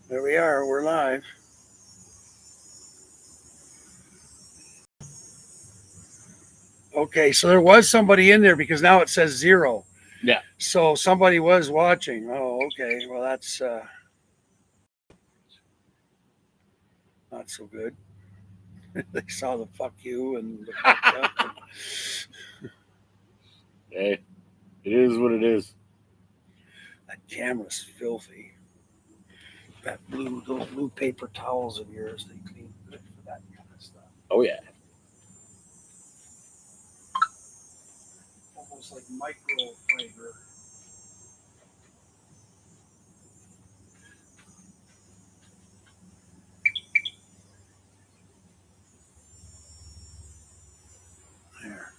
There we are. We're live. Okay, so there was somebody in there because now it says 0. Yeah. So somebody was watching. Oh, okay. Well, that's not so good. They saw the fuck you and the fuck up. Hey, it is what it is. That camera's filthy. Those blue paper towels of yours, they clean good for that kind of stuff. Oh yeah. Almost like microfiber. There.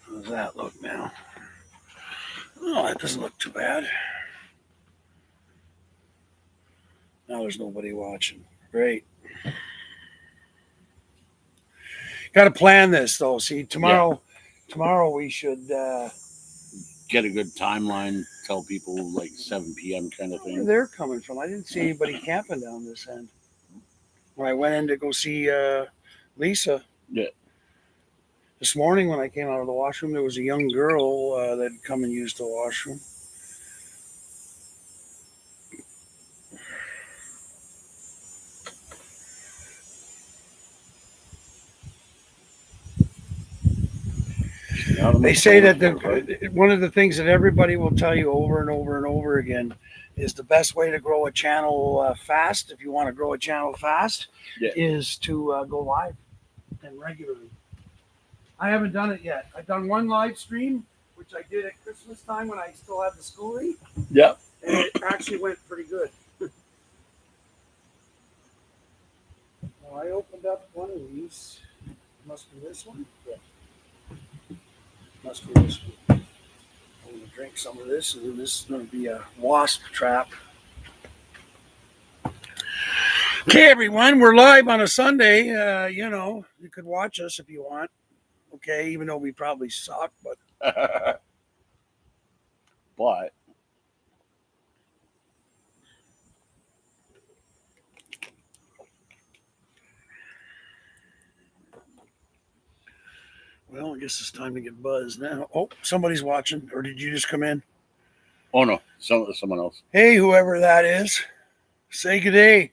How does that look now? Oh, that doesn't look too bad. Now there's nobody watching. Great. Got to plan this though. See, tomorrow we should. Get a good timeline. Tell people like 7 p.m. kind of Where thing. they're coming from. I didn't see anybody camping down this end. When I went in to go see Lisa Yeah. this morning, when I came out of the washroom, there was a young girl that had come and used the washroom. They say that one of the things that everybody will tell you over and over and over again is the best way to grow a channel fast, if you want to grow a channel fast, is to go live and regularly. I haven't done it yet. I've done one live stream, which I did at Christmas time when I still had the schooling. Yeah. And it actually went pretty good. Well, I opened up one of these. Must be this one? Yeah. Must be this one. I'm going to drink some of this, and this is going to be a wasp trap. Okay, everyone, we're live on a Sunday. You could watch us if you want. Okay, even though we probably suck, but. But. Well, I guess it's time to get buzzed now. Oh, somebody's watching, or did you just come in? Oh no, someone else. Hey, whoever that is, say good day.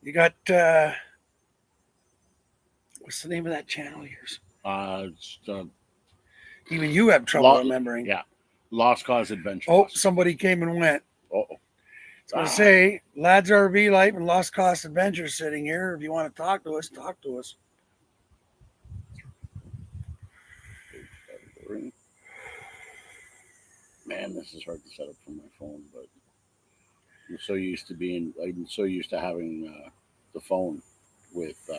You got what's the name of that channel of yours? Even you have trouble remembering. Yeah, Lost Cause Adventures. Oh, somebody came and went. Oh, I was going to say, Lads RV Life and Lost Cost Adventures sitting here. If you want to talk to us, talk to us. Man, this is hard to set up from my phone, but I'm so used to having the phone with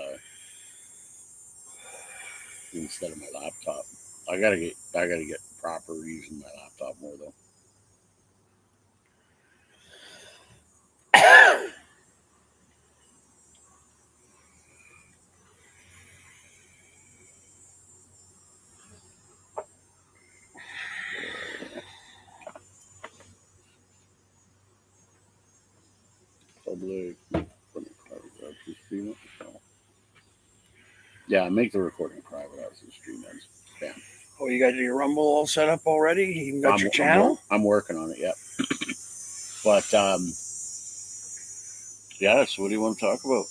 instead of my laptop. I gotta get proper using my laptop more though. Yeah, make the recording private as the stream ends. Bam. Oh, you got your Rumble all set up already? You even got your channel? I'm working on it, yeah. But yeah, so what do you want to talk about?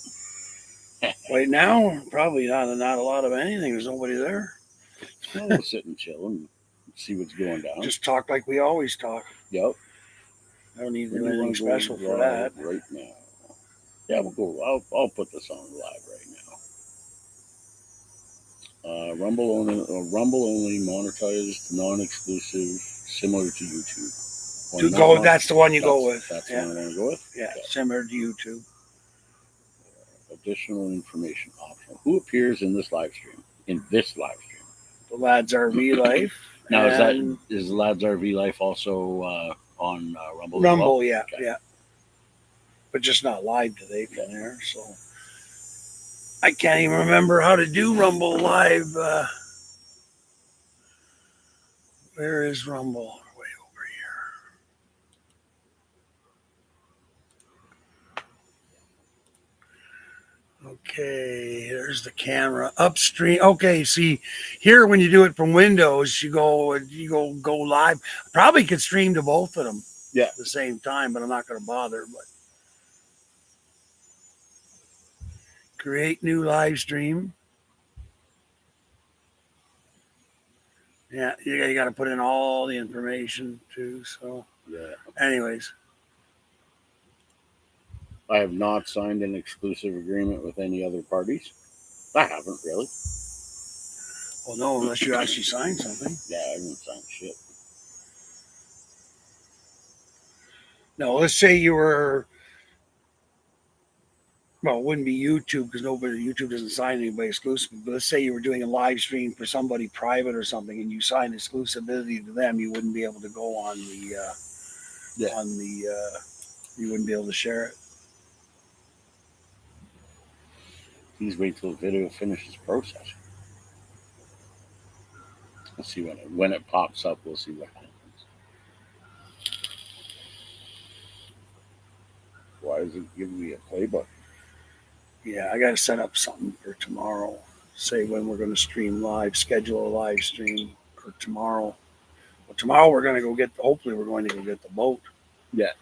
Right now, probably not a lot of anything. There's nobody there. We'll sit and chill and see what's going down. Just talk like we always talk. Yep. I don't need to do anything special for that. Right now. Yeah, we'll go. I'll put this on live right now. Rumble only, monetized, non-exclusive, similar to YouTube. That's the one you go with. That's the one I'm going to go with? Yeah, okay. Similar to YouTube. Additional information optional. Who appears in this live stream? The Lads RV Life. Now, is Lads RV Life also on Rumble? Rumble, well? Yeah, okay. Yeah. But just not live today from there, so I can't even remember how to do Rumble live. Where is Rumble? Way over Okay, there's the camera upstream. Okay, see here when you do it from Windows, you go live. Probably could stream to both of them Yeah. at the same time, but I'm not going to bother. But create new live stream. Yeah, you got to put in all the information too. So, Yeah. anyways, I have not signed an exclusive agreement with any other parties. I haven't really. well, no, unless you actually sign something. Yeah, I haven't signed shit. No, let's say you were. Well, it wouldn't be YouTube because YouTube doesn't sign anybody exclusively. But let's say you were doing a live stream for somebody private or something, and you signed exclusivity to them, you wouldn't be able to go on the you wouldn't be able to share it. Please wait till the video finishes processing. We'll see when it pops up. We'll see what happens. Why is it giving me a play button? Yeah, I got to set up something for tomorrow. Say when we're going to stream live, schedule a live stream for tomorrow. Well, tomorrow we're going to go get. Hopefully, we're going to go get the boat. Yeah.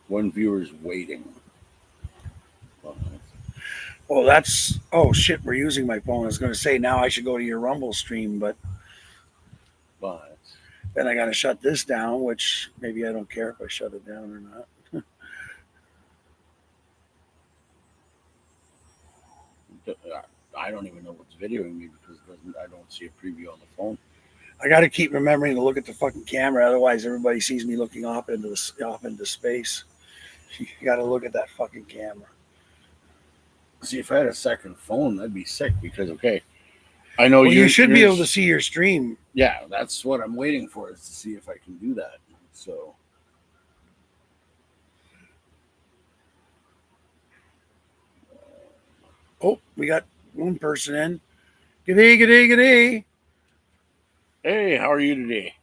One viewer's waiting. Oh, that's. Oh shit, we're using my phone. I was going to say now I should go to your Rumble stream, but then I got to shut this down. Which maybe I don't care if I shut it down or not. I don't even know what's videoing me because I don't see a preview on the phone. I got to keep remembering to look at the fucking camera, otherwise everybody sees me looking off into space. You got to look at that fucking camera. See, if I had a second phone, that'd be sick because I know you should be able to see your stream. Yeah, that's what I'm waiting for is to see if I can do that. So. Oh, we got one person in. G'day, g'day, g'day. Hey, how are you today?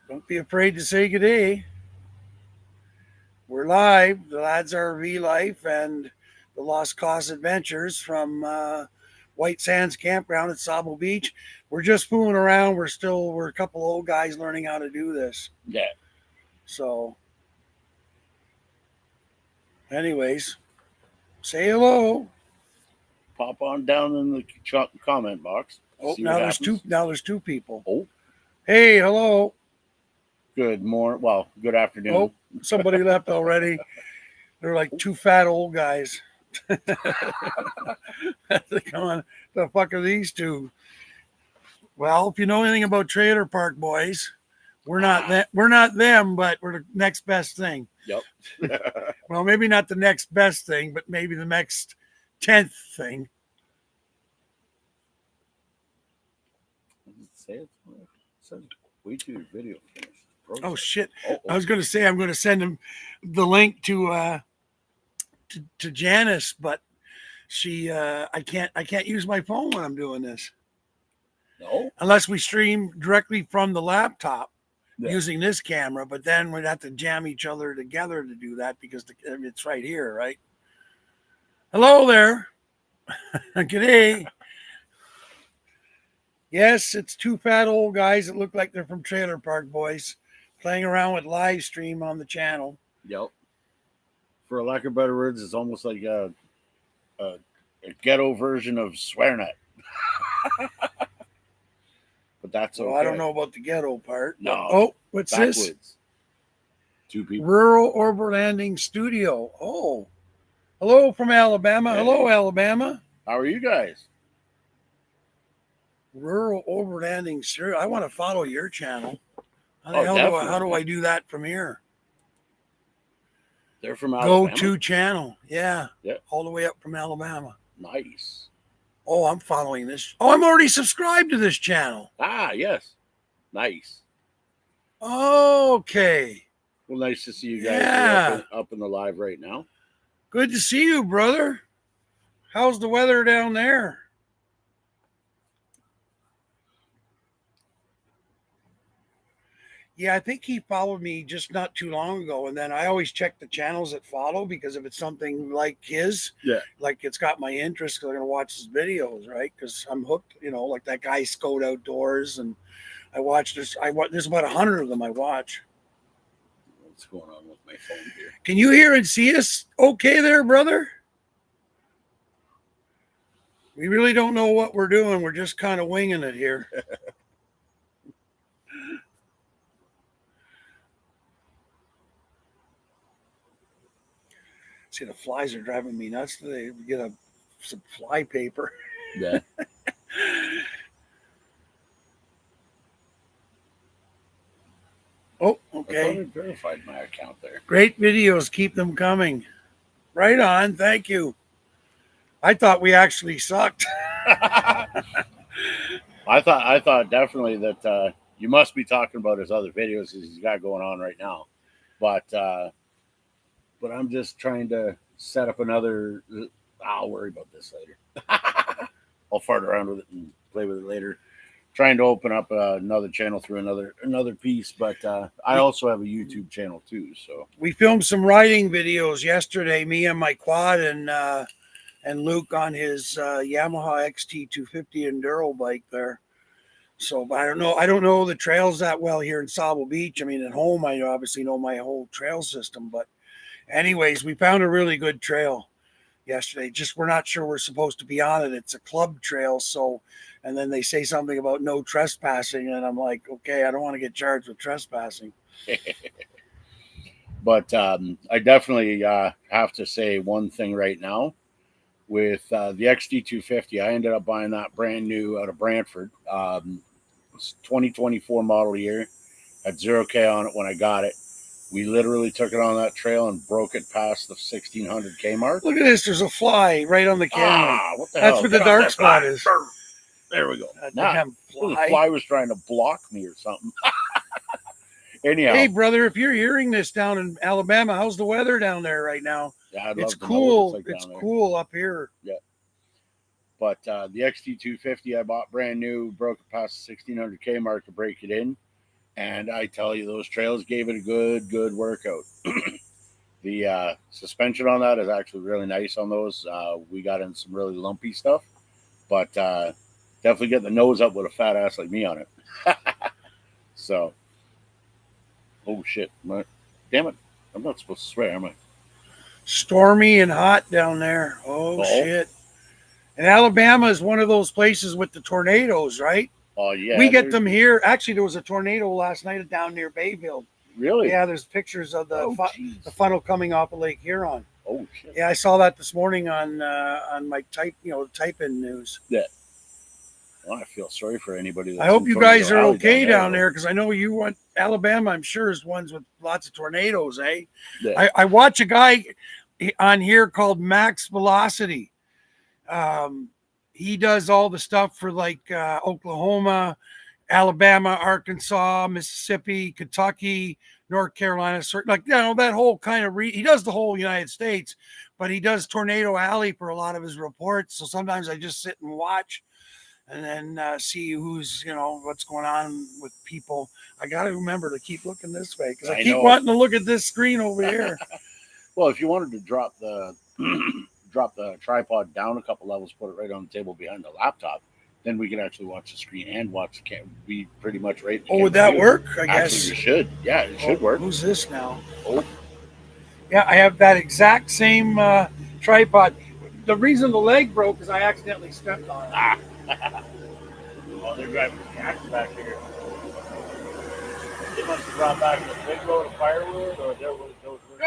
Don't be afraid to say g'day. We're live. The Lads RV Life and the Lost Cause Adventures from White Sands Campground at Sauble Beach. We're just fooling around. We're a couple old guys learning how to do this. Yeah. So, anyways, say hello. Pop on down in the comment box. Oh, now there's two. Now there's two people. Oh, hey, hello. Good morning. Well, good afternoon. Oh, somebody left already. They're like two fat old guys. Come on, the fuck are these two? Well, if you know anything about trailer park boys, we're not them, but we're the next best thing. Yep. Well, maybe not the next best thing, but maybe the next 10th thing. Say it. Wait till your video finishes. Oh shit! I was going to say I'm going to send him the link to Janice, but she I can't use my phone when I'm doing this. No, unless we stream directly from the laptop using this camera. But then we'd have to jam each other together to do that because it's right here, right? Hello there. G'day. Yes, it's two fat old guys that look like they're from Trailer Park Boys playing around with live stream on the channel. Yep. For a lack of better words, it's almost like a ghetto version of SwearNet. But that's okay. Well, I don't know about the ghetto part. No. Oh, what's backwards. this? Two people. Rural Overlanding Studio. Oh, hello from Alabama. Hey. Hello, Alabama. How are you guys? Rural Overlanding Studio. I want to follow your channel. How do I do that from here? They're from Alabama. Go to channel. Yeah. Yep. All the way up from Alabama. Nice. Oh, I'm following this. Oh, I'm already subscribed to this channel. Ah, yes. Nice. Okay. Well, nice to see you guys up in the live right now. Good to see you, brother. How's the weather down there? Yeah, I think he followed me just not too long ago, and then I always check the channels that follow because if it's something like his, Yeah. like it's got my interest, 'cause I'm gonna watch his videos, right? Because I'm hooked, like that guy Scout Outdoors, and I watch this. There's about 100 of them I watch. What's going on with my phone here? Can you hear and see us? Okay, there, brother. We really don't know what we're doing. We're just kind of winging it here. See, the flies are driving me nuts. They get some fly paper. Yeah. Oh, I thought okay. I verified my account there. Great videos. Keep them coming. Right on. Thank you. I thought we actually sucked. I thought definitely that you must be talking about his other videos he's got going on right now, but I'm just trying to set up another. I'll worry about this later. I'll fart around with it and play with it later. Trying to open up another channel through another piece, but I also have a YouTube channel too. So We filmed some riding videos yesterday. Me and my quad and Luke on his Yamaha XT250 enduro bike there. So, but I don't know. I don't know the trails that well here in Sauble Beach. I mean, at home, I obviously know my whole trail system. But, anyways, we found a really good trail yesterday. Just we're not sure we're supposed to be on it. It's a club trail. So, and then they say something about no trespassing. And I'm like, okay, I don't want to get charged with trespassing. but I definitely have to say one thing right now with the XT250. I ended up buying that brand new out of Brantford. It's 2024 model year. Had 0K on it when I got it. We literally took it on that trail and broke it past the 1600K mark. Look at this. There's a fly right on the camera. What the That's hell? where the dark spot is. There we go. Damn The fly. fly was trying to block me or something. Anyhow. Hey, brother, if you're hearing this down in Alabama, how's the weather down there right now? Yeah, it's cool. It's cool up here. Yeah. But the XT250 I bought brand new, broke it past the 1600K mark to break it in. And I tell you, those trails gave it a good workout. The suspension on that is actually really nice on those. We got in some really lumpy stuff, but definitely get the nose up with a fat ass like me on it. So, oh shit. Damn it. I'm not supposed to swear, am I? Stormy and hot down there. Oh, shit. And Alabama is one of those places with the tornadoes, right? Oh, yeah. We get them here. Actually, there was a tornado last night down near Bayville. Really? Yeah, there's pictures of the funnel coming off of Lake Huron. Oh, shit. Yeah, I saw that this morning on my type-in news. Yeah. Well, I feel sorry for anybody. I hope you guys are okay down there because I know you want Alabama. I'm sure is ones with lots of tornadoes, eh? Yeah. I watch a guy on here called Max Velocity. He does all the stuff for like Oklahoma, Alabama, Arkansas, Mississippi, Kentucky, North Carolina, like that whole kind of he does the whole United States, but he does Tornado Alley for a lot of his reports. So sometimes I just sit and watch and then see who's what's going on with people. I got to remember to keep looking this way because I keep wanting to look at this screen over here. Well, if you wanted to drop the tripod down a couple levels, put it right on the table behind the laptop, then we can actually watch the screen and watch the camera. Be pretty much right. Oh, would that work? I guess actually, it should. Yeah, it should work. Who's this now? Oh, yeah, I have that exact same tripod. The reason the leg broke is I accidentally stepped on it. Oh, they're driving cats back here. They must have brought back a big load of firewood, or there was those. Go!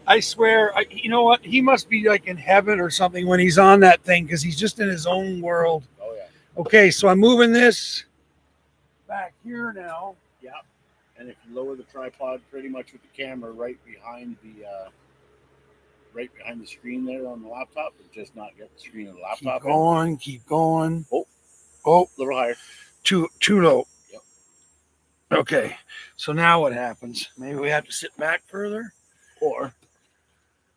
I swear, you know what? He must be like in heaven or something when he's on that thing because he's just in his own world. Oh, yeah. Okay, so I'm moving this back here now. Yeah. And if you lower the tripod pretty much with the camera right behind the screen there on the laptop, but just not get the screen of the laptop. Keep going. Oh, a little higher. Too low. Yep. Okay, so now what happens? Maybe we have to sit back further, or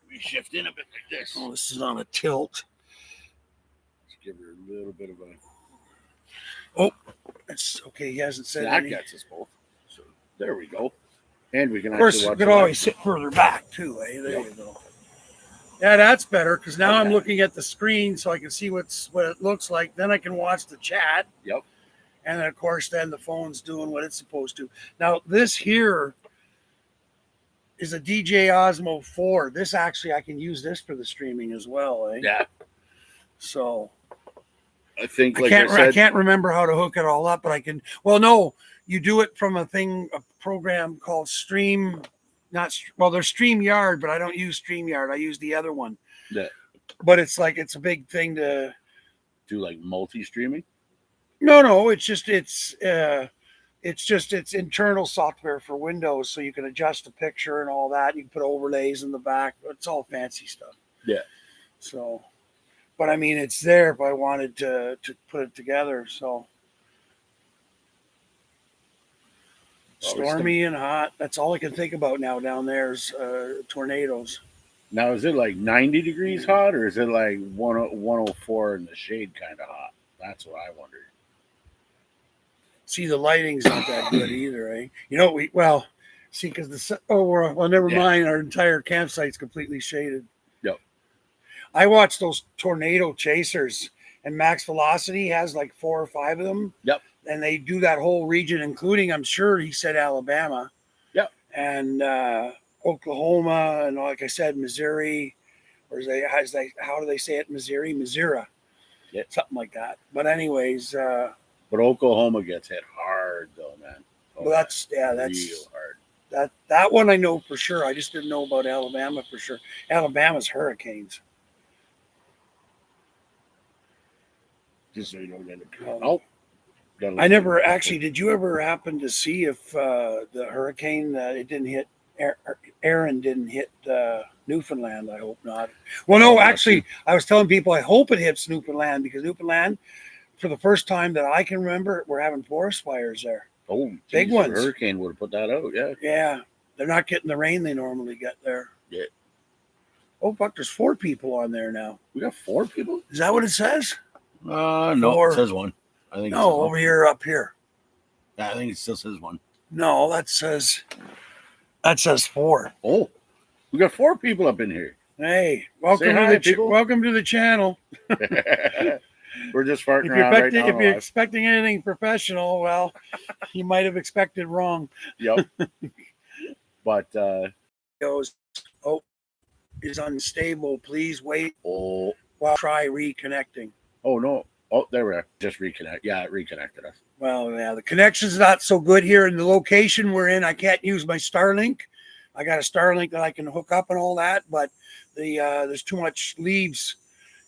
we shift in a bit like this. Oh, this is on a tilt. Let's give her a little bit of a. Oh, it's okay. He hasn't said That any. gets us both. So there we go. And we can Of course, actually you watch could the live always stream. sit further back too. Eh? There Yep. you go. Yeah, that's better because now I'm Okay. looking at the screen so I can see what it looks like. Then I can watch the chat. Yep. And then, of course, then the phone's doing what it's supposed to. Now, this here is a DJ Osmo 4. This actually, I can use this for the streaming as well. Eh? Yeah. So I think, I can't remember how to hook it all up, but I can. Well, no, you do it from a program called Stream. There's StreamYard, but I don't use StreamYard. I use the other one. Yeah. But it's a big thing to do, like multi-streaming. No, it's internal software for Windows, so you can adjust the picture and all that. You can put overlays in the back. It's all fancy stuff. Yeah. So, but I mean, it's there if I wanted to put it together. So, stormy and hot. That's all I can think about now down there is tornadoes. Now, is it like 90 degrees hot, or is it like 104 in the shade kind of hot? That's what I wondered. See, the lighting's not that good either, eh? You know, because never mind. Our entire campsite's completely shaded. Yep. I watched those tornado chasers, and Max Velocity has like 4 or 5 of them. Yep. And they do that whole region, including, I'm sure he said Alabama. Yep. And Oklahoma, and like I said, Missouri, or how do they say it? Missouri? Yep. Something like that. But anyways. But Oklahoma gets hit hard, though, man. Well, that's real hard. That one I know for sure. I just didn't know about Alabama for sure. Alabama's hurricanes. Just so you don't get it. I never actually. Did you ever happen to see if the hurricane it didn't hit Aaron didn't hit Newfoundland? I hope not. Well, no, actually, I was telling people I hope it hits Newfoundland because Newfoundland, for the first time that I can remember, we're having forest fires there. Oh, big ones. A hurricane would have put that out, yeah. Yeah, they're not getting the rain they normally get there. Yeah. Oh, fuck, there's 4 people on there now. We got 4 people? Is that what it says? No, it says 1. I think. No, over here, up here. I think it still says 1. No, that says 4. Oh, we got 4 people up in here. Hey, welcome to the channel. We're just farting around right now. If you're expecting anything professional, well, you might have expected wrong. Yep. But is unstable. Please wait. Oh, while try reconnecting. Oh no. Oh, there we are. Just reconnect. Yeah, it reconnected us. Well, yeah, the connection's not so good here in the location we're in. I can't use my Starlink. I got a Starlink that I can hook up and all that, but there's too much leaves,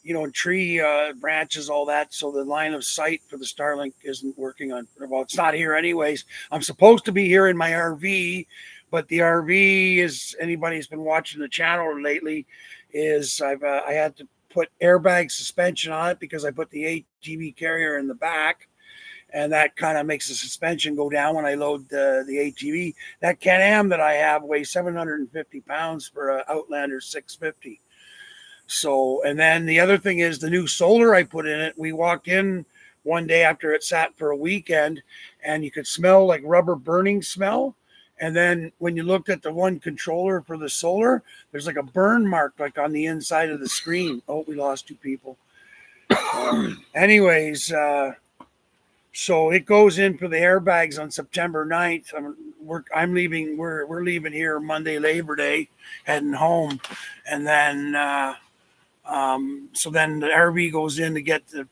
and tree branches, all that. So the line of sight for the Starlink isn't working on. Well, it's not here anyways. I'm supposed to be here in my RV, but the RV is, anybody who's been watching the channel lately, is I had to put airbag suspension on it because I put the ATV carrier in the back, and that kind of makes the suspension go down when I load the ATV. That Can-Am that I have weighs 750 pounds for an Outlander 650. So, and then the other thing is the new solar I put in it. We walked in one day after it sat for a weekend, and you could smell like rubber burning smell. And then when you looked at the one controller for the solar, there's like a burn mark like on the inside of the screen. Oh, we lost 2 people. Anyways, so it goes in for the airbags on September 9th. I'm leaving. We're leaving here Monday, Labor Day, heading home, and then so then the RV goes in to get the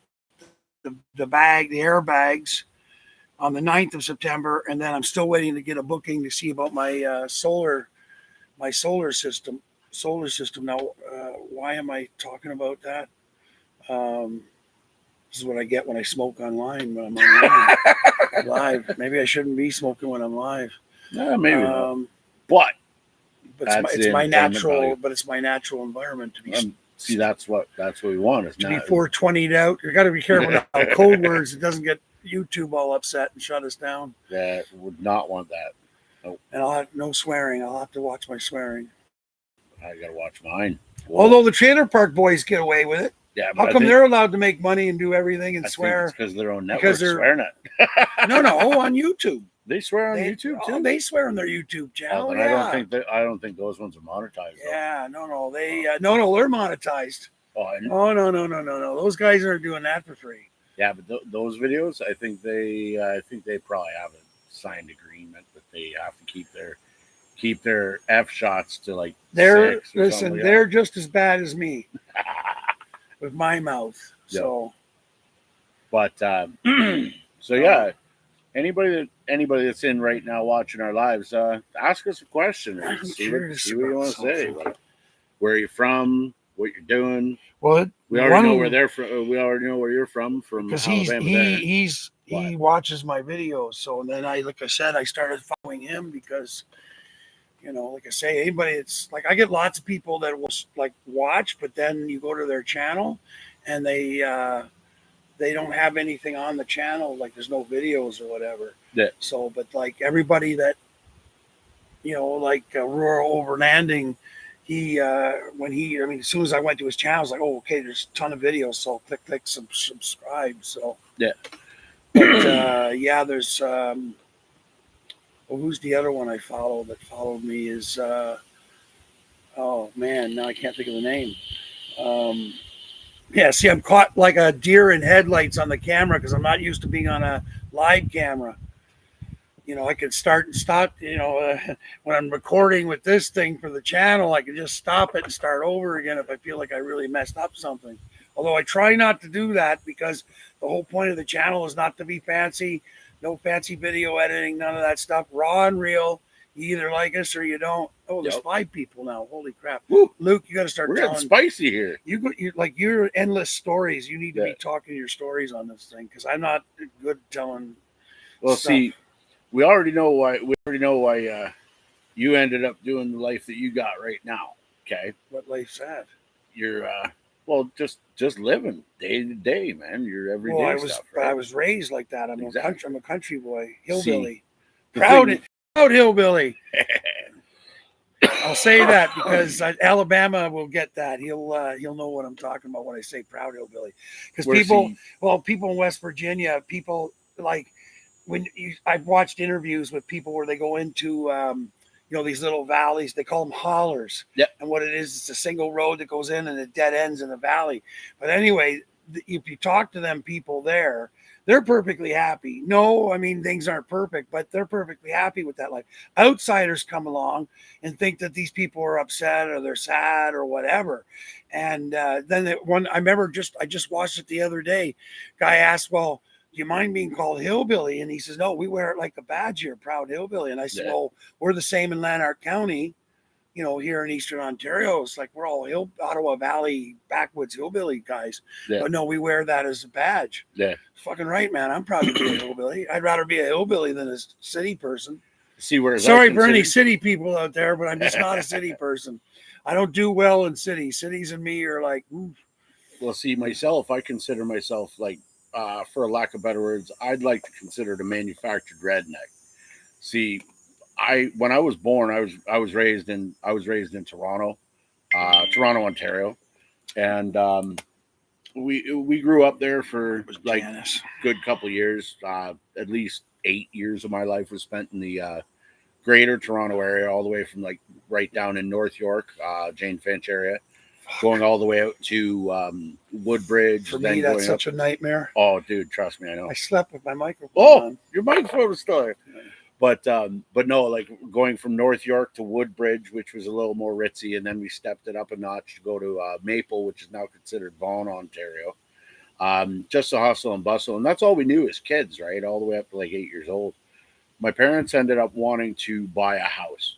airbags on the 9th of September, and then I'm still waiting to get a booking to see about my solar system. Now, why am I talking about that? This is what I get when I smoke online when I'm online. Live. Maybe I shouldn't be smoking when I'm live. Yeah, maybe not. But it's my natural. But it's my natural environment to be. See, that's what we want. To be 420'd out. You got to be careful now. Code words. It doesn't get YouTube all upset and shut us down. Yeah, would not want that. Nope. And I'll have no swearing. I'll have to watch my swearing. I gotta watch mine. Whoa. Although the trailer park boys get away with it. Yeah, How come they're allowed to make money and do everything and swear? Because their own network Because they're swearing it. no on YouTube. They swear on YouTube too. They swear on their YouTube channel. Oh, then I don't think those ones are monetized. Yeah, no, they they're monetized. Oh, no. Those guys aren't doing that for free. Yeah, but those videos, I think they probably have a signed agreement that they have to keep their F shots to like. They're just as bad as me with my mouth. So, but so yeah, anybody that's in right now watching our lives, ask us a question and see what you want to say. Where are you from? What you're doing? Well, we already know where they're from. We already know where you're from because Alabama. he watches my videos. So then like I said, I started following him because, like I say, anybody, it's like I get lots of people that will like watch, but then you go to their channel and they don't have anything on the channel, like there's no videos or whatever. Yeah. So, but like everybody that, like rural overlanding, as soon as I went to his channel, I was like, oh, okay, there's a ton of videos. So click subscribe. So yeah. But there's who's the other one I follow that followed me is oh man, now I can't think of the name. See, I'm caught like a deer in headlights on the camera because I'm not used to being on a live camera. I could start and stop, when I'm recording with this thing for the channel, I can just stop it and start over again if I feel like I really messed up something. Although I try not to do that because the whole point of the channel is not to be fancy, no fancy video editing, none of that stuff. Raw and real. You either like us or you don't. Oh, there's 5 people now. Holy crap. Woo. Luke, you got to start telling. We're getting spicy here. You like your endless stories. You need to be talking your stories on this thing because I'm not good telling. Well, stuff. See, we already know why you ended up doing the life that you got right now. Okay. What life's that? You're just living day to day, man. Your everyday stuff. Right? I was raised like that. I'm a country boy, hillbilly, See, proud hillbilly. I'll say that because Alabama will get that. He'll know what I'm talking about when I say proud hillbilly. Because people in West Virginia, people like I've watched interviews with people where they go into these little valleys. They call them hollers. Yep. And what it is, it's a single road that goes in and it dead ends in the valley. But anyway, if you talk to them people there, they're perfectly happy. No, I mean, things aren't perfect, but they're perfectly happy with that life. Outsiders come along and think that these people are upset or they're sad or whatever. And then I just watched it the other day. Guy asked, well, do you mind being called hillbilly? And he says, no, we wear it like a badge here, proud hillbilly. And I said, well, we're the same in Lanark County, here in Eastern Ontario. It's like we're all Ottawa Valley backwoods hillbilly guys. Yeah. But no, we wear that as a badge. Yeah. Fucking right, man. I'm proud to be a hillbilly. I'd rather be a hillbilly than a city person. Sorry for any city people out there, but I'm just not a city person. I don't do well in cities. Cities and me are like, oof. Well, see, myself, I consider myself like, for a lack of better words, I'd like to consider it a manufactured redneck. See, when I was born, I was raised in Toronto, Ontario, and we grew up there for like a good couple of years. At least 8 years of my life was spent in the greater Toronto area, all the way from like right down in North York, Jane Finch area, going all the way out to Woodbridge. For me, that's such a nightmare. Oh, dude, trust me, I know. I slept with my microphone. Oh, your microphone was still there. But no, like going from North York to Woodbridge, which was a little more ritzy, and then we stepped it up a notch to go to Maple, which is now considered Vaughan, Ontario. Just the hustle and bustle, and that's all we knew as kids, right? All the way up to like 8 years old. My parents ended up wanting to buy a house.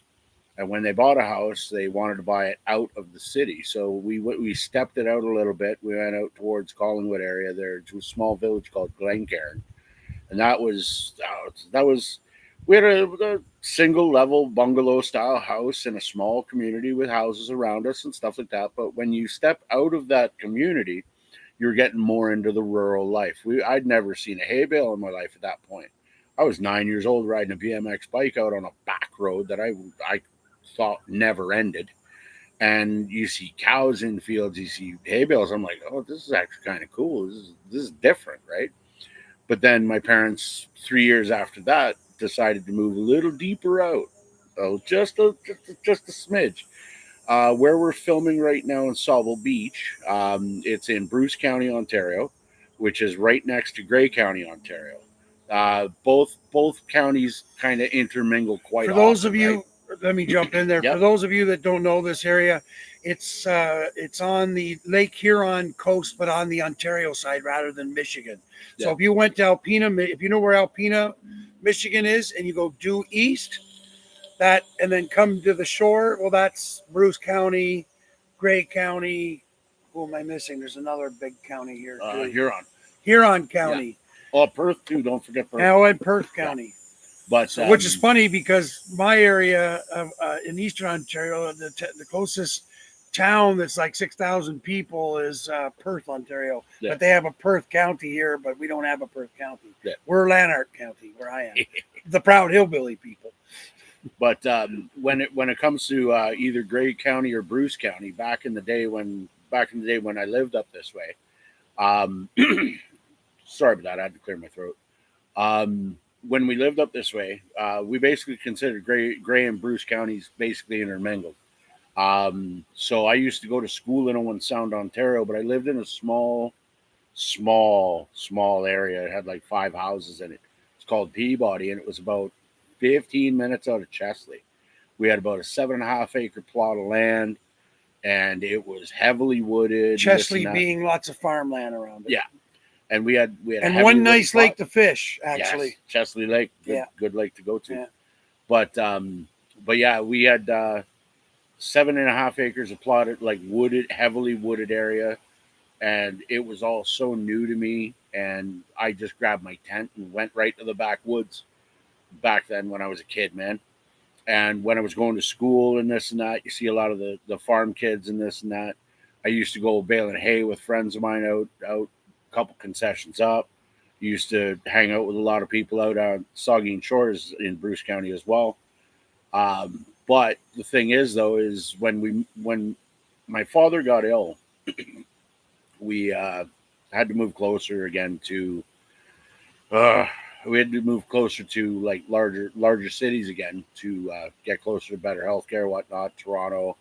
And when they bought a house, they wanted to buy it out of the city. So we stepped it out a little bit. We went out towards Collingwood area there to a small village called Glencairn. And we had a single level bungalow style house in a small community with houses around us and stuff like that. But when you step out of that community, you're getting more into the rural life. I'd never seen a hay bale in my life at that point. I was 9 years old riding a BMX bike out on a back road that I thought never ended. and you see cows in fields, you see hay bales. I'm like, oh, this is actually kind of cool. This is different, right? But then my parents, 3 years after that, decided to move a little deeper out. Oh, just a smidge. Where we're filming right now in Sauble Beach, it's in Bruce County, Ontario, which is right next to Grey County, Ontario. Both counties kind of intermingle quite For often. those of right? you, let me jump in there. Yep. For those of you that don't know this area, it's on the Lake Huron coast, but on the Ontario side rather than Michigan. So Yeah. if you went to Alpena, if you know where Alpena, Michigan is, and you go due east, that and then come to the shore, well, that's Bruce County, Grey County. Who am I missing? There's another big county here too. Huron County. Oh, Perth too. Don't forget Perth. Oh, and Perth County. But So, which is funny because my area in Eastern Ontario, the closest town that's like 6,000 people is Perth, Ontario. Yeah. But they have a Perth County here, but we don't have a Perth County. Yeah. We're Lanark County, where I am. The proud hillbilly people. But when it comes to either Grey County or Bruce County, back in the day when I lived up this way, sorry about that, I had to clear my throat. When we lived up this way, we basically considered Grey and Bruce counties basically intermingled. So I used to go to school in Owen Sound, Ontario, but I lived in a small area. It had like 5 houses in it. It's called Peabody, and it was about 15 minutes out of Chesley. We had about a 7.5 acre plot of land, and it was heavily wooded. Chesley being lots of farmland around it. Yeah. And we had and one nice lake to fish, actually. Yes, Chesley Lake, good lake to go to. Yeah. But yeah, we had 7.5 acres of plotted, like heavily wooded area, and it was all so new to me. And I just grabbed my tent and went right to the backwoods. Back then, when I was a kid, man. And when I was going to school and this and that, you see a lot of the farm kids and this and that. I used to go baling hay with friends of mine out a couple concessions up. Used to hang out with a lot of people out on Saugeen Shores in Bruce County as well. But the thing is, though, is when my father got ill, we had to move closer again to. We had to move closer to like larger cities again to get closer to better healthcare, whatnot. Toronto,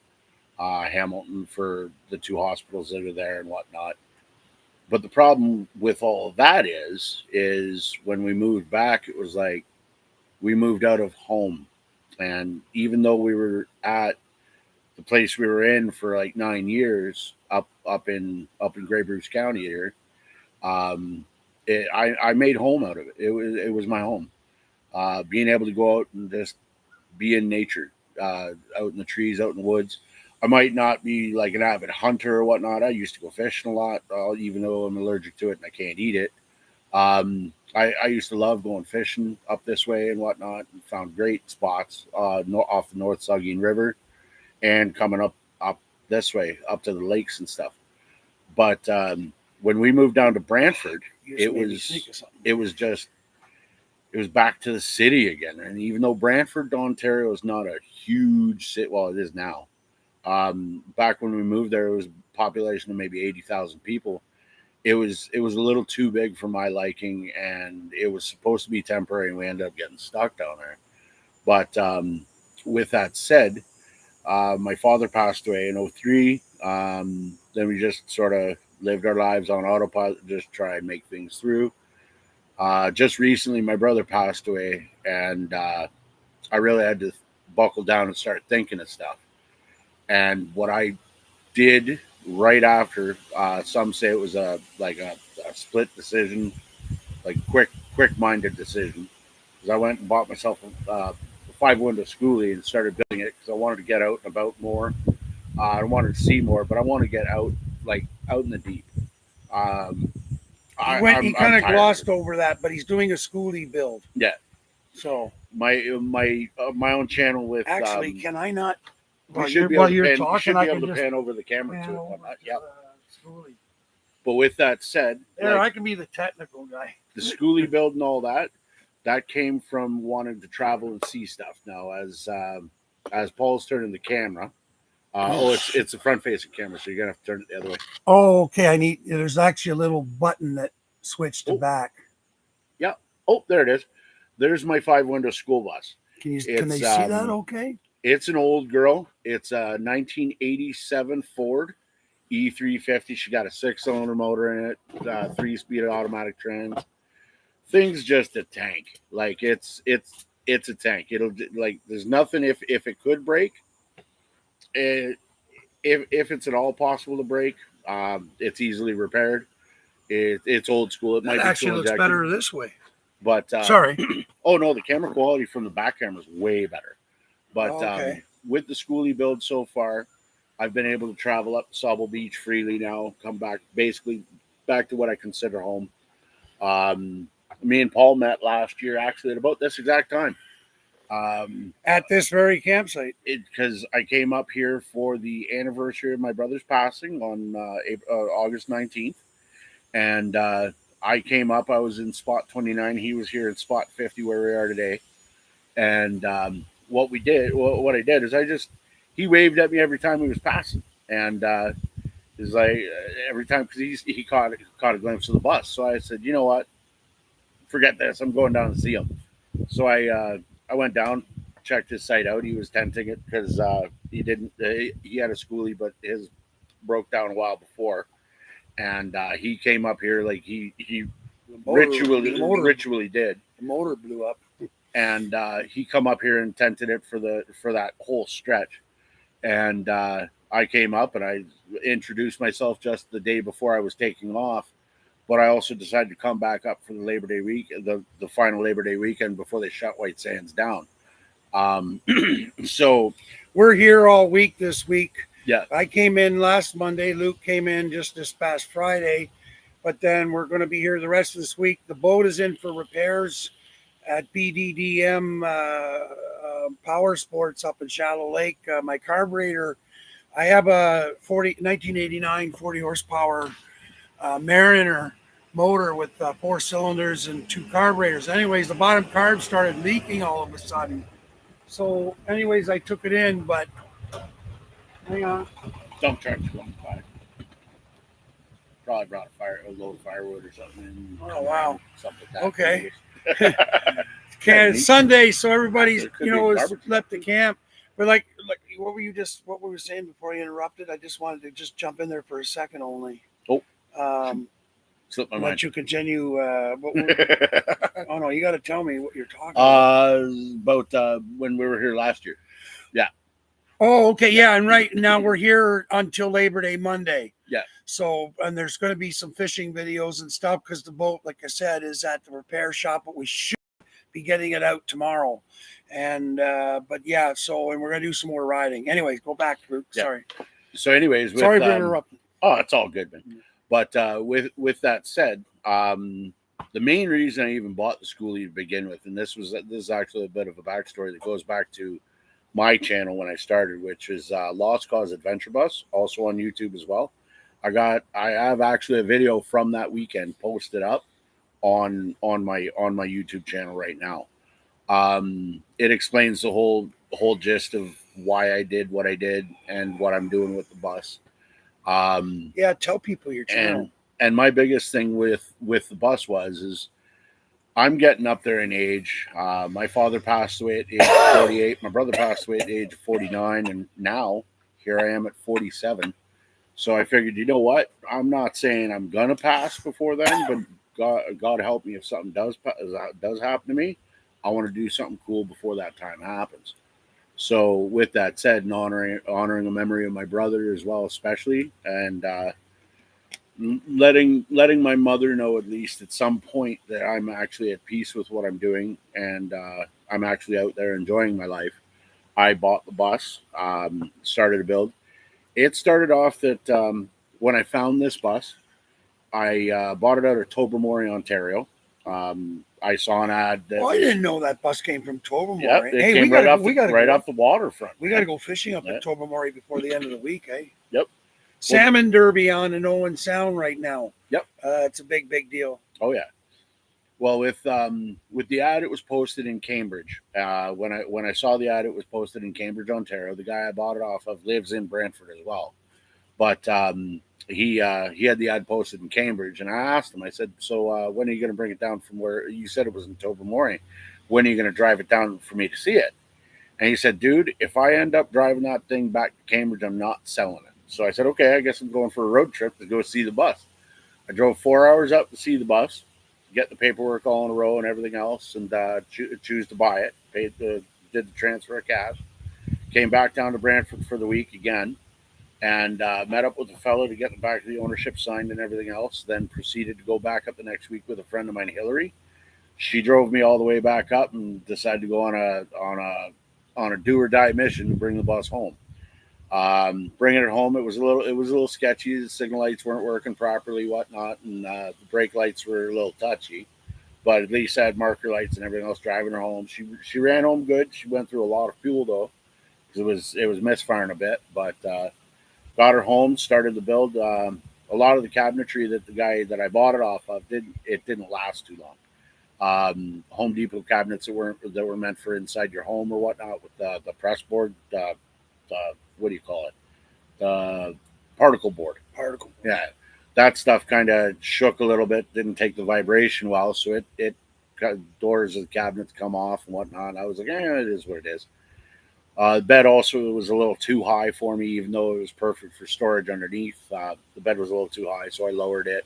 Hamilton for the 2 hospitals that are there and whatnot. But the problem with all of that is when we moved back, it was like we moved out of home. And even though we were at the place we were in for like 9 years up in Grey Bruce County here, I made home out of it. It was my home. Being able to go out and just be in nature, out in the trees, out in the woods. I might not be like an avid hunter or whatnot. I used to go fishing a lot, even though I'm allergic to it and I can't eat it. I used to love going fishing up this way and whatnot, and found great spots off the North Saugeen River and coming up this way, up to the lakes and stuff. But when we moved down to Brantford, it was back to the city again. And even though Brantford, Ontario is not a huge city, well, it is now. Back when we moved there, it was a population of maybe 80,000 people. It was a little too big for my liking, and it was supposed to be temporary, and we ended up getting stuck down there. But with that said, my father passed away in 2003. Then we just sort of lived our lives on autopilot, just try and make things through. Just recently, my brother passed away, and I really had to buckle down and start thinking of stuff. And what I did right after, some say it was a split decision, like quick-minded decision, because I went and bought myself a 5-window schoolie and started building it because I wanted to get out and about more. I wanted to see more, but I want to get out in the deep. He kind of glossed over that, but he's doing a schoolie build. Yeah. So my own channel with actually, can I not? While you're talking, you should be able to pan over the camera to it. Yeah. But with that said, I can be the technical guy. The schoolie build and all that came from wanting to travel and see stuff. Now, as Paul's turning the camera, It's a front facing camera, so you're gonna have to turn it the other way. Oh, okay. There's actually a little button that switched to back. Yeah. Oh, there it is. There's my 5-window school bus. Can they see that? Okay. It's an old girl. It's a 1987 Ford E350. She got a 6-cylinder motor in it, 3-speed automatic trans. Thing's just a tank. Like it's a tank. It'll like there's nothing if it could break. If it's at all possible to break, it's easily repaired. It's old school. It might actually looks better this way. But sorry. Oh no, the camera quality from the back camera is way better. But with the schoolie build so far, I've been able to travel up to Sauble Beach freely now. Come back basically back to what I consider home. Me and Paul met last year actually at about this exact time. At this very campsite. Because I came up here for the anniversary of my brother's passing on August 19th. And I came up, I was in spot 29. He was here in spot 50 where we are today. And what I did is he waved at me every time he was passing. And it's like every time, because he caught a glimpse of the bus. So I said, you know what? Forget this. I'm going down to see him. So I went down, checked his site out. He was tenting it because he had a schoolie, but his broke down a while before. And he came up here like he ritually did. The motor blew up. And he come up here and tented it for that whole stretch. And I came up and I introduced myself just the day before I was taking off. But I also decided to come back up for the Labor Day week, the final Labor Day weekend before they shut White Sands down. So we're here all week this week. Yeah. I came in last Monday. Luke came in just this past Friday. But then we're going to be here the rest of this week. The boat is in for repairs at BDDM Power Sports up in Shallow Lake. My carburetor, I have a 1989 40 horsepower Mariner motor with 4 cylinders and 2 carburetors. Anyways, the bottom carb started leaking all of a sudden. So anyways, I took it in, but hang on. Dump truck's going by. Probably brought a load of firewood or something. Oh, wow. Something like Okay. that. It's Sunday, so everybody's, has left the camp. But like what were we saying before you interrupted? I just wanted to just jump in there for a second only. Oh. Slipped my mind. Let you continue. Oh no, you got to tell me what you're talking about when we were here last year. Yeah. Oh, okay. Yeah. And right now we're here until Labor Day Monday. Yeah. So, and there's going to be some fishing videos and stuff because the boat, like I said, is at the repair shop, but we should be getting it out tomorrow. And, but yeah, so, and we're going to do some more riding. Anyways, go back, Luke. Yeah. Sorry. So anyways, sorry for interrupting. Oh, it's all good, man. But with that said, the main reason I even bought the schoolie to begin with, and this is actually a bit of a backstory that goes back to my channel when I started, which is Lost Cause Adventure Bus, also on YouTube as well. I have actually a video from that weekend posted up on my YouTube channel right now. It explains the whole gist of why I did what I did and what I'm doing with the bus. Yeah, tell people your channel. And my biggest thing with the bus is I'm getting up there in age. My father passed away at age 48. My brother passed away at the age of 49, and now here I am at 47. So I figured, you know what? I'm not saying I'm gonna pass before then, but God help me if something does happen to me. I want to do something cool before that time happens. So with that said, and honoring the memory of my brother as well, especially, and letting my mother know at least at some point that I'm actually at peace with what I'm doing and I'm actually out there enjoying my life. I bought the bus, started to build. It started off that when I found this bus, I bought it out of Tobermory, Ontario. I saw an ad. I didn't know that bus came from Tobermory. Yeah, it came right off the waterfront. We got to go fishing up at Tobermory before the end of the week, eh? Yep. Salmon derby on in Owen Sound right now. Yep. It's a big deal. Oh yeah. Well, with the ad, it was posted in Cambridge. When I saw the ad, it was posted in Cambridge, Ontario. The guy I bought it off of lives in Brantford as well, but he had the ad posted in Cambridge, and I asked him. I said, "So when are you going to bring it down from where you said it was in Tobermory? When are you going to drive it down for me to see it?" And he said, "Dude, if I end up driving that thing back to Cambridge, I'm not selling it." So I said, "Okay, I guess I'm going for a road trip to go see the bus." I drove 4 hours up to see the bus, get the paperwork all in a row and everything else, and choose to buy it. Did the transfer of cash. Came back down to Brantford for the week again, and met up with a fellow to get the back of the ownership signed and everything else. Then proceeded to go back up the next week with a friend of mine, Hillary. She drove me all the way back up and decided to go on a do or die mission to bring the bus home. Bringing it home, it was a little sketchy. The signal lights weren't working properly, whatnot, and the brake lights were a little touchy. But at least I had marker lights and everything else driving her home. She ran home good. She went through a lot of fuel though, because it was misfiring a bit. But got her home, started the build. A lot of the cabinetry that the guy that I bought it off of didn't last too long. Home Depot cabinets that were meant for inside your home or whatnot, with the press board, what do you call it? Particle board. Particle. Yeah, that stuff kind of shook a little bit. Didn't take the vibration well, so it doors of the cabinets come off and whatnot. I was like, it is what it is. The bed also was a little too high for me, even though it was perfect for storage underneath. The bed was a little too high, so I lowered it.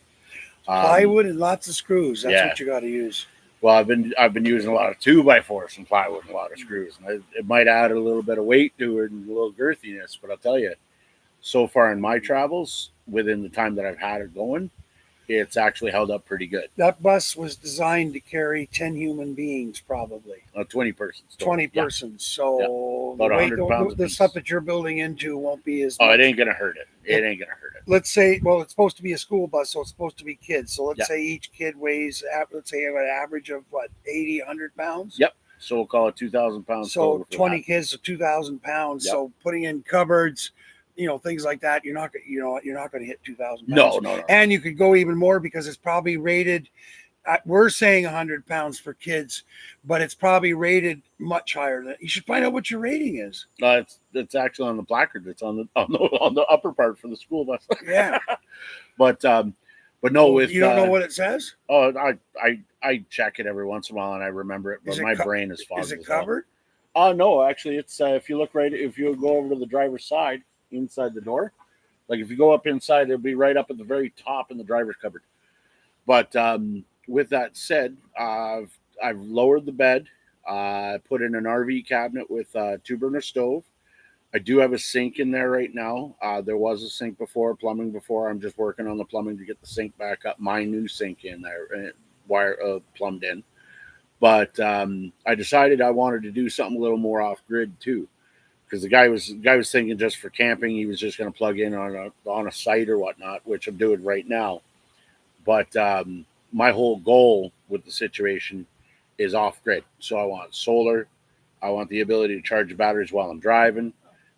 Plywood and lots of screws. That's yeah. what you got to use. Well, I've been using a lot of 2x4s and plywood and a lot of screws. And it might add a little bit of weight to it and a little girthiness, but I'll tell you, so far in my travels, within the time that I've had it going, it's actually held up pretty good. That bus was designed to carry 10 human beings, probably. 20 persons. 20 persons. So about 100 pounds. The stuff that you're building into won't be as much. Oh, it ain't going to hurt it. It ain't going to hurt it. Let's say, well, it's supposed to be a school bus, so it's supposed to be kids. So let's say each kid weighs, let's say, an average of, 80, 100 pounds? Yep. So we'll call it 2,000 pounds. So 20 kids, so 2,000 pounds. Yep. So putting in cupboards, things like that, you're not going to hit 2,000 pounds. No. And you could go even more because it's probably rated. We're saying 100 pounds for kids, but it's probably rated much higher than. You should find out what your rating is. It's actually on the placard. It's on the upper part for the school bus. Yeah, but no, with you don't know what it says. Oh, I check it every once in a while and I remember it, but my brain is foggy. Is it covered? No, actually, it's if you go over to the driver's side inside the door, like if you go up inside, it'll be right up at the very top in the driver's cupboard. But with that said, I've lowered the bed. I put in an RV cabinet with a 2-burner stove. I do have a sink in there right now. There was a sink before, plumbing before. I'm just working on the plumbing to get the sink back up. My new sink in there, plumbed in. But I decided I wanted to do something a little more off grid too, because the guy was thinking just for camping. He was just going to plug in on a site or whatnot, which I'm doing right now. But my whole goal with the situation is off grid. So I want solar. I want the ability to charge the batteries while I'm driving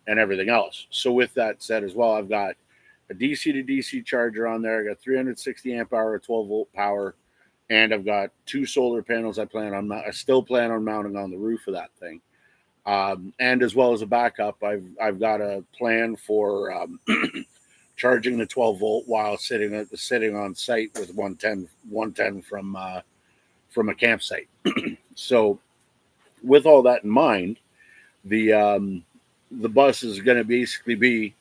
and everything else. So with that said as well, I've got a DC to DC charger on there. I got 360 amp hour, 12 volt power, and I've got 2 solar panels. I still plan on mounting on the roof of that thing. And as well as a backup, I've got a plan for charging the 12 volt while sitting on site with 110 from a campsite. So with all that in mind, the bus is going to basically be,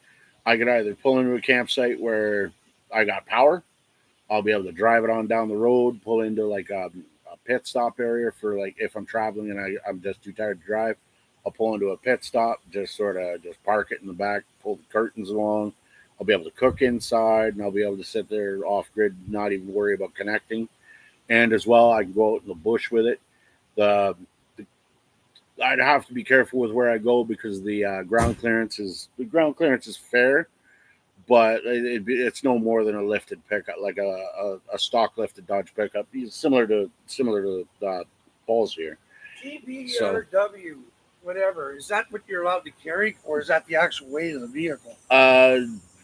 I could either pull into a campsite where I got power. I'll be able to drive it on down the road, pull into like a pit stop area for like if I'm traveling and I'm just too tired to drive. I'll pull into a pit stop, just park it in the back, pull the curtains along. I'll be able to cook inside, and I'll be able to sit there off grid, not even worry about connecting. And as well, I can go out in the bush with it. I'd have to be careful with where I go because the ground clearance is fair, but it's no more than a lifted pickup, like a stock lifted Dodge pickup. It's similar to Paul's here. GBRW, whatever. Is that what you're allowed to carry, or is that the actual weight of the vehicle?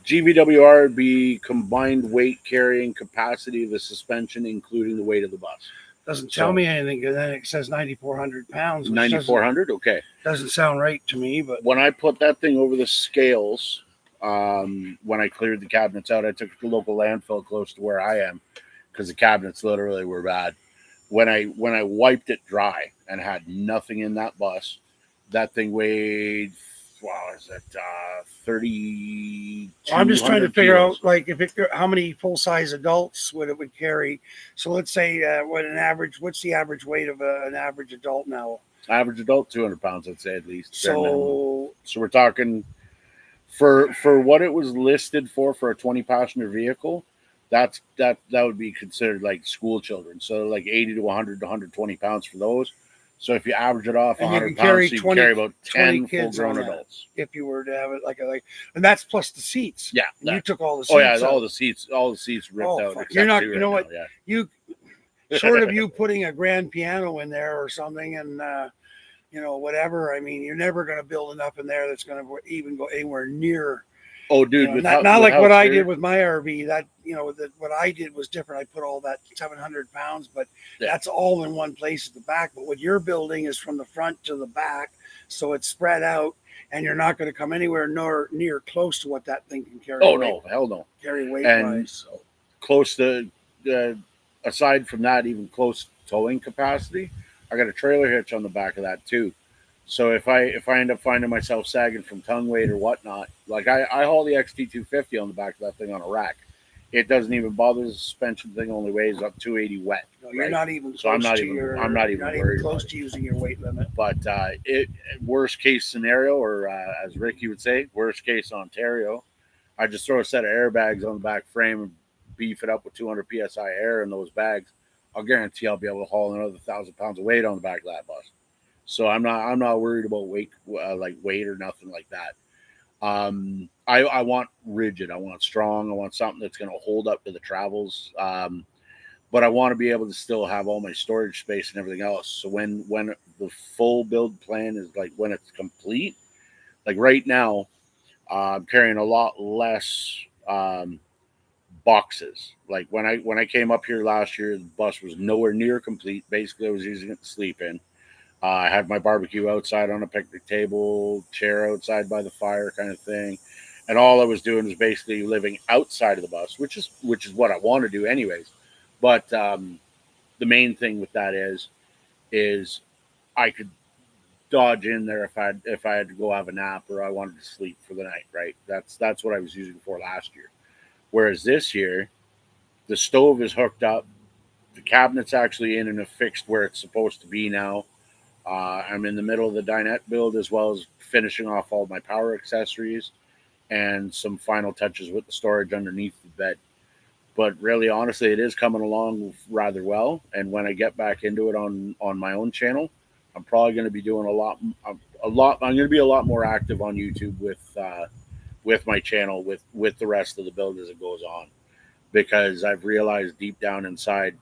GVWR would be combined weight carrying capacity of the suspension, including the weight of the bus. Doesn't tell me anything. And then it says 9,400 pounds. 9,400. Okay. Doesn't sound right to me, but when I put that thing over the scales, when I cleared the cabinets out, I took the local landfill close to where I am because the cabinets literally were bad. When I wiped it dry and had nothing in that bus, that thing weighed, wow, is it 30? I'm just trying to figure out, like, how many full size adults would carry. So let's say what's the average weight of an average adult now? Average adult, 200 pounds, I'd say at least. So we're talking for what it was listed for a 20 passenger vehicle. That would be considered like school children. So like 80 to 100 to 120 pounds for those. So if you average it off 100 pounds, so you can carry about 10 full-grown adults. If you were to have it like, and that's plus the seats. Yeah, you took all the seats. Oh yeah, all the seats ripped out. You're not. You know what? Yeah. You short of you putting a grand piano in there or something, and whatever. I mean, you're never going to build enough in there that's going to even go anywhere near. Oh, dude, not like what I did with my RV. That what I did was different. I put all that 700 pounds, but that's all in one place at the back. But what you're building is from the front to the back, so it's spread out, and you're not going to come anywhere near close to what that thing can carry. Oh no, hell no. Carry weight and wise. So. Close to, aside from that, even close towing capacity, I got a trailer hitch on the back of that too. So if I end up finding myself sagging from tongue weight or whatnot, like I haul the XT250 on the back of that thing on a rack. It doesn't even bother. The suspension thing only weighs up 280 wet. No, you're not even. So I'm not even worried. Close to using your weight limit. But worst case scenario, or as Ricky would say, worst case Ontario, I just throw a set of airbags on the back frame and beef it up with 200 psi air in those bags. I'll guarantee I'll be able to haul another 1,000 pounds of weight on the back of that bus. So I'm not worried about weight, weight or nothing like that. I want rigid. I want strong. I want something that's going to hold up to the travels. But I want to be able to still have all my storage space and everything else. So when the full build plan is like when it's complete, like right now, I'm carrying a lot less boxes. Like when I came up here last year, the bus was nowhere near complete. Basically, I was using it to sleep in. I had my barbecue outside on a picnic table, chair outside by the fire kind of thing. And all I was doing was basically living outside of the bus, which is what I want to do anyways. But the main thing with that is I could dodge in there if I had to go have a nap or I wanted to sleep for the night, right? That's what I was using for last year. Whereas this year, the stove is hooked up. The cabinet's actually in and affixed where it's supposed to be now. I'm in the middle of the dinette build as well as finishing off all my power accessories and some final touches with the storage underneath the bed. But really, honestly, it is coming along rather well. And when I get back into it on my own channel, I'm probably going to be doing a lot. I'm going to be a lot more active on YouTube with my channel with the rest of the build as it goes on, because I've realized deep down inside,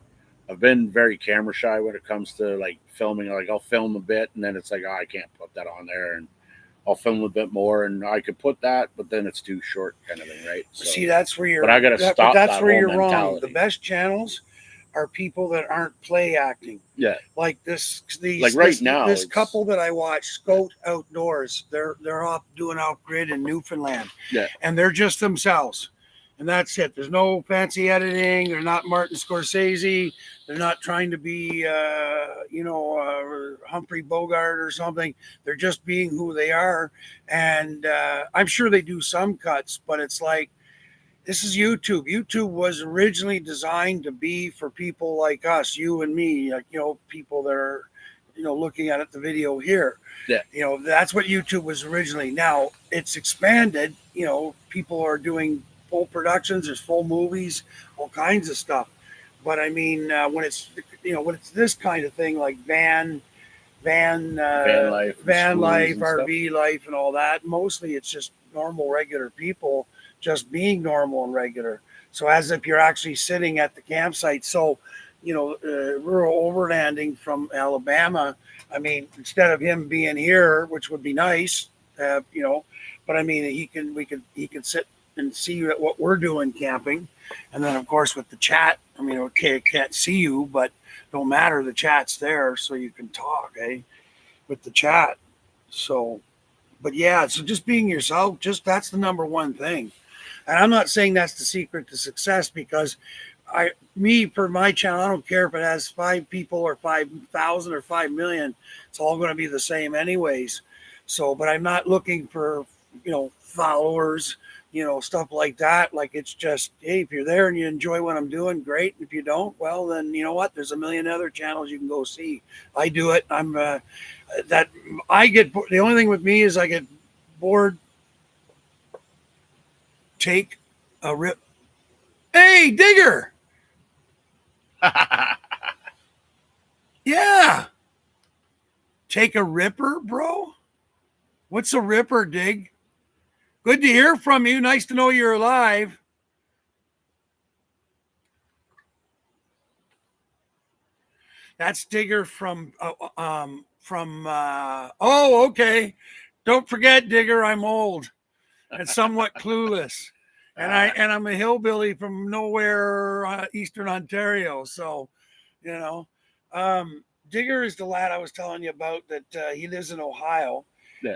I've been very camera shy when it comes to like filming. Like I'll film a bit and then it's like, oh, I can't put that on there, and I'll film a bit more and I could put that, but then it's too short kind of thing, right? So, see, that's where you're. But I got to stop. That's where you're mentality. wrong. The best channels are people that aren't play acting. Yeah. Like this couple that I watch, Scout Outdoors. They're off doing off grid in Newfoundland. Yeah. And they're just themselves. And that's it. There's no fancy editing. They're not Martin Scorsese. They're not trying to be, Humphrey Bogart or something. They're just being who they are. And I'm sure they do some cuts, but it's like, this is YouTube. YouTube was originally designed to be for people like us, you and me, like, people that are, looking at the video here. Yeah. That's what YouTube was originally. Now it's expanded. People are doing full productions, there's full movies, all kinds of stuff. But I mean, when it's this kind of thing, like van life, RV life, and all that, mostly it's just normal, regular people just being normal and regular. So as if you're actually sitting at the campsite. So, rural overlanding from Alabama. I mean, instead of him being here, which would be nice, but I mean, he can sit and see what we're doing camping. And then, of course, with the chat, I mean, okay, I can't see you, but don't matter. The chat's there, so you can talk, with the chat. So, but yeah, so just being yourself, just that's the number one thing. And I'm not saying that's the secret to success because for my channel, I don't care if it has 5 people or 5,000 or 5 million. It's all going to be the same anyways. So, but I'm not looking for, followers, stuff like that. Like it's just, hey, if you're there and you enjoy what I'm doing, great. If you don't, well, then you know what? There's a million other channels you can go see. I do it. The only thing with me is I get bored. Take a rip. Hey, Digger. Yeah. Take a ripper, bro? What's a ripper, Dig? Good to hear from you. Nice to know you're alive. That's Digger from okay. Don't forget, Digger, I'm old and somewhat clueless. And I'm a hillbilly from nowhere, Eastern Ontario. So, you know, Digger is the lad I was telling you about that he lives in Ohio,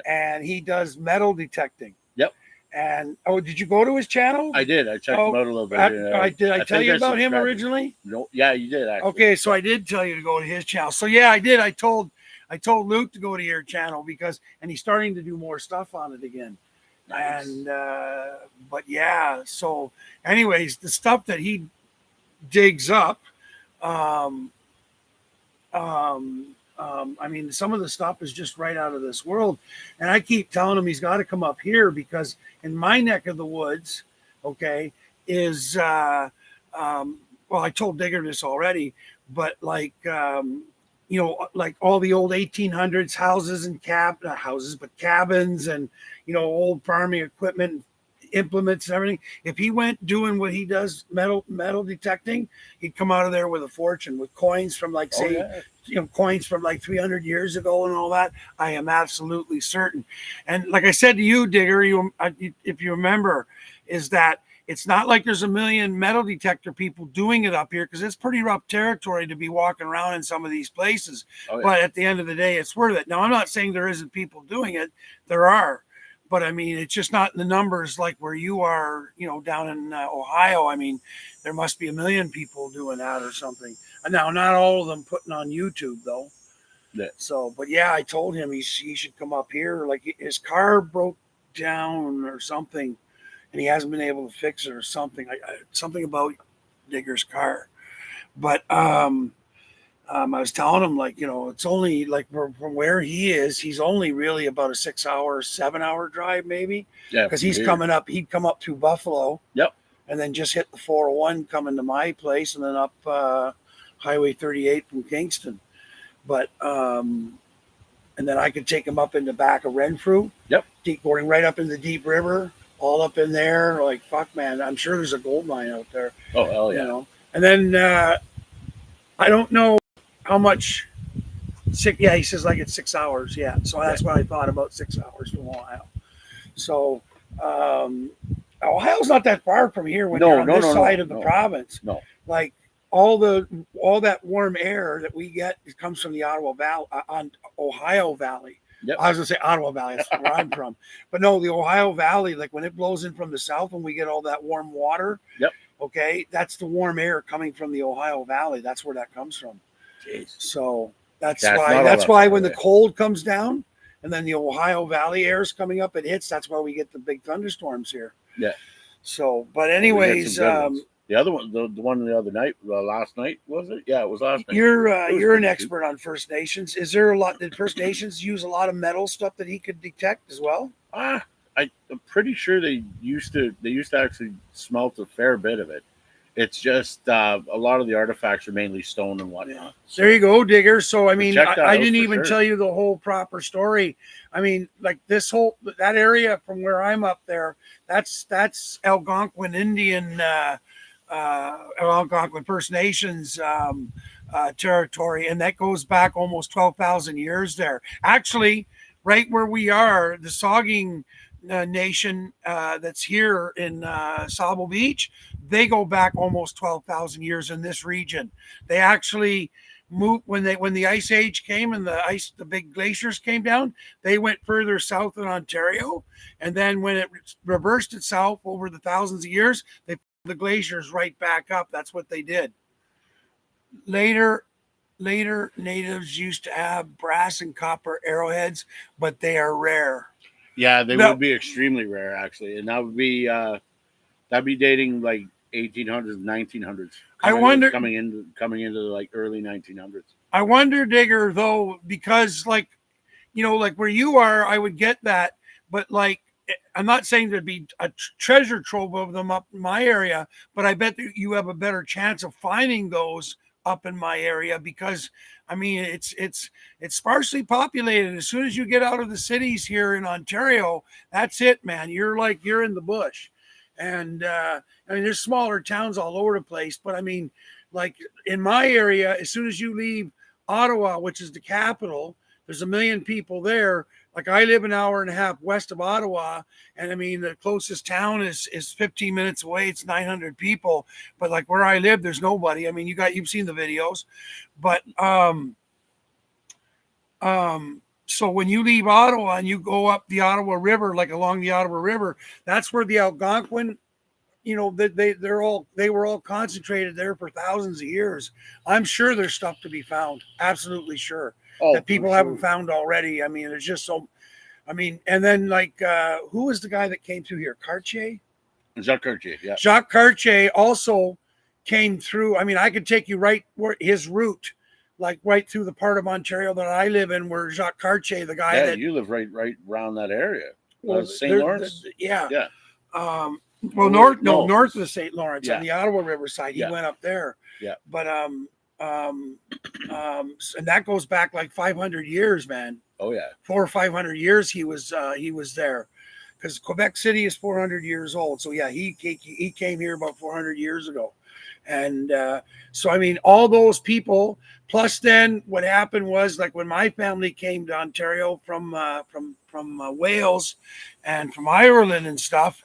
and he does metal detecting. Yep. And did you go to his channel? I did. I checked him out a little bit. Did I tell you about him originally? No. Yeah, you did actually. Okay, so I did tell you to go to his channel. So yeah, I did. I told Luke to go to your channel and he's starting to do more stuff on it again. Nice. And but yeah, so anyways, the stuff that he digs up, I mean, some of the stuff is just right out of this world. And I keep telling him he's got to come up here because in my neck of the woods, okay, is well, I told Digger this already, but like like all the old 1800s houses and cabins and old farming equipment, implements and everything. If he went doing what he does, metal detecting, he'd come out of there with a fortune, with coins from coins from like 300 years ago and all that. I am absolutely certain. And like I said to you, Digger, if you remember, is that it's not like there's a million metal detector people doing it up here because it's pretty rough territory to be walking around in some of these places. Oh, yeah. But at the end of the day, it's worth it. Now, I'm not saying there isn't people doing it. There are. But I mean, it's just not in the numbers like where you are, down in Ohio. I mean, there must be a million people doing that or something. Now, not all of them putting on YouTube though. Yeah. So, but yeah, I told him he should come up here. Like his car broke down or something, and he hasn't been able to fix it or something. Something about Digger's car. But I was telling him, like, it's only like from where he is, he's only really about a 7-hour drive, maybe. Yeah. Because he'd come up through Buffalo. Yep. And then just hit the 401 coming to my place and then up Highway 38 from Kingston. But, and then I could take him up in the back of Renfrew. Yep. Going right up in the Deep River, all up in there. Like, fuck, man, I'm sure there's a gold mine out there. Oh, hell yeah. And then I don't know how much. Yeah, he says like it's 6 hours. Yeah, so that's what I thought, about 6 hours from Ohio. So Ohio's not that far from here when you're on this side of the province. No, like all that warm air that we get comes from the Ohio Valley. Yep. I was gonna say Ottawa Valley. That's where I'm from, but no, the Ohio Valley. Like when it blows in from the south, when we get all that warm water. Yep. Okay, that's the warm air coming from the Ohio Valley. That's where that comes from. Jeez. So that's why when the cold comes down and then the Ohio Valley air is coming up, it hits. That's why we get the big thunderstorms here. Yeah. So, but anyways, the other one, the one the other night, last night, was it? Yeah, it was last night. You're an expert on First Nations. Is there a lot? Did First Nations use a lot of metal stuff that he could detect as well? I'm pretty sure they used to actually smelt a fair bit of it. It's just a lot of the artifacts are mainly stone and whatnot. Yeah. So, there you go, Digger. So I mean, I didn't even tell you the whole proper story. I mean, like that area from where I'm up there, that's Algonquin Indian, Algonquin First Nations territory, and that goes back almost 12,000 years there. Actually, right where we are, the Sauging nation that's here in Sauble Beach, they go back almost 12,000 years in this region. They actually moved when the ice age came and the big glaciers came down. They went further south in Ontario, and then when it reversed itself over the thousands of years, they put the glaciers right back up. That's what they did. Later, natives used to have brass and copper arrowheads, but they are rare. Yeah, they No, would be extremely rare actually, and that'd be dating like 1800s, 1900s, I wonder. coming into like early 1900s. I wonder, Digger, though, because like like where you are, I would get that, but like I'm not saying there'd be a treasure trove of them up in my area, but I bet that you have a better chance of finding those up in my area because I mean it's sparsely populated. As soon as you get out of the cities here in Ontario, that's it, man. You're in the bush, and I mean there's smaller towns all over the place, but I mean like in my area, as soon as you leave Ottawa, which is the capital, there's a million people there. Like I live an hour and a half west of Ottawa, and I mean the closest town is 15 minutes away. It's 900 people, but like where I live, there's nobody. I mean, you've seen the videos, but so when you leave Ottawa and you go up the Ottawa River, like along the Ottawa River, that's where the Algonquin, they were all concentrated there for thousands of years. I'm sure there's stuff to be found. Absolutely sure that people haven't found already. I mean, there's just so. I mean, and then like who was the guy that came through here? Cartier. Jacques Cartier, yeah. Jacques Cartier also came through. I mean, I could take you right where his route, like right through the part of Ontario that I live in, where Jacques Cartier, the guy that you live right around that area. well, St. Lawrence. Yeah. Well, north of the St. Lawrence on the Ottawa River side. He went up there. Yeah. But and that goes back like 500 years, man. Oh yeah. 400 or 500 years he was there, because Quebec City is 400 years old. So yeah, he came here about 400 years ago, and so I mean all those people. Plus, then what happened was like when my family came to Ontario from Wales and from Ireland and stuff.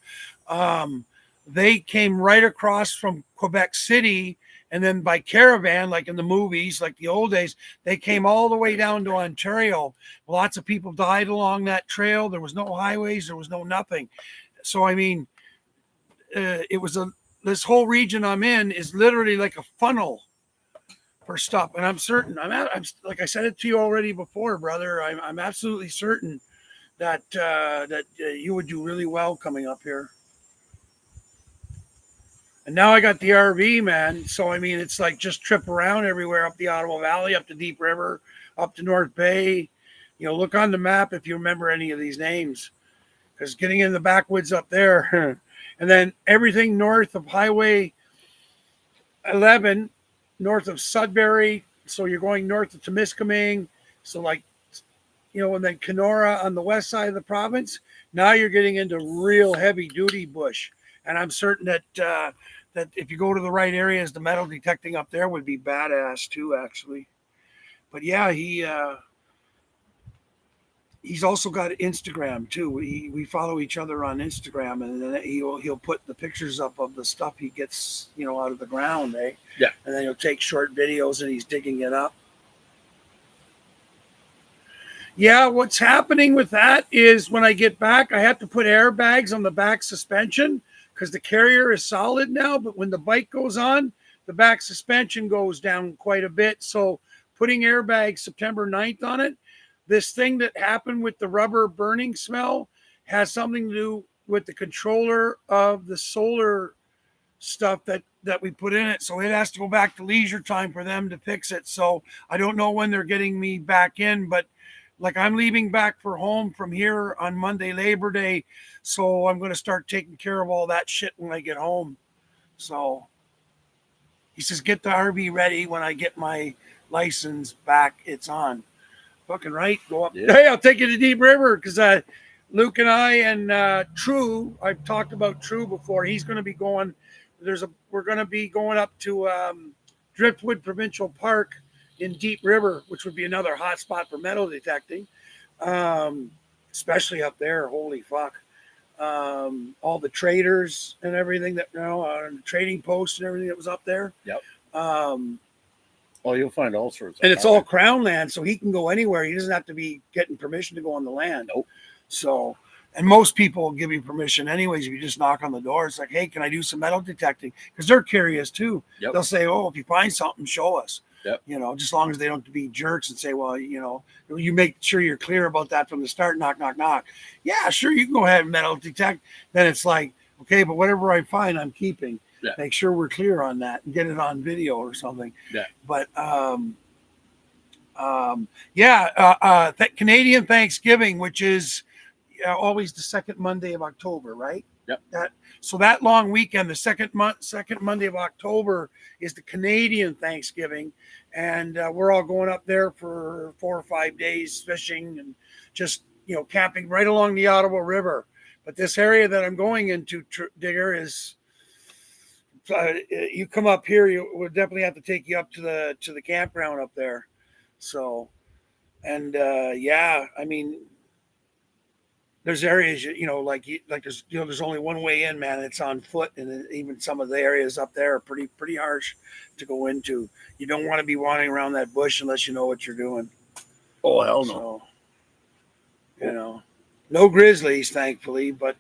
They came right across from Quebec City, and then by caravan, like in the movies, like the old days, they came all the way down to Ontario. Lots of people died along that trail. There was no highways. There was no nothing. So, I mean, this whole region I'm in is literally like a funnel for stuff. And I'm certain, I'm like I said it to you already before, brother. I'm absolutely certain that you would do really well coming up here. And now I got the RV, man. So, I mean, it's like just trip around everywhere up the Ottawa Valley, up to Deep River, up to North Bay. Look on the map if you remember any of these names. Because getting in the backwoods up there. And then everything north of Highway 11, north of Sudbury. So you're going north of Temiskaming. So, like, and then Kenora on the west side of the province. Now you're getting into real heavy-duty bush. And I'm certain that that if you go to the right areas, the metal detecting up there would be badass too, actually. But yeah, he's also got Instagram too. We follow each other on Instagram, and then he'll put the pictures up of the stuff he gets out of the ground, eh? Yeah. And then he'll take short videos and he's digging it up. Yeah, what's happening with that is when I get back, I have to put airbags on the back suspension, because the carrier is solid now, but when the bike goes on, the back suspension goes down quite a bit. So putting airbags September 9th on it, this thing that happened with the rubber burning smell has something to do with the controller of the solar stuff that we put in it. So it has to go back to leisure time for them to fix it. So I don't know when they're getting me back in, but like I'm leaving back for home from here on Monday, Labor Day. So I'm going to start taking care of all that shit when I get home. So he says, get the RV ready when I get my license back. It's on. Fucking right. Go up. Yeah. Hey, I'll take you to Deep River because Luke and I and True, I've talked about True before. He's going to be going. We're going to be going up to Driftwood Provincial Park in Deep River, which would be another hot spot for metal detecting, especially up there. Holy fuck. all the traders and everything that on the trading posts and everything that was up there. Yep. Um, You'll find all sorts. And it's all crown land, so he can go anywhere. He doesn't have to be getting permission to go on the land. Nope. So, and most people will give you permission anyways if you just knock on the door. It's like, hey, can I do some metal detecting? Because they're curious too. Yep. They'll say, oh, if you find something, show us. Yep. Just as long as they don't be jerks and say, well, you make sure you're clear about that from the start. Knock, knock, knock. Yeah, sure, you can go ahead and metal detect. Then it's like, okay, but whatever I find, I'm keeping. Yeah. Make sure we're clear on that and get it on video or something. Yeah. But Canadian Thanksgiving, which is always the second Monday of October, right? Yep. That long weekend, the second Monday of October is the Canadian Thanksgiving, and we're all going up there for 4 or 5 days fishing and just camping right along the Ottawa River. But this area that I'm going into, Digger, is. You come up here, we'll definitely have to take you up to the campground up there. So, and I mean, there's areas like there's only one way in, man. It's on foot, and even some of the areas up there are pretty harsh to go into. You don't want to be wandering around that bush unless you know what you're doing. Oh hell no! So, no grizzlies, thankfully, but.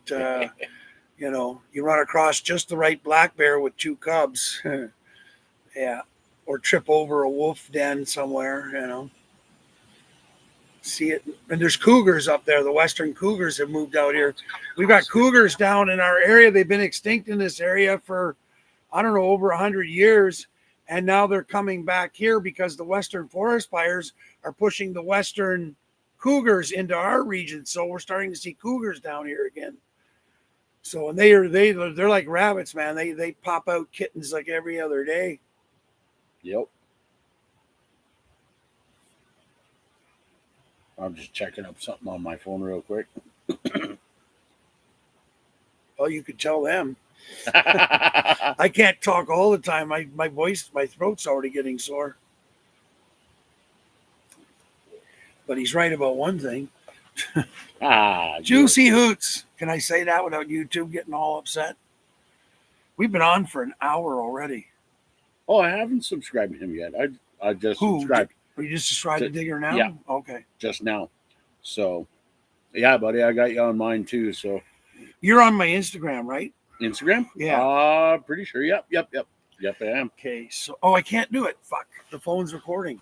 You run across just the right black bear with 2 cubs. Yeah. Or trip over a wolf den somewhere, See it. And there's cougars up there. The western cougars have moved out here. We've got cougars down in our area. They've been extinct in this area for, I don't know, over 100 years. And now they're coming back here because the western forest fires are pushing the western cougars into our region. So we're starting to see cougars down here again. So, and they're like rabbits, man. They pop out kittens like every other day. Yep. I'm just checking up something on my phone real quick. Well, you could tell them. I can't talk all the time. My voice, my throat's already getting sore. But he's right about one thing. Juicy hoots. Can I say that without YouTube getting all upset? We've been on for an hour already. Oh, I haven't subscribed to him yet. I just subscribed. Are you just subscribed to Digger now? Yeah. Okay. Just now. So, yeah, buddy, I got you on mine too. So, you're on my Instagram, right? Instagram? Yeah. Pretty sure. Yep, I am. Okay. So, I can't do it. Fuck. The phone's recording.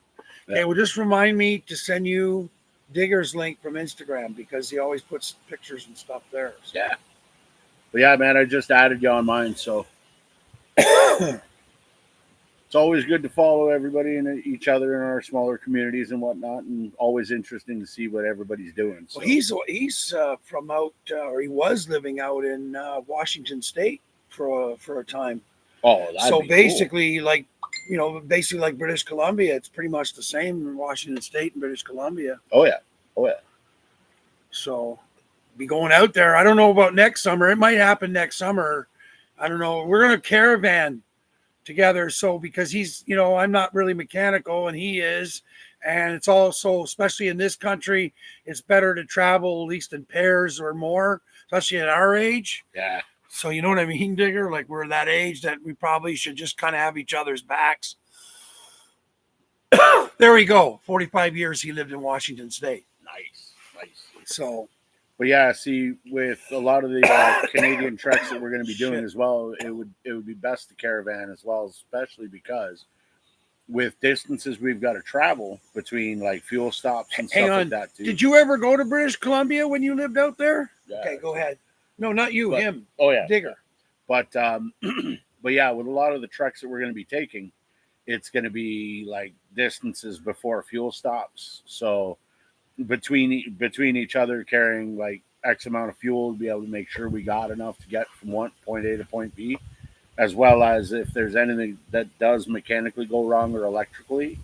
Okay. Well, just remind me to send you Digger's link from Instagram because he always puts pictures and stuff there. So. Yeah. But yeah, man, I just added you on mine, so it's always good to follow everybody and each other in our smaller communities and whatnot, and always interesting to see what everybody's doing. So. Well, he's from out, or he was living out in Washington State for a time. Oh, so basically, cool. Basically like British Columbia, it's pretty much the same in Washington State and British Columbia. Oh yeah. So, be going out there. I don't know about next summer. It might happen next summer. I don't know. We're gonna caravan together. So because he's, I'm not really mechanical and he is, and it's also, especially in this country, it's better to travel at least in pairs or more, especially at our age. Yeah. So you know what I mean, Digger? Like we're that age that we probably should just kind of have each other's backs. There we go. 45 years he lived in Washington State. Nice. So, but yeah, see, with a lot of the Canadian treks that we're going to be doing as well, it would be best to caravan as well, especially because with distances we've got to travel between like fuel stops and stuff like that too. Did you ever go to British Columbia when you lived out there? Yeah. Okay, go ahead. No, not you, him. Oh yeah, Digger. But but yeah, with a lot of the treks that we're going to be taking, it's going to be like distances before fuel stops. So between each other carrying like X amount of fuel to be able to make sure we got enough to get from point A to point B, as well as if there's anything that does mechanically go wrong or electrically.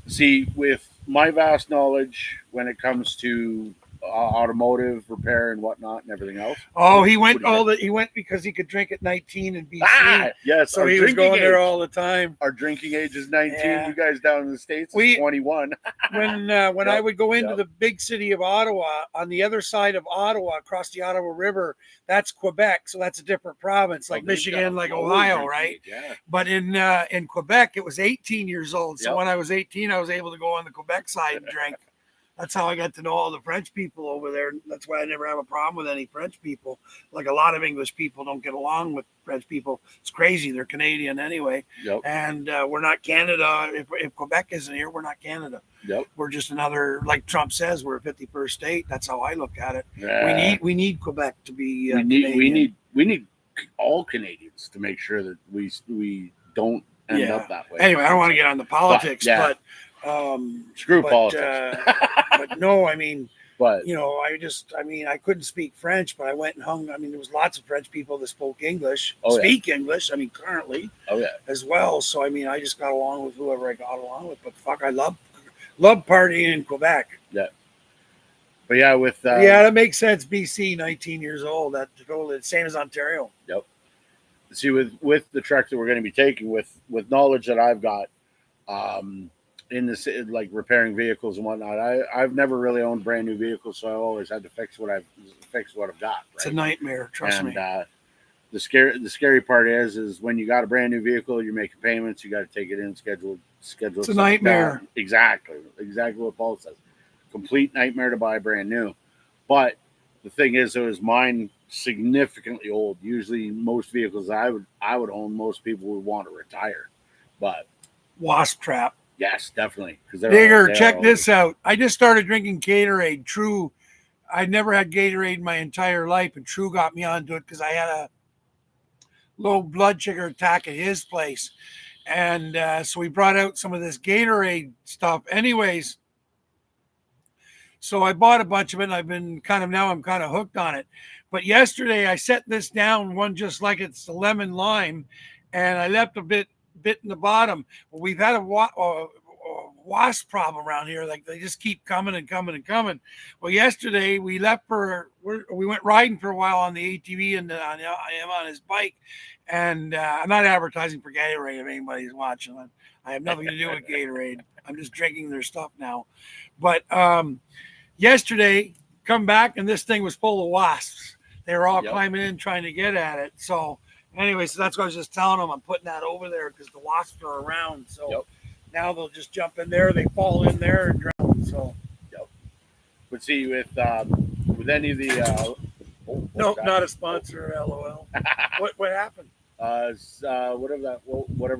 See, with my vast knowledge when it comes to automotive repair and whatnot and everything else. Oh, he went because he could drink at 19 in BC. Yes. So he was going there all the time. Our drinking age is 19. Yeah. You guys down in the States is 21. when I would go into the big city of Ottawa, on the other side of Ottawa, across the Ottawa River, that's Quebec. So that's a different province, like Michigan, like Ohio, right? Yeah. But in Quebec, it was 18 years old. So when I was 18, I was able to go on the Quebec side and drink. That's how I got to know all the French people over there. That's why I never have a problem with any French people. Like a lot of English people don't get along with French people. It's crazy. They're Canadian anyway. Yep. And we're not Canada. If Quebec isn't here, we're not Canada. Yep. We're just another, like Trump says, we're a 51st state. That's how I look at it. Yeah. We need Quebec to be we need all Canadians to make sure that we don't end up that way. Anyway, I don't want to get on the politics, but screw politics. But no, I mean, but I couldn't speak French, but I went and hung. I mean, there was lots of French people that spoke English, English. I mean, currently, as well. So I mean, I just got along with whoever I got along with. But fuck, I love partying in Quebec. Yeah. But yeah, with that makes sense. BC, 19 years old. That's totally the same as Ontario. Yep. See, with the truck that we're going to be taking, with knowledge that I've got, in this, like repairing vehicles and whatnot, I've never really owned brand new vehicles, so I always had to fix what I've got. Right? It's a nightmare, trust me. The scary part is when you got a brand new vehicle, you're making payments, you got to take it in, schedule. It's a nightmare. Exactly what Paul says. Complete nightmare to buy brand new. But the thing is, it was mine significantly old. Usually, most vehicles I would own, most people would want to retire, but wasp trap. Yes, definitely. Digger, check this out. I just started drinking Gatorade. True, I'd never had Gatorade my entire life, and True got me onto it because I had a low blood sugar attack at his place, and so we brought out some of this Gatorade stuff. Anyways, so I bought a bunch of it, and I'm kind of hooked on it. But yesterday I set this down, one just like it's the lemon lime, and I left a bit in the bottom. Well, we've had a wasp problem around here. Like they just keep coming and coming and coming. Well, yesterday we we went riding for a while on the ATV and I am on his bike. And I'm not advertising for Gatorade if anybody's watching. I have nothing to do with Gatorade. I'm just drinking their stuff now. But yesterday, come back and this thing was full of wasps. They were all climbing in trying to get at it. So anyway, so that's what I was just telling them. I'm putting that over there because the wasps are around. So now they'll just jump in there. They fall in there and drown. So, But see, with any of the nope, not a sponsor. LOL. What happened? Whatever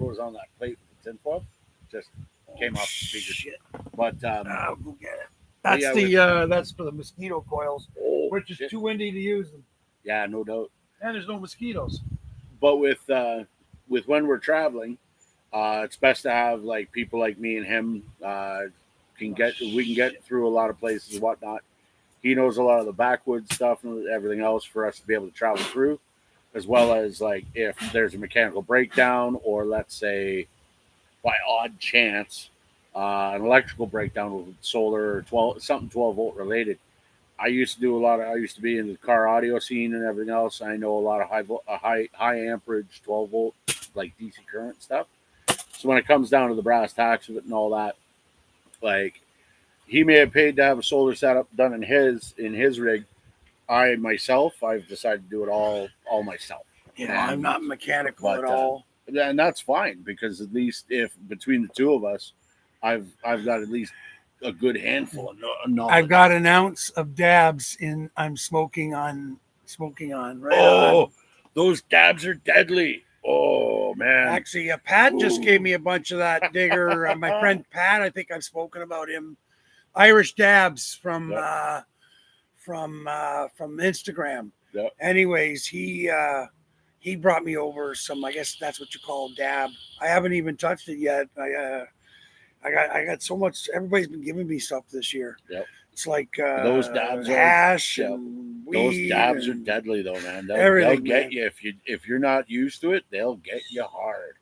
was on that plate with the tinfoil just came off the speaker. Shit. But I'll go get it. That's that's for the mosquito coils, which is too windy to use them. Yeah, no doubt. And there's no mosquitoes. But with when we're traveling, it's best to have like people like me and him we can get through a lot of places and whatnot. He knows a lot of the backwoods stuff and everything else for us to be able to travel through, as well as like if there's a mechanical breakdown or let's say by odd chance an electrical breakdown with solar or 12 volt related. I used to be in the car audio scene and everything else. I know a lot of high amperage 12 volt like DC current stuff. So when it comes down to the brass tacks of it and all that, like he may have paid to have a solar setup done in his rig. I've decided to do it all myself. Yeah, I'm not mechanical at all. And that's fine because at least if between the two of us, I've got at least a good handful of knowledge. I've got an ounce of dabs in. I'm smoking on. Right. Oh, those dabs are deadly. Oh man! Actually, Pat just gave me a bunch of that. Digger, my friend Pat. I think I've spoken about him. Irish dabs from Instagram. Yep. Anyways, he brought me over some. I guess that's what you call dab. I haven't even touched it yet. I got so much. Everybody's been giving me stuff this year. Yep. It's like those dabs hash and weed. Those dabs are deadly though, man. They'll get you if you're not used to it. They'll get you hard.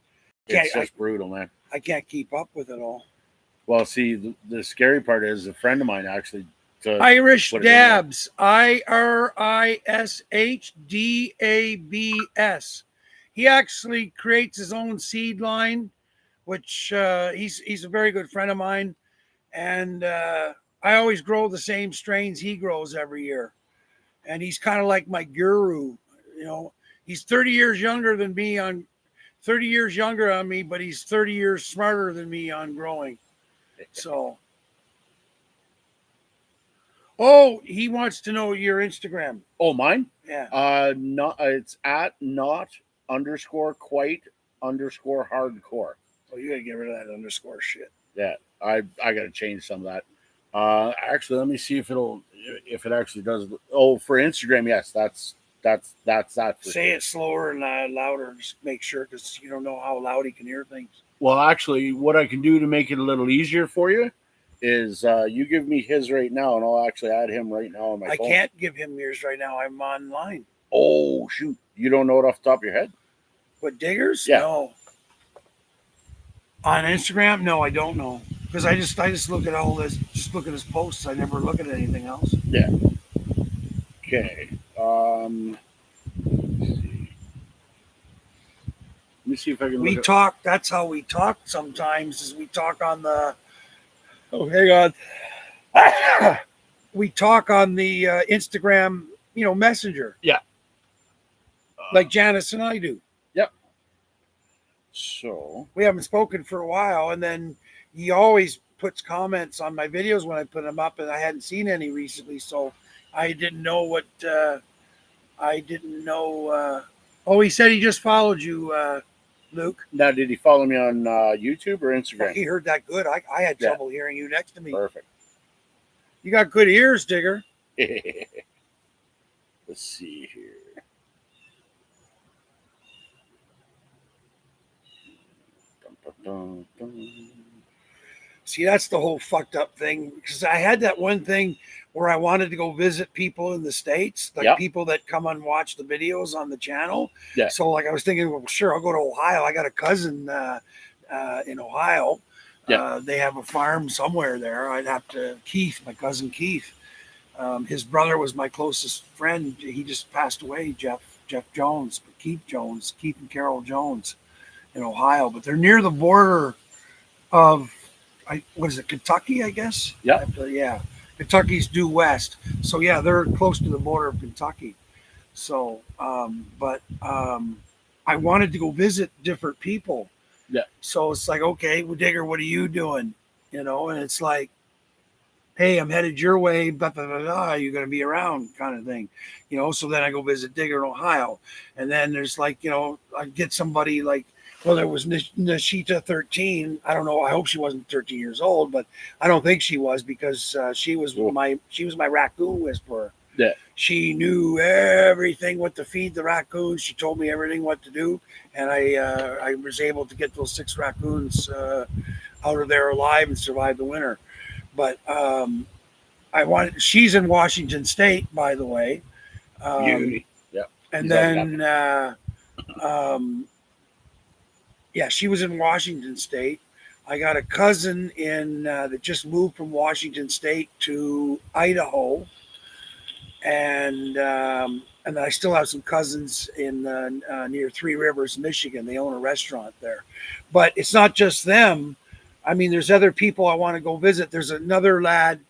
It's just brutal, man. I can't keep up with it all. Well, see, the scary part is a friend of mine actually to Irish put it in there. Dabs, IRISHDABS. He actually creates his own seed line, which he's a very good friend of mine, and I always grow the same strains he grows every year, and he's kind of like my guru. You know, he's 30 years younger than me on 30 years younger on me, but he's 30 years smarter than me on growing. So, oh, he wants to know your Instagram. Oh, mine? Yeah. Not it's at not underscore quite underscore hardcore. Oh, you gotta get rid of that underscore shit. Yeah, I gotta change some of that. Actually, let me see if it actually does. Oh, for Instagram, yes, that's that. Say it slower and louder. Just make sure, because you don't know how loud he can hear things. Well, actually, what I can do to make it a little easier for you is you give me his right now, and I'll actually add him right now on my phone. I can't give him yours right now. I'm online. Oh shoot! You don't know it off the top of your head? What, Diggers? Yeah. No. On Instagram? No, I don't know, because I just look at all this. Just look at his posts. I never look at anything else. Yeah. Okay. Let me see if I can. We talk. That's how we talk sometimes. Is we talk on the. Oh, hang on. We talk on the Instagram, Messenger. Yeah. Like Janice and I do. Yep. So we haven't spoken for a while, and then he always puts comments on my videos when I put them up, and I hadn't seen any recently, so I didn't know what. I didn't know. Oh, he said he just followed you, Luke. Now, did he follow me on YouTube or Instagram? He heard that good. I had trouble hearing you next to me. Perfect. You got good ears, Digger. Let's see here. Dun, dun, dun. See, that's the whole fucked up thing, because I had that one thing where I wanted to go visit people in the States, like people that come and watch the videos on the channel. Yeah. So like I was thinking, well, sure, I'll go to Ohio. I got a cousin in Ohio. Yeah. They have a farm somewhere there. I'd have to, my cousin Keith. His brother was my closest friend. He just passed away, Jeff Jones, Keith and Carol Jones in Ohio. But they're near the border of, what is it, Kentucky, I guess? Yeah. Yeah. Kentucky's due west. So, yeah, they're close to the border of Kentucky. So, I wanted to go visit different people. Yeah. So it's like, okay, well, Digger, what are you doing? And it's like, hey, I'm headed your way, blah, blah, blah, blah, you're going to be around kind of thing. So then I go visit Digger in Ohio. And then there's like, I get somebody like, well, there was Nashita 13. I don't know. I hope she wasn't 13 years old, but I don't think she was, because she was my raccoon whisperer. Yeah. She knew everything what to feed the raccoons. She told me everything what to do, and I was able to get those 6 raccoons out of there alive and survive the winter. But she's in Washington State, by the way. Beauty. Yeah. And then yeah, she was in Washington State. I got a cousin that just moved from Washington State to Idaho, and I still have some cousins in near Three Rivers, Michigan. They own a restaurant there, but it's not just them. I mean, there's other people I want to go visit. There's another lad.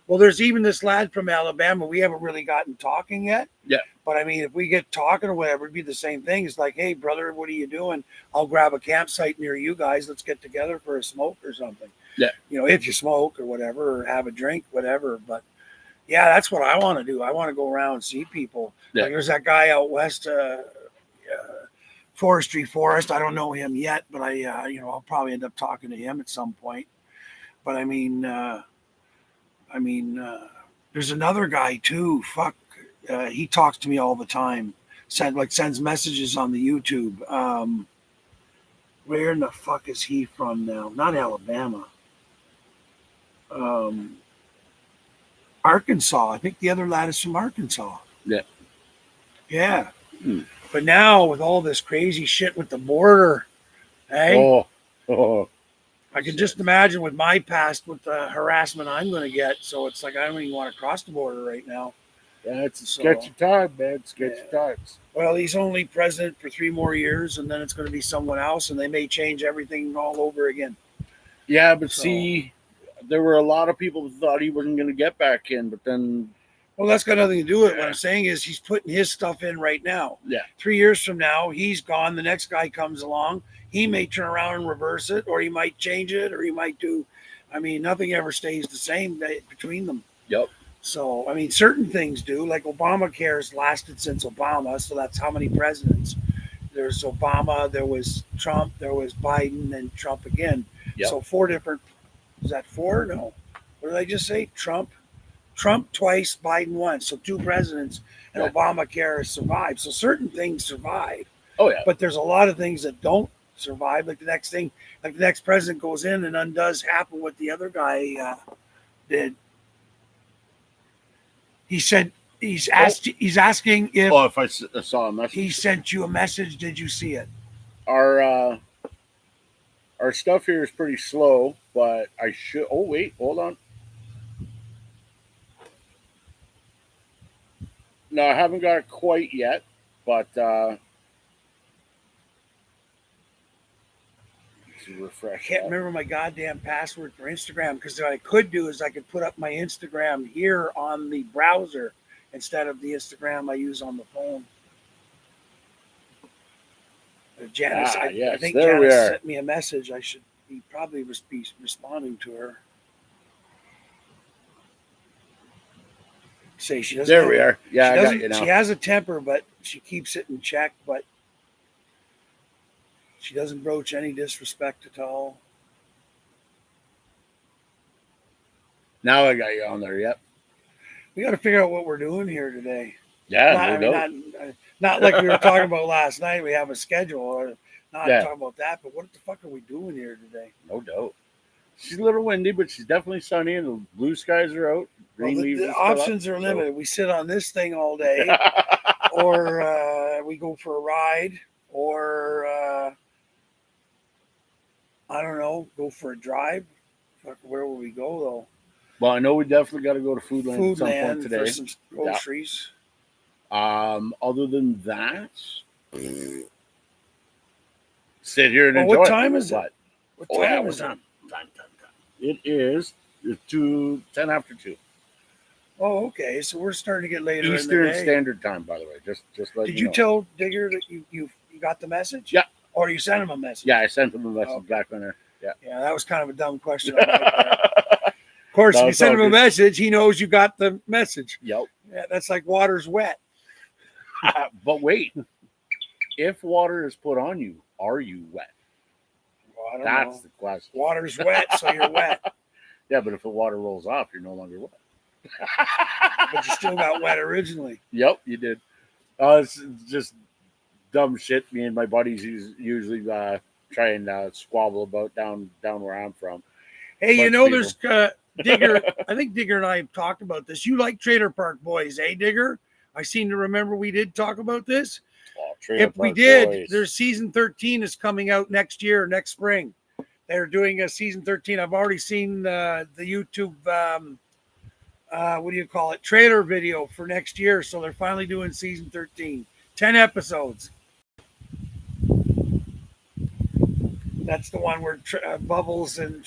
Well, there's even this lad from Alabama. We haven't really gotten talking yet. Yeah. But I mean, if we get talking or whatever, it'd be the same thing. It's like, hey, brother, what are you doing? I'll grab a campsite near you guys. Let's get together for a smoke or something. Yeah. If you smoke or whatever, or have a drink, whatever. But yeah, that's what I want to do. I want to go around and see people. Yeah. Like there's that guy out west, Forestry Forest. I don't know him yet, but I'll probably end up talking to him at some point. But I mean, there's another guy too. Fuck, he talks to me all the time. Sends messages on the YouTube. Where in the fuck is he from now? Not Alabama. Arkansas. I think the other lad is from Arkansas. Yeah. Yeah. But now with all this crazy shit with the border, hey? Oh. I can just imagine with my past, with the harassment I'm going to get. So it's like I don't even want to cross the border right now. Yeah, it's a sketchy time, man. Sketchy times. Well, he's only president for 3 more years, and then it's going to be someone else, and they may change everything all over again. Yeah, but see, there were a lot of people who thought he wasn't going to get back in, but then. Well, that's got nothing to do with it. What I'm saying is he's putting his stuff in right now. Yeah. 3 years from now, he's gone. The next guy comes along. He may turn around and reverse it, or he might change it, or he might do. I mean, nothing ever stays the same between them. Yep. So, I mean, certain things do. Like Obamacare has lasted since Obama, so that's how many presidents. There's Obama, there was Trump, there was Biden, and Trump again. Yep. So 4 different. Is that 4? No. What did I just say? Trump twice, Biden once. So 2 presidents, and Obamacare has survived. So certain things survive. Oh yeah. But there's a lot of things that don't survive. Like the next president goes in and undoes half of what the other guy did. He said he's asking if. Oh, if I saw a message. He sent you a message. Did you see it? Our stuff here is pretty slow, but I should. Oh wait, hold on. No, I haven't got it quite yet, but refresh. I can't remember my goddamn password for Instagram, because what I could do is I could put up my Instagram here on the browser instead of the Instagram I use on the phone. Janice, yes, I think there Janice we are. sent me a message. I should be probably be responding to her. Say she doesn't. There we are. Yeah, I got you now. She has a temper, but she keeps it in check. But she doesn't broach any disrespect at all. Now I got you on there. Yep. We got to figure out what we're doing here today. Yeah, not like we were talking about last night. We have a schedule, or not talking about that. But what the fuck are we doing here today? No doubt. She's a little windy, but she's definitely sunny, and the blue skies are out. The options are limited. We sit on this thing all day, or we go for a ride, or I don't know, go for a drive. Fuck, where will we go though? Well, I know we definitely got to go to Foodland at some point today for some groceries. Other than that, sit here and enjoy. What time is it? What time is it? Time. It is 10 after 2. Oh, okay. So we're starting to get later. Eastern in the day. Standard Time, by the way. Just let Did you tell Digger that you got the message? Yeah. Or you sent him a message? Yeah, I sent him a message back on there. Yeah. Yeah, that was kind of a dumb question. Of course, if you send him a message, he knows you got the message. Yep. Yeah, that's like water's wet. But wait, if water is put on you, are you wet? Well, I don't That's know. the question. Water's wet, so you're wet. Yeah, but if the water rolls off, you're no longer wet. But you still got wet originally. Yep, you did. It's just dumb shit. Me and my buddies usually try and squabble about down where I'm from. Hey, you know, there's Digger. I think Digger and I have talked about this. You like Trailer Park Boys, eh, Digger? I seem to remember we did talk about this. Oh, if we did, there's season 13 is coming out next spring. They're doing a season 13. I've already seen the YouTube, what do you call it, trailer video for next year. So they're finally doing season 13, 10 episodes. That's the one where Bubbles and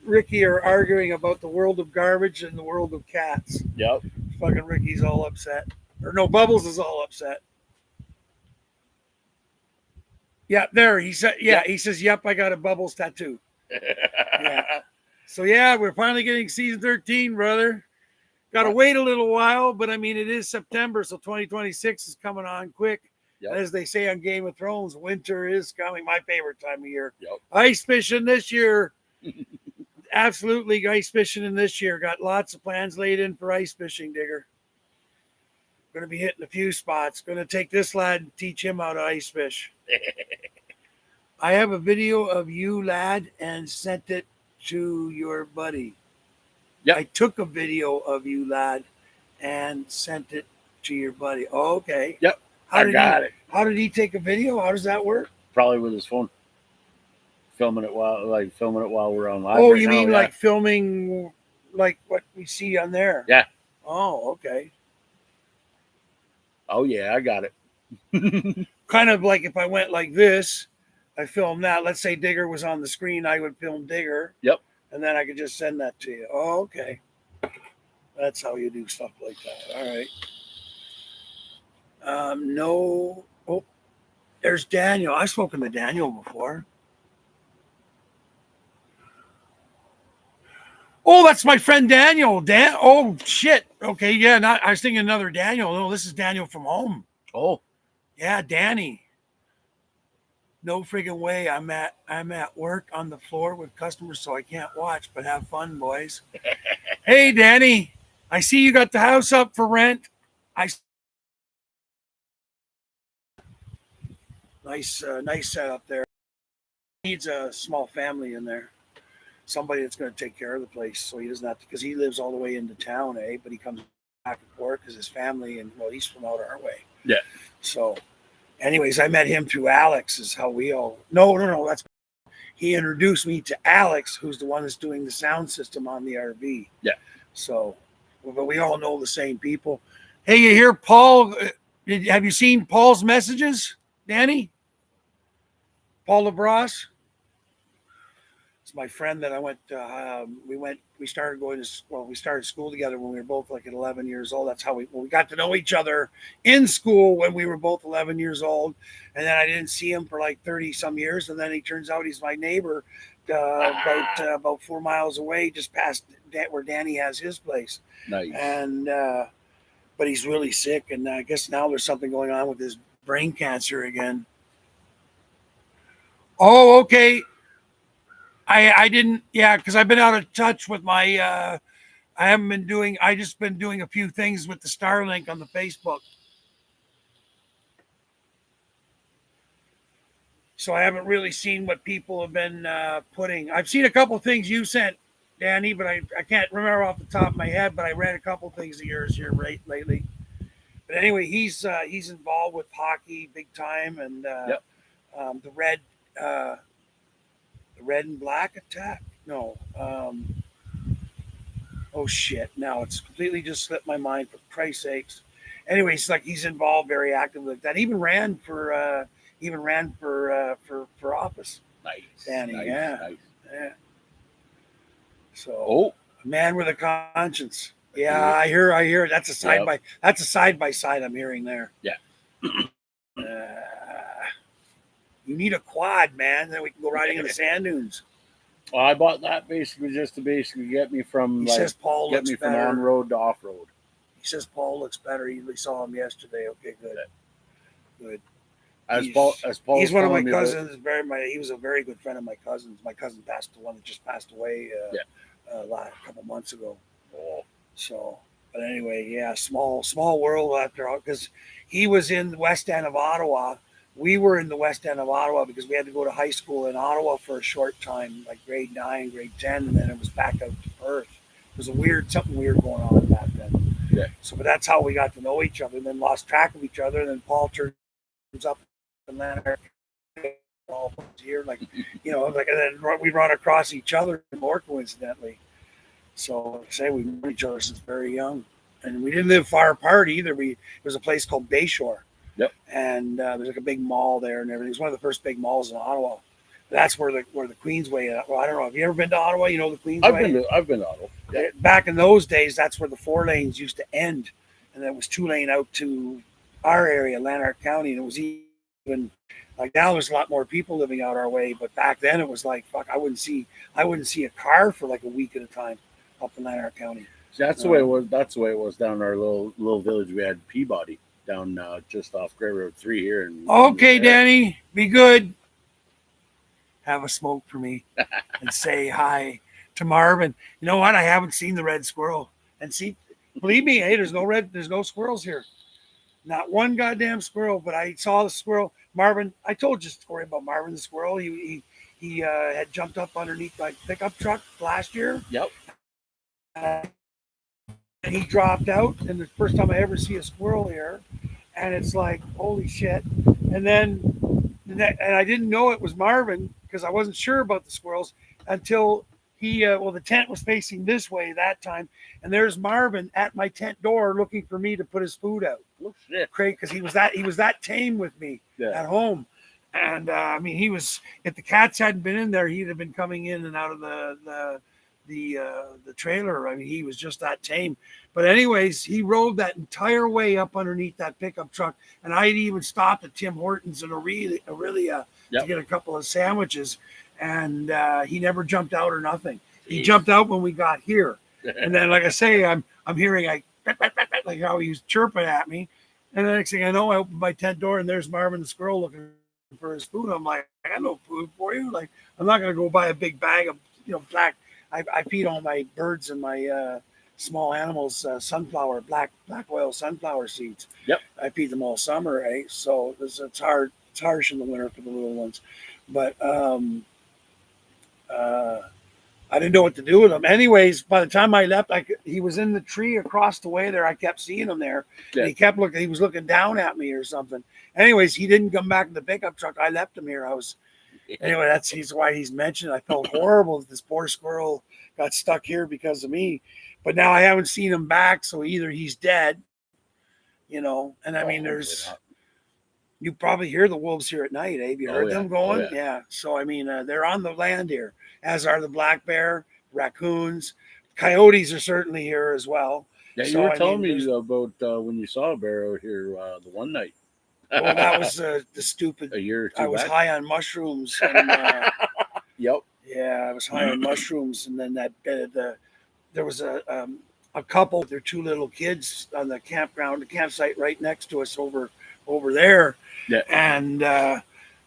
Ricky are arguing about the world of garbage and the world of cats. Yep. Fucking Ricky's all upset. Or no, Bubbles is all upset. Yeah, there. He said, he says, yep, I got a Bubbles tattoo. Yeah. So, yeah, we're finally getting season 13, brother. Got to wait a little while, but I mean, it is September, so 2026 is coming on quick. Yep. As they say on Game of Thrones, winter is coming, my favorite time of year. Yep. Ice fishing this year. Absolutely ice fishing in this year. Got lots of plans laid in for ice fishing, Digger. Going to be hitting a few spots. Going to take this lad and teach him how to ice fish. I have a video of you, lad, and sent it to your buddy. Yep. I took a video of you, lad, and sent it to your buddy. Oh, okay. Yep. I got it. How did he take a video? How does that work? Probably with his phone. filming it while we're on live. Oh, right you now, mean yeah. like filming like what we see on there? Yeah. Oh, okay. Oh yeah, I got it. Kind of like if I went like this, I filmed that. Let's say Digger was on the screen, I would film Digger. Yep. And then I could just send that to you. Oh, okay. That's how you do stuff like that. All right. No. Oh, there's Daniel. I've spoken to Daniel before. Oh, that's my friend Daniel. Oh shit. Okay, yeah. Not. I was thinking another Daniel. No, this is Daniel from home. Oh. Yeah, Danny. No friggin' way. I'm at work on the floor with customers, so I can't watch. But have fun, boys. Hey, Danny. I see you got the house up for rent. Nice setup there. Needs a small family in there. Somebody that's going to take care of the place, so he doesn't have to. Because he lives all the way into town, But he comes back and forth because his family and he's from out our way. Yeah. So, anyways, I met him through Alex. Is how we all. No. He introduced me to Alex, who's the one that's doing the sound system on the RV. Yeah. So, but we all know the same people. Hey, you hear Paul? Have you seen Paul's messages, Danny? Paul LaBrosse? It's my friend that I went. We started going to. Well, we started school together when we were both like at 11 years old. That's how we got to know each other in school when we were both 11 years old, and then I didn't see him for like 30 some years, and then he turns out he's my neighbor, about 4 miles away, just past where Danny has his place. Nice. And but he's really sick, and I guess now there's something going on with his brain cancer again. Oh, okay. I didn't, because I've been out of touch with my, I just been doing a few things with the Starlink on the Facebook. So I haven't really seen what people have been putting. I've seen a couple things you sent, Danny, but I can't remember off the top of my head, but I read a couple things of yours here lately. But anyway, he's involved with hockey big time, and the red and black attack. No. Oh shit! Now it's completely just slipped my mind. For Christ's sakes. Anyways, like he's involved very actively like that. Even ran for office. Nice. Danny, nice, yeah. Nice. Yeah. So a man with a conscience. Yeah, I hear. That's a side by side I'm hearing there. Yeah. You need a quad, man. Then we can go riding in the sand dunes. Well, I bought that basically just to get me from from on road to off road. He says Paul looks better. We saw him yesterday. Okay, good. Good. Paul, he's one of my cousins. He was a very good friend of my cousin's. My cousin one that just passed away a couple months ago. Oh. So, but anyway, yeah, small world after all, because he was in the West End of Ottawa. We were in the West End of Ottawa because we had to go to high school in Ottawa for a short time, like grade 9, grade 10, and then it was back out to Perth. It was something weird going on back then. Yeah. So, but that's how we got to know each other, and then lost track of each other. And then Paul turns up in Atlanta all here, and then we run across each other more coincidentally. So, like I say, we've known each other since very young, and we didn't live far apart either. There was a place called Bayshore. Yep. And there's like a big mall there and everything. It's one of the first big malls in Ottawa. That's where the Queensway. Well, I don't know. Have you ever been to Ottawa? You know the Queensway. I've been to Ottawa. Yeah. Back in those days, that's where the 4 lanes used to end, and there was 2 lane out to our area, Lanark County, and it was even like now. There's a lot more people living out our way, but back then it was like fuck. I wouldn't see a car for like a week at a time up in Lanark County. That's the way it was. That's the way it was down in our little village. We had Peabody down just off Grey Road 3 here. Okay, Danny, be good. Have a smoke for me and say hi to Marvin. You know what? I haven't seen the red squirrel. And believe me, hey, there's no squirrels here. Not one goddamn squirrel, but I saw the squirrel. Marvin, I told you a story about Marvin the squirrel. He had jumped up underneath my pickup truck last year. Yep. And he dropped out, and the first time I ever see a squirrel here, and it's like, holy shit. And then, and I didn't know it was Marvin because I wasn't sure about the squirrels until the tent was facing this way that time, and there's Marvin at my tent door looking for me to put his food out. Oh shit! Craig, because he was that tame with me at home, and I mean, he was. If the cats hadn't been in there, he'd have been coming in and out of the trailer. I mean, he was just that tame. But anyways, he rode that entire way up underneath that pickup truck, and I'd even stopped at Tim Hortons and Aurelia to get a couple of sandwiches, and he never jumped out or nothing. He jumped out when we got here, and then, like I say, I'm hearing like how he was chirping at me, and the next thing I know, I opened my tent door, and there's Marvin the squirrel looking for his food. I'm like, I got no food for you. Like, I'm not gonna go buy a big bag of black. I feed all my birds and my small animals sunflower, black oil sunflower seeds. Yep. I feed them all summer, right? So it's hard. It's harsh in the winter for the little ones, but I didn't know what to do with him. Anyways, by the time I left, he was in the tree across the way there. I kept seeing him there. Yeah. And he kept looking. He was looking down at me or something. Anyways, he didn't come back in the pickup truck. I left him here. Anyway, he's why he's mentioned. I felt horrible that this poor squirrel got stuck here because of me. But now I haven't seen him back, so either he's dead, and I mean, you probably hear the wolves here at night, eh? Have you heard them going? Oh, yeah. So, I mean, they're on the land here, as are the black bear, raccoons. Coyotes are certainly here as well. Yeah, you were telling me about when you saw a bear out here the one night. Well, that was the stupid. A year or two I was back. high on mushrooms. And, yep. Yeah, I was high on mushrooms, and then there was a couple, their two little kids on the campsite right next to us over there. Yeah. And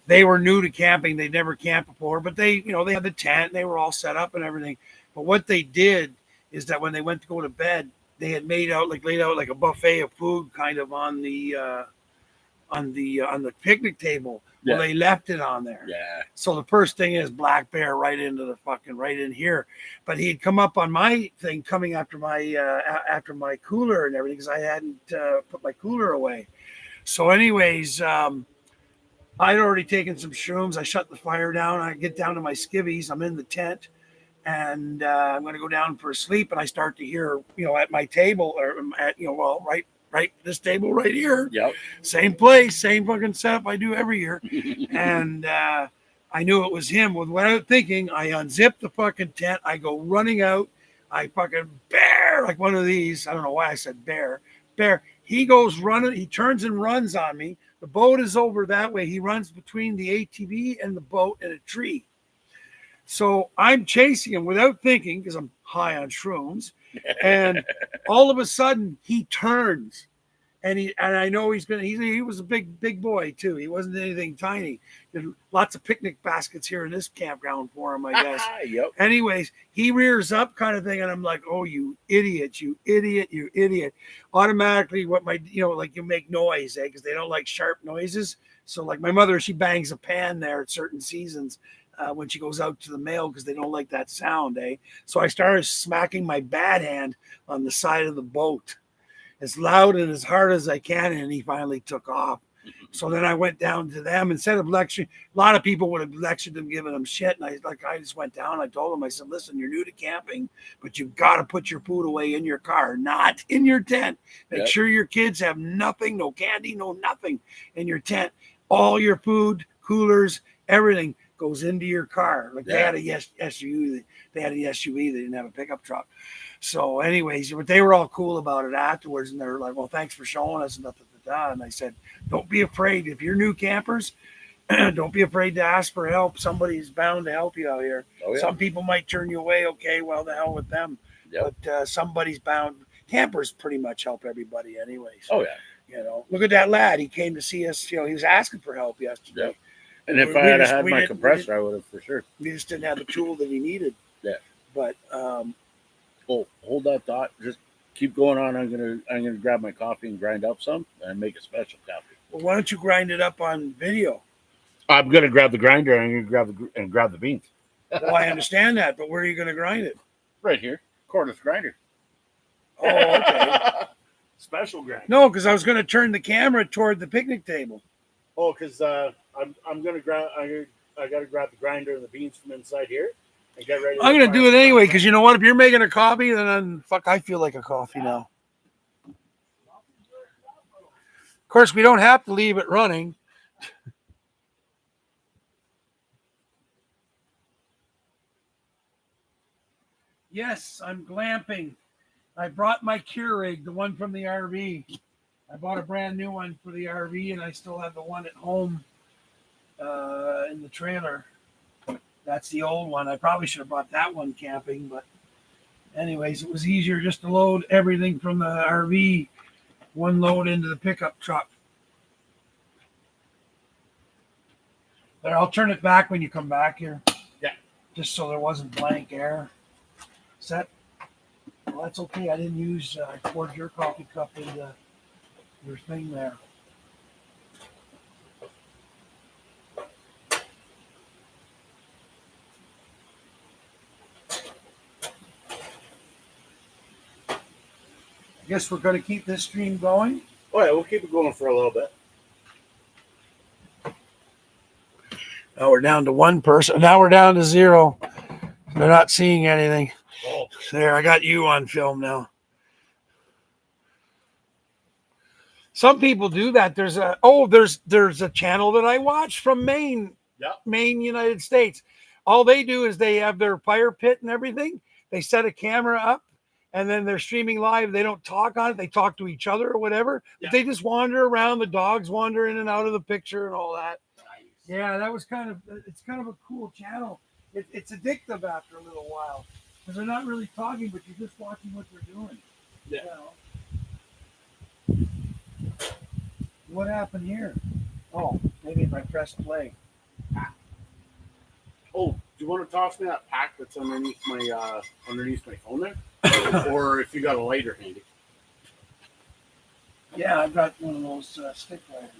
they were new to camping. They'd never camped before, but they had the tent. They were all set up and everything. But what they did is that when they went to go to bed, they had laid out like a buffet of food kind of on the picnic table. Yeah. Well, they left it on there. Yeah. So the first thing is black bear right in here. But he'd come up on my thing coming after my cooler and everything because I hadn't put my cooler away. So anyways, I'd already taken some shrooms. I shut the fire down. I get down to my skivvies. I'm in the tent, and I'm going to go down for a sleep. And I start to hear, at my table or at, right this table right here. Yep. Same place, same fucking setup I do every year. And I knew it was him. Without thinking, I unzip the fucking tent. I go running out. I fucking bear, like one of these. I don't know why I said bear. He goes running. He turns and runs on me. The boat is over that way. He runs between the ATV and the boat and a tree. So I'm chasing him without thinking because I'm high on shrooms. And all of a sudden he turns, and I know he was a big boy too. He wasn't anything tiny. There's lots of picnic baskets here in this campground for him, I guess. Yep. Anyways, he rears up kind of thing, and I'm like, oh, you idiot. Automatically you make noise, because they don't like sharp noises. So like my mother, she bangs a pan there at certain seasons. When she goes out to the mail because they don't like that sound, eh? So I started smacking my bad hand on the side of the boat as loud and as hard as I can, and he finally took off. So then I went down to them instead of lecturing. A lot of people would have lectured them, giving them shit, and I just went down. I told them, I said, listen, you're new to camping, but you've got to put your food away in your car, not in your tent. Make sure your kids have nothing, no candy, no nothing in your tent. All your food, coolers, everything goes into your car. Like they had a SUV. They had an SUV. They didn't have a pickup truck. So anyways, but they were all cool about it afterwards. And they were like, well, thanks for showing us. And I said, don't be afraid. If you're new campers, don't be afraid to ask for help. Somebody's bound to help you out here. Oh, yeah. Some people might turn you away. Okay, well, the hell with them. Yep. But somebody's bound. Campers pretty much help everybody anyways. Oh, yeah. Look at that lad. He came to see us. He was asking for help yesterday. Yep. And if I had my compressor, I would have for sure. We just didn't have the tool that he needed. Yeah. But hold that thought. Just keep going on. I'm gonna grab my coffee and grind up some and make a special coffee. Well, why don't you grind it up on video? I'm gonna grab the grinder and grab the beans. Well, I understand that, but where are you gonna grind it? Right here, cordless grinder. Oh, okay. Special grinder. No, because I was gonna turn the camera toward the picnic table. Oh, because I'm gonna grind. gotta grab the grinder and the beans from inside here and get ready. I'm gonna do it anyway because you know what? If you're making a coffee, then fuck, I feel like a coffee now. Of course, we don't have to leave it running. Yes, I'm glamping. I brought my Keurig, the one from the RV. I bought a brand new one for the RV, and I still have the one at home in the trailer. That's the old one. I probably should have brought that one camping, but anyways, it was easier just to load everything from the RV, one load into the pickup truck. But I'll turn it back when you come back here. Yeah. Just so there wasn't blank air. Set. Well, that's okay. I didn't use, I poured your coffee cup into your thing there. I guess we're going to keep this stream going. Oh yeah, we'll keep it going for a little bit. Oh, we're down to one person. Now we're down to 0. They're not seeing anything. Oh. There, I got you on film now. Some people do that. There's a channel that I watch from Maine. Yeah. Maine, United States. All they do is they have their fire pit and everything. They set a camera up and then they're streaming live. They don't talk on it. They talk to each other or whatever. Yeah. But they just wander around. The dogs wander in and out of the picture and all that. Nice. Yeah, that was it's kind of a cool channel. It's addictive after a little while because they're not really talking, but you're just watching what they're doing. Yeah. You know? What happened here? Oh, maybe if I press play. Oh, do you want to toss me that pack that's underneath my phone there? Or if you got a lighter handy. Yeah, I've got one of those stick lighters.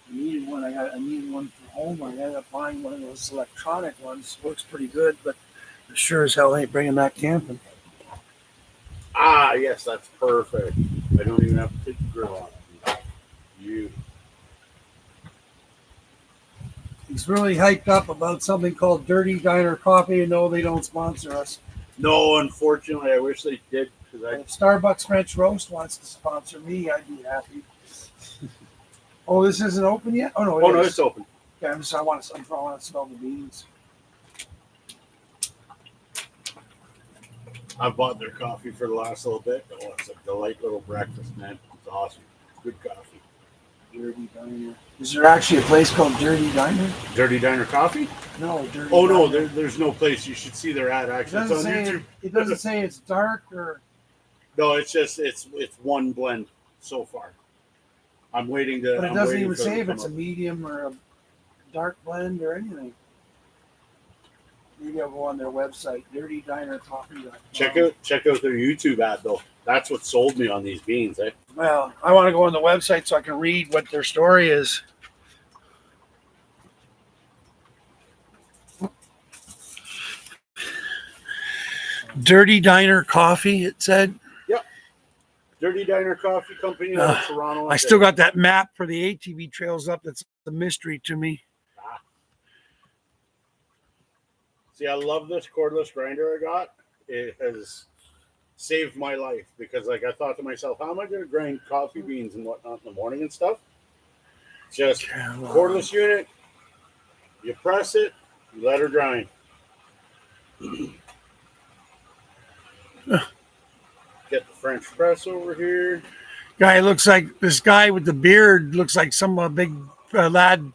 I needed one. I needed one for home. I ended up buying one of those electronic ones. Works pretty good, but sure as hell ain't bringing that camping. Ah, yes, that's perfect. I don't even have to take the grill off. You. He's really hyped up about something called Dirty Diner Coffee, and no, they don't sponsor us. No, unfortunately, I wish they did. If Starbucks French Roast wants to sponsor me, I'd be happy. Oh, this isn't open yet? Oh, no, no, it's open. Yeah, I want to smell the beans. I've bought their coffee for the last little bit. Oh, it's a delight little breakfast, man. It's awesome. Good coffee. Dirty Diner. Is there actually a place called Dirty Diner? Dirty Diner Coffee? No, Dirty Oh, Diner. no, there's no place. You should see their ad, actually. It's on YouTube. It doesn't say it's dark or... No, it's just, it's one blend so far. I'm waiting to... But it doesn't even say if it's a medium or a dark blend or anything. Maybe I'll go on their website, dirtydinercoffee.com. Check out their YouTube ad, though. That's what sold me on these beans, eh? Well, I want to go on the website so I can read what their story is. Dirty Diner Coffee, it said. Yep. Dirty Diner Coffee Company out of Toronto. I still got that map for the ATV trails up. That's a mystery to me. See, I love this cordless grinder I got. It has saved my life because, like, I thought to myself, how am I going to grind coffee beans and whatnot in the morning and stuff? Just cordless unit. You press it, you let her grind. Get the French press over here. Guy looks like this guy with the beard looks like some big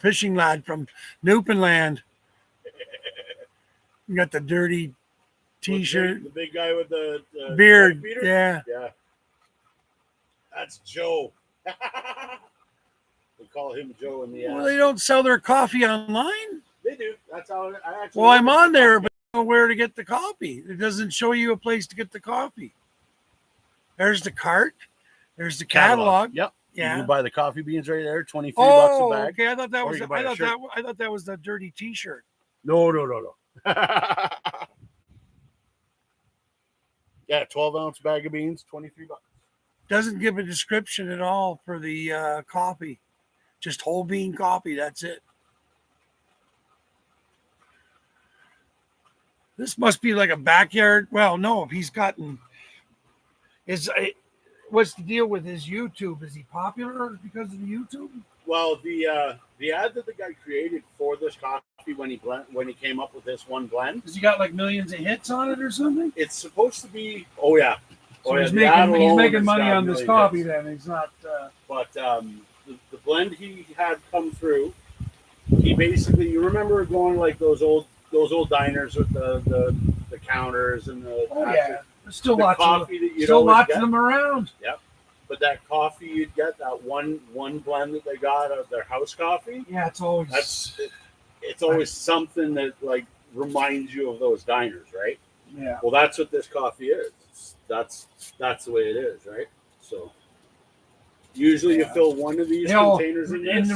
fishing lad from Newfoundland. You got the dirty T-shirt. The big guy with the beard. Yeah. That's Joe. We call him Joe in the Well, they don't sell their coffee online. They do. That's how I actually. Well, I'm on there, but I don't know where to get the coffee. It doesn't show you a place to get the coffee. There's the cart. There's the catalog. Yep. Yeah. You can buy the coffee beans right there, $23 a bag. Okay. I thought that Or was. you can buy a shirt. I thought that was the dirty T-shirt. No. Yeah, 12-ounce bag of beans, $23. Doesn't give a description at all for the coffee. Just whole bean coffee. That's it. This must be like a backyard. Well, no, he's gotten is. What's the deal with his YouTube? Is he popular because of the YouTube? Well, the ad that the guy created for this coffee when he came up with this one blend, Has he got like millions of hits on it or something? it's supposed to be. Oh yeah, So yeah. he's He's making money on this coffee. Then he's not. But the blend he had come through, he basically, you remember going like those old diners with the counters and the there's still the lots coffee of that you'd still always lots get. of them around. Yep. But that coffee you'd get, that one blend that they got of their house coffee. Yeah, it's always it's always something that like reminds you of those diners, right? Yeah. Well, that's what this coffee is. That's the way it is, right? So usually you fill one of these containers in this.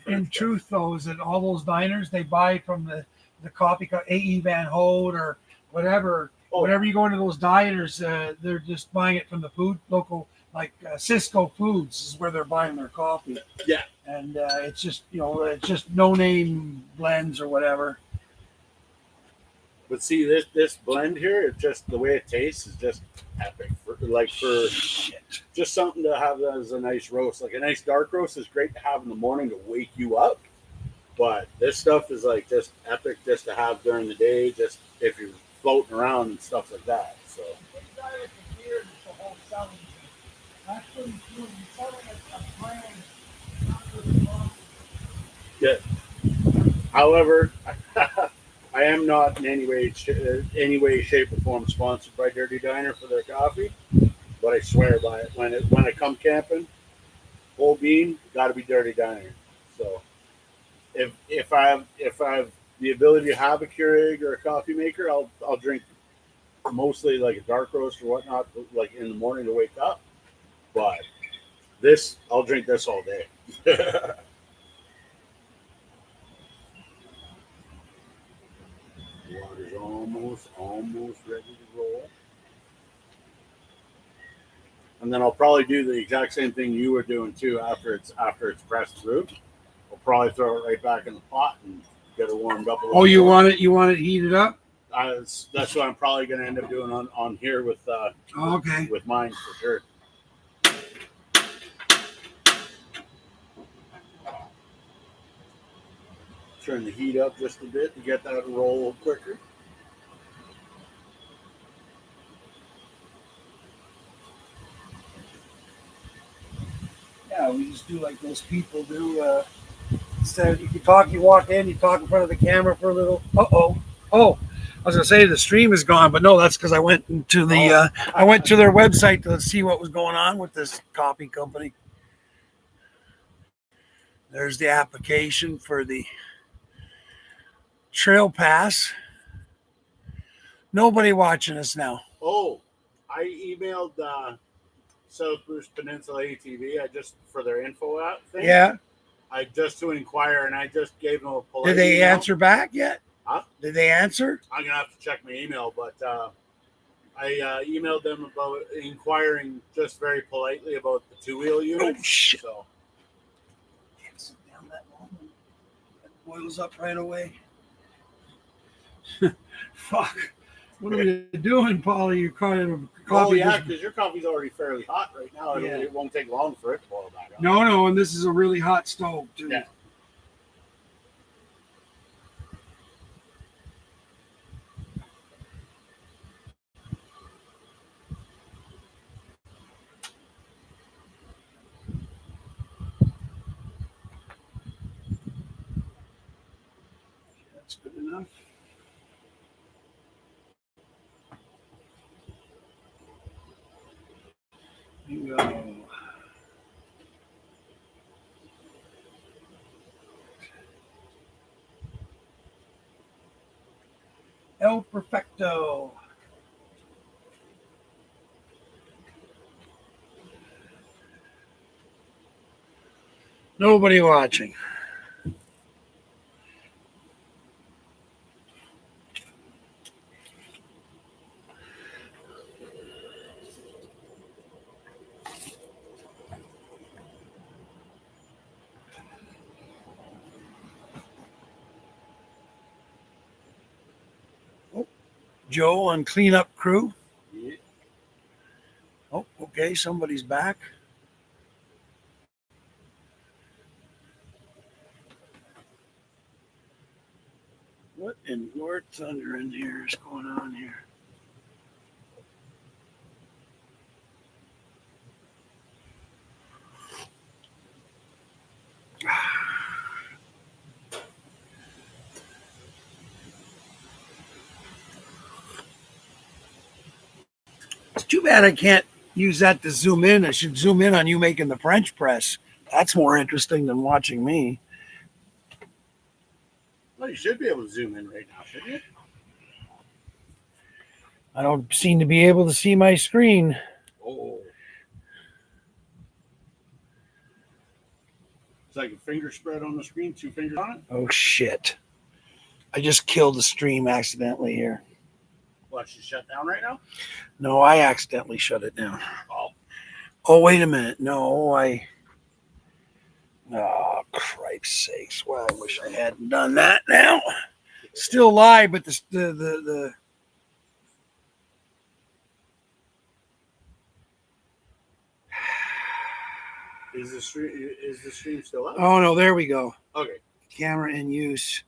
In truth, though, is that all those diners they buy from the coffee A.E. Van Hout or whatever. Whenever you go into those diners, they're just buying it from the local, like Cisco Foods is where they're buying their coffee. Yeah. And it's just it's just no name blends or whatever. But see, this blend here, it's just the way it tastes is just epic. For just something to have as a nice roast. Like a nice dark roast is great to have in the morning to wake you up. But this stuff is like just epic just to have during the day, just if you're floating around and stuff like that. So. Yeah. However, I am not in any way, shape, or form sponsored by Dirty Diner for their coffee, but I swear by it. When I come camping, whole bean got to be Dirty Diner. So, if I have the ability to have a Keurig or a coffee maker, I'll drink mostly like a dark roast or whatnot, like in the morning to wake up. But I'll drink this all day. Water's almost ready to roll. And then I'll probably do the exact same thing you were doing too after it's pressed through. I'll probably throw it right back in the pot and get it warmed up a little. Oh, you want it heated up? That's what I'm probably going to end up doing on here with with mine for sure. Turn the heat up just a bit to get that to roll quicker. Yeah, we just do like those people do. Instead, you talk, you walk in, you talk in front of the camera for a little. Oh, I was gonna say the stream is gone, but no, that's because I went into I went to their website to see what was going on with this coffee company. There's the application for the trail pass. Nobody watching us now. Oh, I emailed South Bruce Peninsula ATV. I just for their info app thing. Yeah. I just to inquire, and I just gave them a polite. Did they email. answer back yet? Huh? Did they answer? I'm gonna have to check my email, but I emailed them about inquiring just very politely about the 2-wheel unit. Oh shit! So. Can't sit down that long. That boils up right away. Fuck. What are we doing, Paulie? You're calling a coffee. Oh, yeah, because your coffee's already fairly hot right now. It won't take long for it to boil back up. No, and this is a really hot stove, too. Yeah. That's good enough. Bingo. El Perfecto. Nobody watching. Joe on cleanup crew. Yeah. Oh, okay, somebody's back. What in Lord Thunder in here is going on here? It's too bad I can't use that to zoom in. I should zoom in on you making the French press. That's more interesting than watching me. Well, you should be able to zoom in right now, shouldn't you? I don't seem to be able to see my screen. Oh. It's like a finger spread on the screen, 2 fingers on it. Oh, shit. I just killed the stream accidentally here. What, she's shut down right now? No, I accidentally shut it down. Oh. Oh, wait a minute. No, Oh, Christ's sakes. Well, I wish I hadn't done that now. Still live, but the Is the stream still up? Oh, no, there we go. Okay. Camera in use.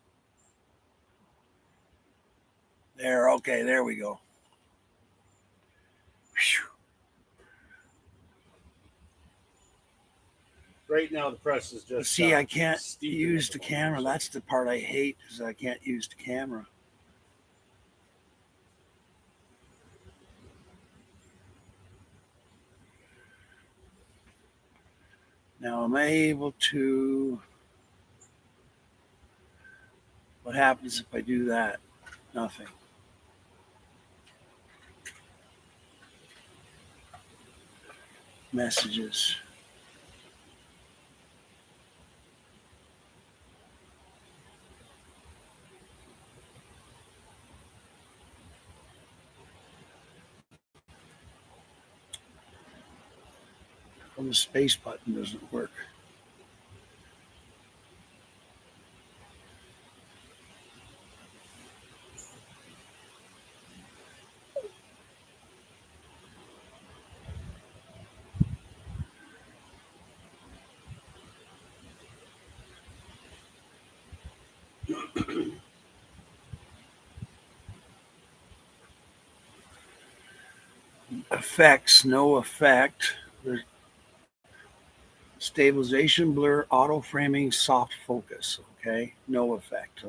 There, okay, there we go. Whew. Right now, the press is just. See, I can't use the camera. That's the part I hate, is I can't use the camera. Now, am I able to... What happens if I do that? Nothing. Messages. Well, the space button doesn't work. Effects, no effect. There's stabilization, blur, auto framing, soft focus. Okay, no effect.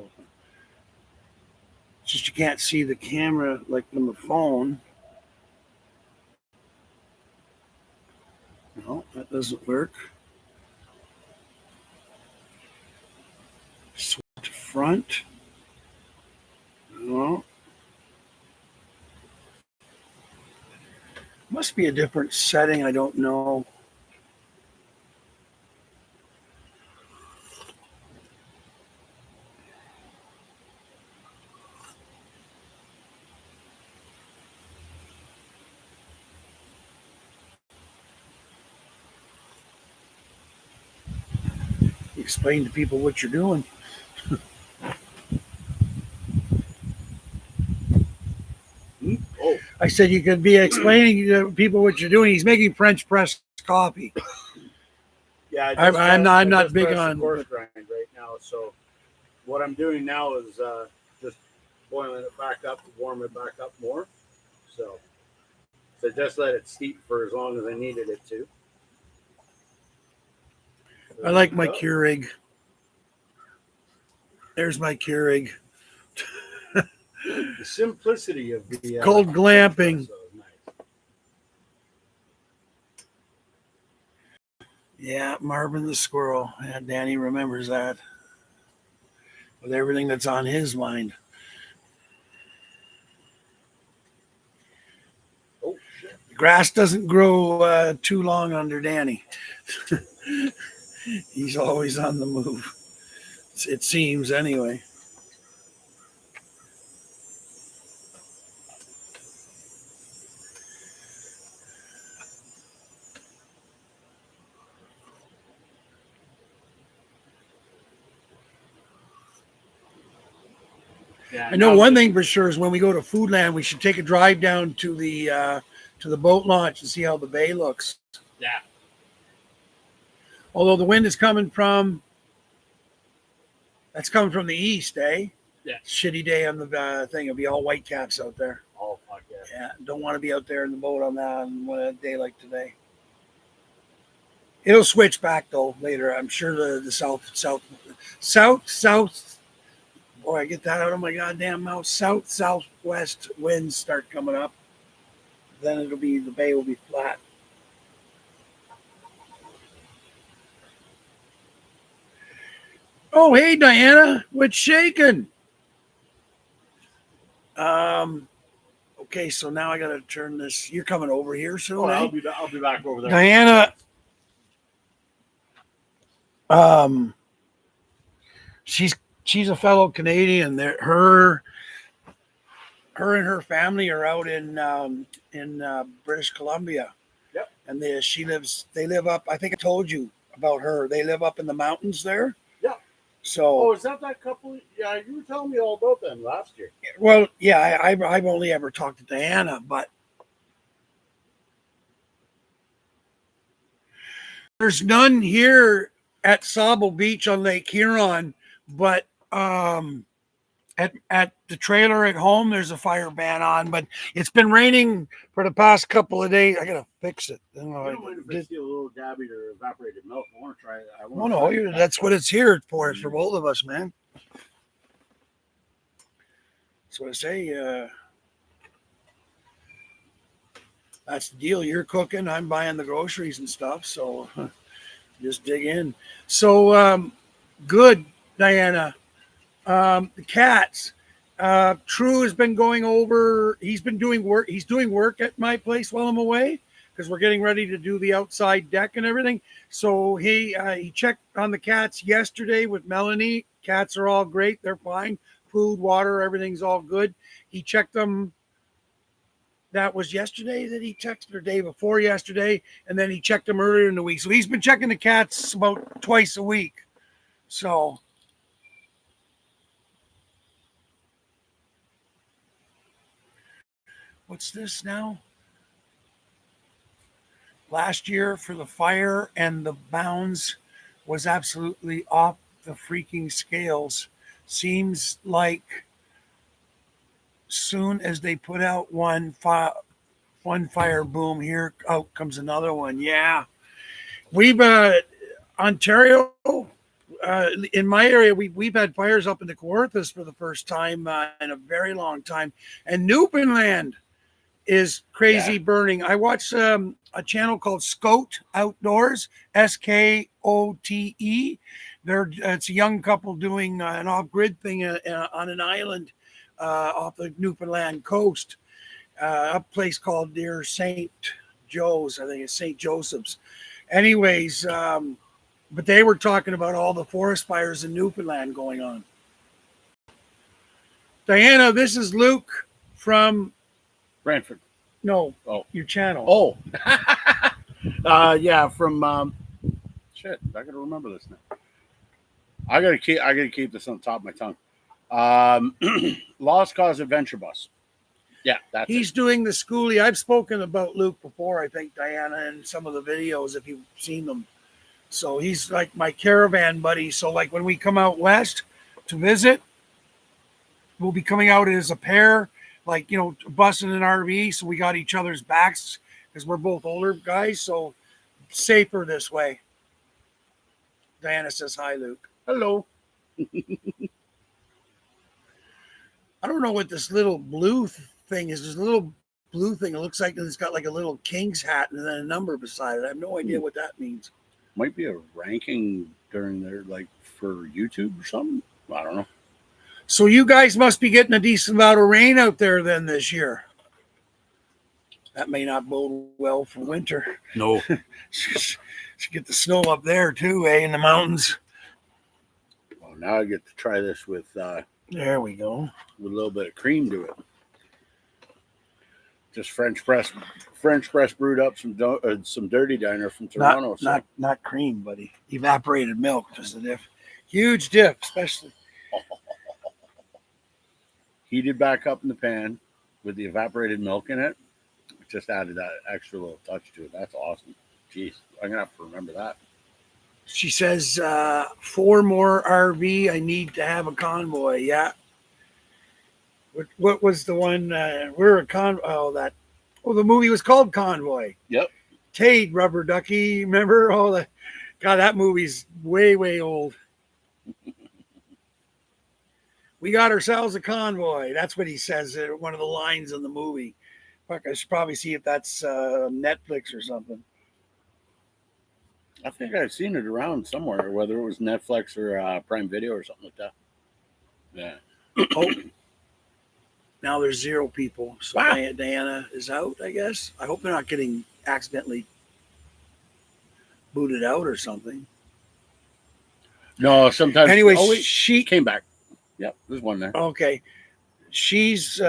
It's just you can't see the camera like on the phone. No, that doesn't work. Switch to front. No. Must be a different setting. I don't know. Explain to people what you're doing. Oh. I said you could be explaining to people what you're doing. He's making French press coffee. Yeah, I'm not big on coarse grind right now. So what I'm doing now is just boiling it back up to warm it back up more. So just let it steep for as long as I needed it to. I like my Keurig. There's my Keurig. The simplicity of the Cold glamping. Nice. Yeah, Marvin the squirrel. Yeah, Danny remembers that. With everything that's on his mind. Oh shit! The grass doesn't grow too long under Danny. He's always on the move. It seems anyway. Yeah, I know one thing for sure is when we go to Foodland, we should take a drive down to the boat launch and see how the bay looks. Yeah. Although the wind is coming from, that's coming from the east, eh? Yeah. Shitty day on the thing. It'll be all white caps out there. Oh, fuck yeah. Yeah, don't want to be out there in the boat on that on a day like today. It'll switch back though later. I'm sure the south. Boy, I get that out of my goddamn mouth. Southwest winds start coming up. Then the bay will be flat. Oh, hey Diana, what's shaking? Okay, so now I gotta turn this. You're coming over here soon, Oh, eh? I'll be back over there. Diana, she's a fellow Canadian. Her and her family are out in British Columbia. Yep. And they live up. I think I told you about her. They live up in the mountains there. Yeah. So. Oh, is that couple? Yeah, you were telling me all about them last year. Well, yeah, I've only ever talked to Diana, but there's none here at Sauble Beach on Lake Huron, but at the trailer at home there's a fire ban on, but it's been raining for the past couple of days. I gotta fix it. I don't mind if I steal a little Gabby or evaporated milk. I want to try it. No, that's what it's here for. It's for both of us, man. That's what I say. That's the deal. You're cooking. I'm buying the groceries and stuff. So just dig in. So good, Diana. The cats. True has been going over. He's been doing work. He's doing work at my place while I'm away because we're getting ready to do the outside deck and everything. So he checked on the cats yesterday with Melanie. Cats are all great. They're fine. Food, water, everything's all good. He checked them. That was yesterday that he checked, or day before yesterday, and then he checked them earlier in the week. So he's been checking the cats about twice a week. So what's this now? Last year for the fire and the bounds was absolutely off the freaking scales. Seems like soon as they put out one fire, boom, here out comes another one. Yeah. We've Ontario, in my area, we've had fires up in the Kawarthas for the first time in a very long time. And Newfoundland is crazy burning. I watched a channel called Scote Outdoors, Skote. It's a young couple doing an off-grid thing on an island off the Newfoundland coast, a place called near St. Joe's. I think it's St. Joseph's. Anyways, but they were talking about all the forest fires in Newfoundland going on. Diana, this is Luke from Brantford. No. Oh. Your channel. Oh. Yeah, from shit. I gotta remember this now. I gotta keep this on the top of my tongue. Lost Cause Adventure Bus. Yeah, he's doing the schoolie. I've spoken about Luke before, I think, Diana, in some of the videos if you've seen them. So he's like my caravan buddy. So like when we come out west to visit, we'll be coming out as a pair, like, you know, busing an RV. So we got each other's backs because we're both older guys. So safer this way. Diana says hi, Luke. Hello. I don't know what this little blue thing is. This little blue thing. It looks like it's got like a little king's hat and then a number beside it. I have no idea what that means. Might be a ranking during there, like for YouTube or something. I don't know. So you guys must be getting a decent amount of rain out there then this year. That may not bode well for winter. No. Should get the snow up there too, eh? In the mountains. Well, now I get to try this with there we go. With a little bit of cream to it. Just French press brewed up some Dirty Diner from Toronto. Not cream, buddy. Evaporated milk. Just a diff. Huge diff, especially. heated back up in the pan with the evaporated milk in it. Just added that extra little touch to it. That's awesome. Jeez, I'm gonna have to remember that. She says 4 more RV. I need to have a convoy. Yeah. What was the one? We're a the movie was called Convoy. Yep. Tate, Rubber Ducky. Remember all the? God, that movie's way old. We got ourselves a convoy. That's what he says. One of the lines in the movie. Fuck, I should probably see if that's Netflix or something. I think I've seen it around somewhere, whether it was Netflix or Prime Video or something like that. Yeah. Oh, now there's 0 people. So Wow. Diana is out, I guess. I hope they're not getting accidentally booted out or something. No, sometimes. Anyway, wait, she came back. Yep, there's one there. Okay. She's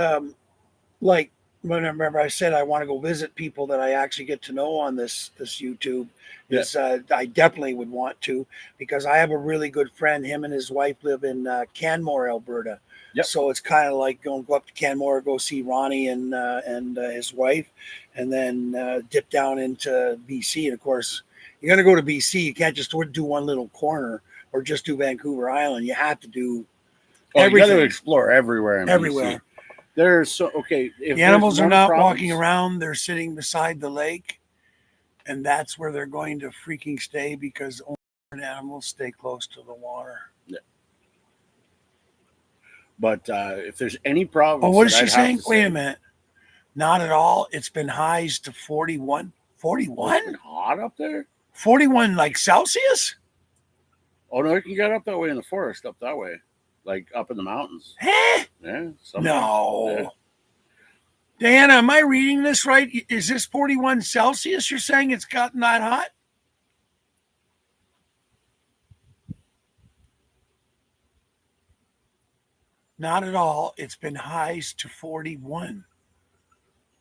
like, remember I said I want to go visit people that I actually get to know on this YouTube. Is I definitely would want to, because I have a really good friend. Him and his wife live in Canmore, Alberta. Yep. So it's kind of like go up to Canmore, go see Ronnie and his wife, and then dip down into BC. And of course, you're going to go to BC. You can't just do one little corner or just do Vancouver Island. You have to do everything. You got to explore everywhere. Everywhere. BC. There's if the animals are not province, walking around; they're sitting beside the lake, and that's where they're going to freaking stay, because only animals stay close to the water. Yeah. But if there's any province, what is she saying? Wait say, a minute. Not at all. It's been highs to 41. 41? It's been hot up there? 41 like Celsius? Oh, no, it can get up that way in the forest, up that way. Like up in the mountains. Eh? Yeah. No. Yeah. Diana, am I reading this right? Is this 41 Celsius? You're saying it's gotten that hot? Not at all. It's been highs to 41.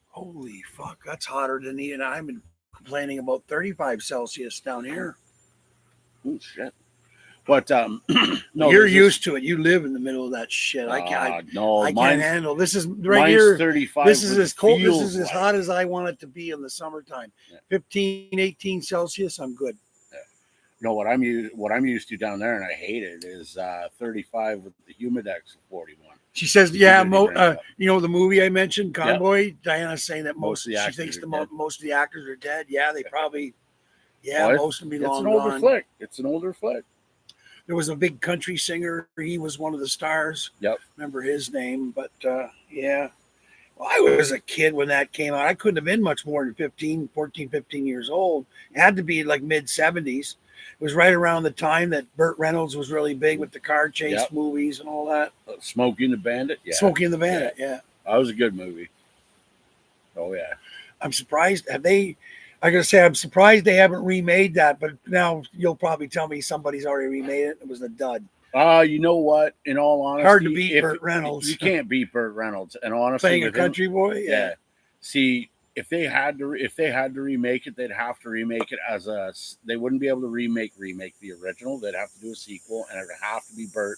Holy fuck. That's hotter than me. And I've been complaining about 35 Celsius down here. Oh, shit. But no, you're used to it. You live in the middle of that shit. I can't handle this. Is right here 35. This is as cold. This is as hot as I want it to be in the summertime. Yeah. 15, 18 Celsius, I'm good. Yeah. No, what I'm used to down there, and I hate it, is 35 with the humidex of 41. She says, "Yeah, you know the movie I mentioned, Convoy." Yep. Diana's saying that she thinks most of the actors are dead. Yeah, they probably. Yeah, well, most of them be long gone. It's an older flick. It's an older flick. There was a big country singer. He was one of the stars. Yep. Remember his name, but yeah. Well, I was a kid when that came out. I couldn't have been much more than 14, 15 years old. It had to be like mid-70s. It was right around the time that Burt Reynolds was really big with the car chase movies and all that. Smokey and the Bandit? Yeah. Smokey and the Bandit, yeah. That was a good movie. Oh, yeah. I'm surprised. I'm surprised they haven't remade that, but now you'll probably tell me somebody's already remade it. It was a dud. You know what? In all honesty, hard to beat Burt Reynolds. You can't beat Burt Reynolds. And honestly, playing a country boy, yeah. See, if they had to remake it, they'd have to remake it as a. They wouldn't be able to remake the original. They'd have to do a sequel, and it would have to be Burt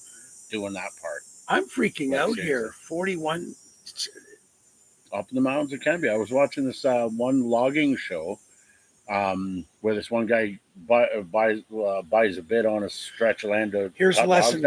doing that part. I'm freaking out here. 41. Up in the mountains, it can be. I was watching this one logging show. Where this one guy buys a bit on a stretch of land to here's a lesson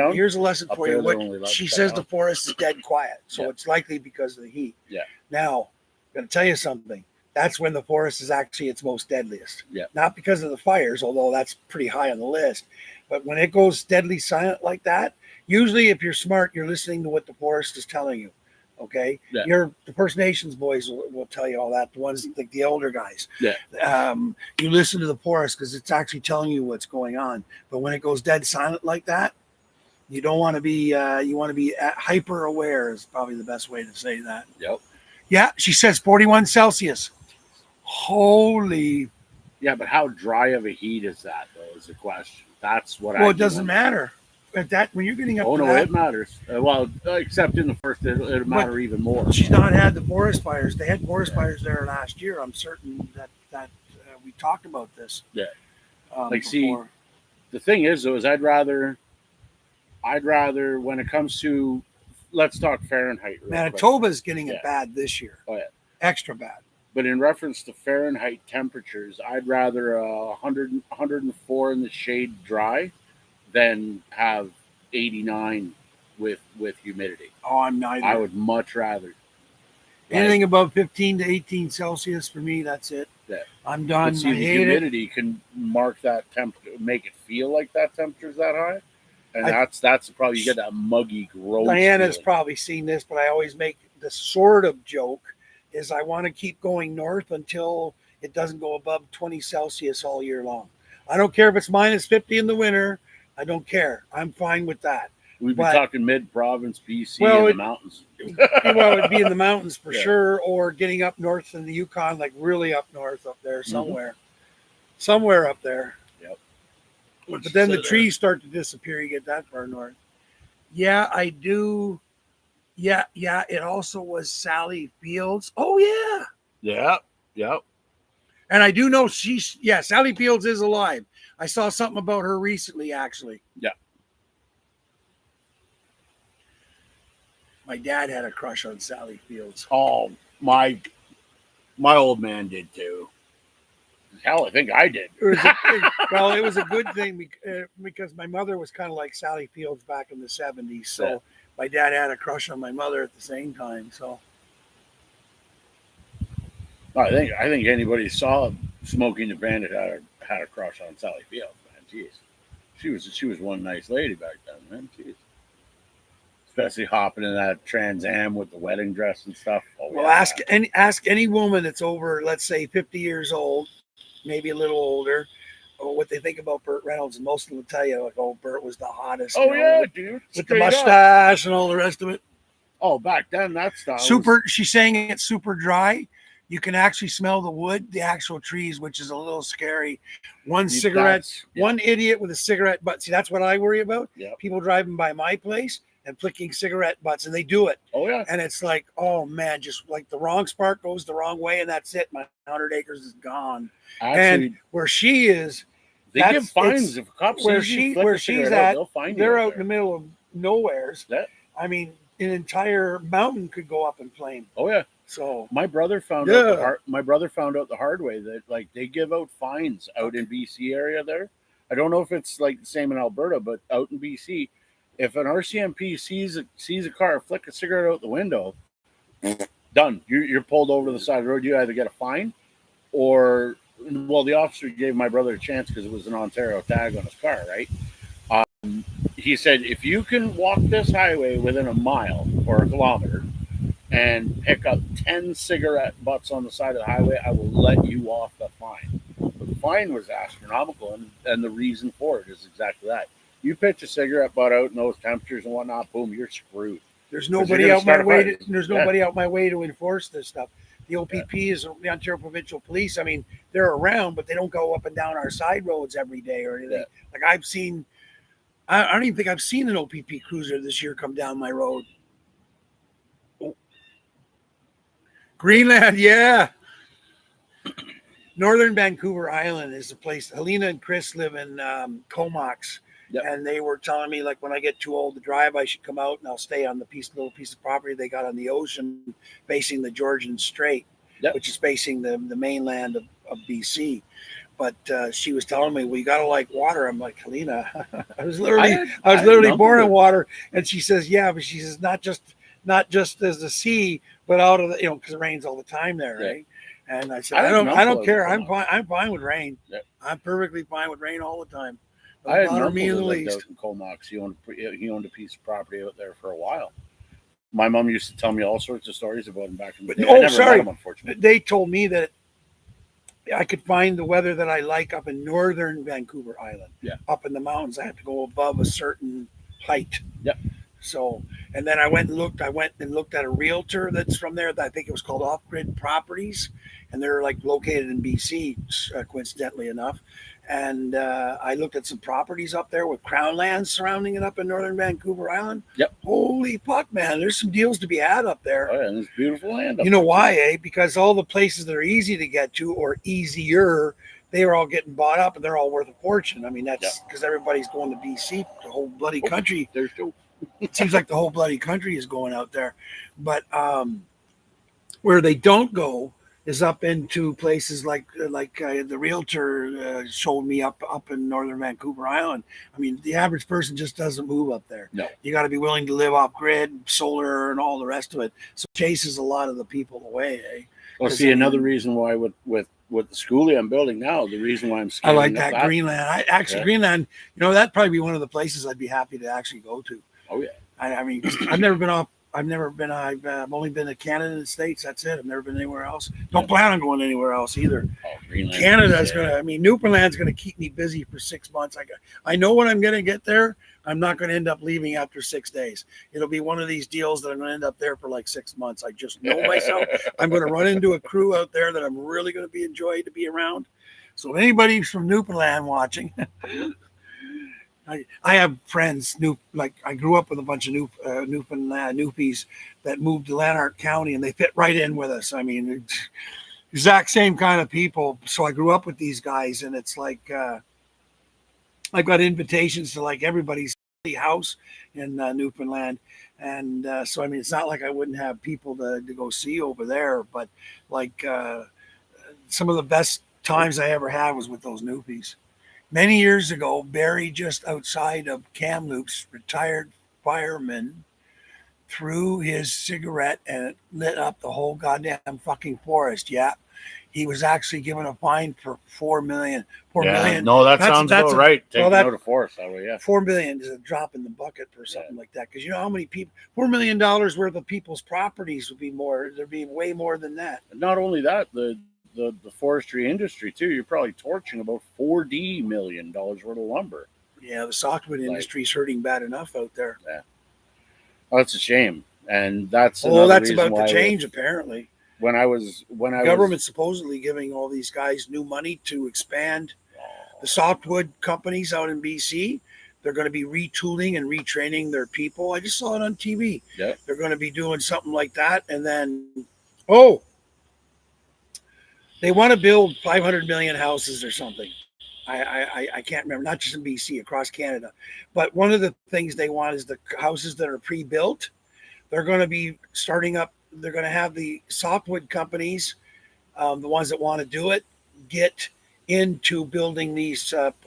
for you. She says the forest is dead quiet, so it's likely because of the heat. Yeah. Now, I'm going to tell you something. That's when the forest is actually its most deadliest. Yeah. Not because of the fires, although that's pretty high on the list, but when it goes deadly silent like that, usually if you're smart, you're listening to what the forest is telling you. Okay, the First Nations boys will tell you all that. The ones like the older guys. Yeah. You listen to the forest because it's actually telling you what's going on. But when it goes dead silent like that, you don't want to be. You want to be hyper aware. Is probably the best way to say that. Yep. Yeah, she says 41 Celsius. Holy. Yeah, but how dry of a heat is that? Though is the question. That's what. Well, it doesn't matter. At that, when you're getting up to that, it matters. Well, except in the first, it'll matter even more. She's not had the forest fires. They had forest fires there last year. I'm certain that we talked about this. Yeah. See, the thing is, though, is I'd rather when it comes to let's talk Fahrenheit. Real Manitoba's getting Yeah. it bad this year. Oh, yeah. Extra bad. But in reference to Fahrenheit temperatures, I'd rather 104 in the shade dry than have 89 with humidity. Oh, I'm neither. I would much rather. Anything above 15 to 18 Celsius for me, that's it. Yeah. I'm done. But see, I the hate it. humidity can mark that temperature, make it feel like that temperature's that high. And that's probably you get that muggy, gross. Diana's feeling. probably seen this, but I always make the sort of joke is I want to keep going north until it doesn't go above 20 Celsius all year long. I don't care if it's minus 50 in the winter. I don't care. I'm fine with that. We'd be But- talking mid-province, BC, Well, in the mountains. Well, it'd be in the mountains for Yeah. sure, or getting up north in the Yukon, like really up north up there Mm-hmm. somewhere up there. Yep. But then the trees start to disappear. You get that far north. Yeah, I do. Yeah. It also was Sally Fields. Oh yeah. Yeah. And I do know Sally Fields is alive. I saw something about her recently, actually. Yeah. My dad had a crush on Sally Fields. Oh, my old man did too. Hell, I think I did. It was a good thing because my mother was kind of like Sally Fields back in the 70s. So Yeah. my dad had a crush on my mother at the same time. So I think anybody saw Smoking the Bandit had a crush on Sally Fields, man. Jeez, she was one nice lady back then, man. Jeez. Especially hopping in that Trans Am with the wedding dress and stuff. Oh, well, yeah. ask any woman that's over, let's say, 50 years old, maybe a little older, or what they think about Burt Reynolds, and most of them will tell you, like, oh, Burt was the hottest. Oh, you know, yeah, dude. with the Straight up. mustache and all the rest of it. Oh, back then that style. She's saying it's super dry. You can actually smell the wood, the actual trees, which is a little scary. One idiot with a cigarette butt. See, that's what I worry about. Yeah. People driving by my place and flicking cigarette butts, and they do it. Oh, yeah. And it's like, oh man, just like the wrong spark goes the wrong way, and that's it. My 100 acres is gone. Actually, And where she is, they give fines if a cop sees you flick a cigarette out, they'll find you. they're out in the middle of nowheres. Yeah. I mean, an entire mountain could go up in flame. Oh, yeah. So my brother found out the hard way that like they give out fines out in BC area there. I don't know if it's like the same in Alberta, but out in BC, if an RCMP sees a car flick a cigarette out the window, done. You're pulled over to the side of the road. You either get a fine, or the officer gave my brother a chance because it was an Ontario tag on his car, right? He said if you can walk this highway within a mile or a kilometer and pick up 10 cigarette butts on the side of the highway, I will let you off the fine. But the fine was astronomical, and the reason for it is exactly that. You pitch a cigarette butt out in those temperatures and whatnot, boom, you're screwed. There's nobody out my way. There's nobody out my way to enforce this stuff. The OPP is the Ontario Provincial Police. I mean, they're around, but they don't go up and down our side roads every day or anything. Yeah. Like I've seen, I don't even think I've seen an OPP cruiser this year come down my road. Greenland, yeah. Northern Vancouver Island is the place. Helena and Chris live in Comox. Yep. And they were telling me, like, when I get too old to drive, I should come out and I'll stay on the little piece of property they got on the ocean facing the Georgian Strait, which is facing the mainland of BC. But she was telling me, well, you got to like water. I'm like, Helena, I was literally born in water. And she says, yeah, but she says, not just as the sea, but out of the, because it rains all the time there, right? And I said, I don't care. I'm fine with rain. Yeah. I'm perfectly fine with rain all the time. I had an uncle that lived out in Comox. He owned a piece of property out there for a while. My mom used to tell me all sorts of stories about him back in the day. I never met him, unfortunately. They told me that I could find the weather that I like up in northern Vancouver Island. Yeah. Up in the mountains, I have to go above a certain height. Yep. So, and then I went and looked at a realtor that's from there. I think it was called Off Grid Properties, and they're like located in BC, coincidentally enough. And I looked at some properties up there with crown lands surrounding it up in northern Vancouver Island. Yep. Holy fuck, man! There's some deals to be had up there. Oh yeah, and it's beautiful land. You know why, eh? Because all the places that are easy to get to or easier, they were all getting bought up and they're all worth a fortune. I mean, that's because everybody's going to BC, the whole bloody country. There's two. It seems like the whole bloody country is going out there. But where they don't go is up into places like the realtor showed me up in northern Vancouver Island. I mean, the average person just doesn't move up there. No. You got to be willing to live off grid, solar, and all the rest of it. So it chases a lot of the people away. Eh? Well, 'Cause, see, I another mean, reason why with the schoolie I'm building now, the reason why I'm I scaling like up that Greenland. I actually Yeah. Greenland. You know, that'd probably be one of the places I'd be happy to actually go to. Oh yeah. I mean, I've never been off. I've never been. I've only been to Canada and the States. That's it. I've never been anywhere else. Don't plan on going anywhere else either. Oh, Greenland. Canada's gonna. I mean, Newfoundland's gonna keep me busy for 6 months. I know when I'm gonna get there. I'm not gonna end up leaving after 6 days. It'll be one of these deals that I'm gonna end up there for like 6 months. I just know myself. I'm gonna run into a crew out there that I'm really gonna be enjoyed to be around. So if anybody's from Newfoundland watching. I have friends, like I grew up with a bunch of Newfoundland Newfies that moved to Lanark County, and they fit right in with us. I mean, exact same kind of people. So I grew up with these guys, and it's like I've got invitations to like everybody's house in Newfoundland, and so I mean, it's not like I wouldn't have people to go see over there, but like some of the best times I ever had was with those Newfies. Many years ago, Barry, just outside of Kamloops, retired fireman, threw his cigarette and it lit up the whole goddamn fucking forest. Yeah. He was actually given a fine for $4 million. $4 million. No, that sounds about right. Taking out of forest that way, yeah. $4 million is a drop in the bucket for something like that. Because you know how many people, $4 million worth of people's properties would be more. There'd be way more than that. Not only that, the forestry industry too. You're probably torching about $40 million worth of lumber. Yeah, the softwood industry is hurting bad enough out there. Yeah, oh, that's a shame, and that's that's about to change apparently. When I was government's supposedly giving all these guys new money to expand the softwood companies out in BC. They're going to be retooling and retraining their people. I just saw it on TV. Yeah, they're going to be doing something like that, and then they want to build 500 million houses or something. I can't remember, not just in BC, across Canada. But one of the things they want is the houses that are pre-built. They're going to be starting up. They're going to have the softwood companies, the ones that want to do it, get into building these, what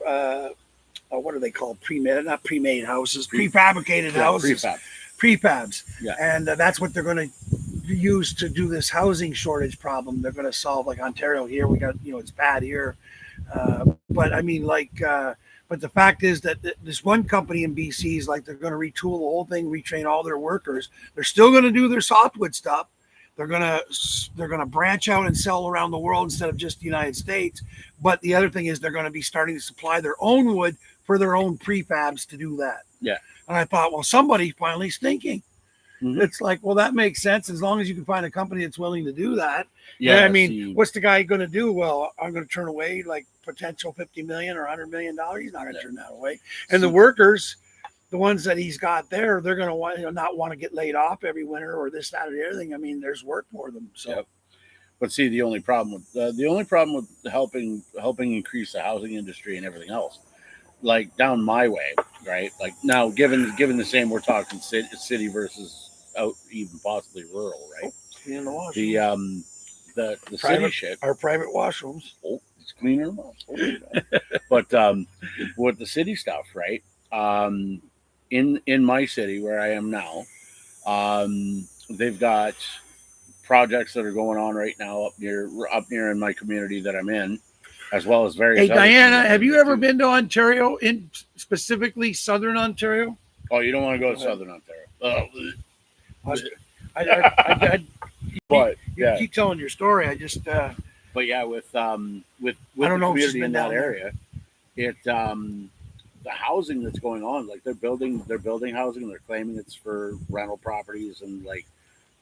are they called? Not pre-made houses, prefabricated houses. Prefabs. Yeah. And that's what they're going to use to do this housing shortage problem. They're going to solve, like Ontario here. We got, it's bad here. But I mean, but the fact is that this one company in BC is like, they're going to retool the whole thing, retrain all their workers. They're still going to do their softwood stuff. They're going to branch out and sell around the world instead of just the United States. But the other thing is they're going to be starting to supply their own wood for their own prefabs to do that. Yeah. And I thought, well, somebody finally's thinking. Mm-hmm. It's like, well, that makes sense as long as you can find a company that's willing to do that. Yeah, I mean, what's the guy going to do? Well, I'm going to turn away like potential $50 million or $100 million. He's not going to turn that away. And the workers, the ones that he's got there, they're going to not want to get laid off every winter or this, that, or the other thing. I mean, there's work for them. So, yep. But see, the only problem with helping increase the housing industry and everything else, like down my way, right? Like now, given the same, we're talking city versus out, even possibly rural, right? Cleaning the washrooms. The private, city shit. Our private washrooms. Oh, it's cleaner than but with the city stuff, right? In my city where I am now, they've got projects that are going on right now up near in my community that I'm in, as well as various. Hey, Diana, have you ever been to Ontario, in specifically Southern Ontario? Oh, you don't want to go to Southern Ontario. But you keep telling your story. I just. But yeah, with I don't the know community in that area, the housing that's going on, like they're building housing. They're claiming it's for rental properties and like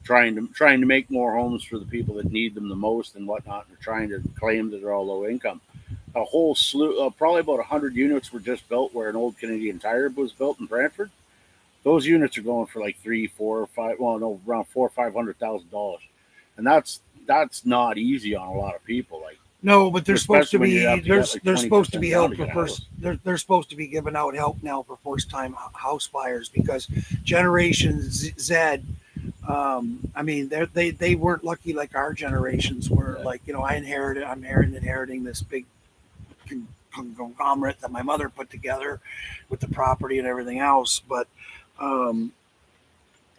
trying to make more homes for the people that need them the most and whatnot. They're trying to claim that they're all low income. A whole slew, probably about 100 units were just built where an old Canadian Tire was built in Brantford. Those units are going for like around $400,000 or $500,000, and that's not easy on a lot of people. Like No, but they're supposed to Especially when you be have to get, like, they're supposed to 20% be down help to for get a first. They're supposed to be giving out help now for first time house buyers because Generation Z. I mean, they weren't lucky like our generations were. Yeah. Like I'm inheriting this big conglomerate that my mother put together with the property and everything else, but. Um,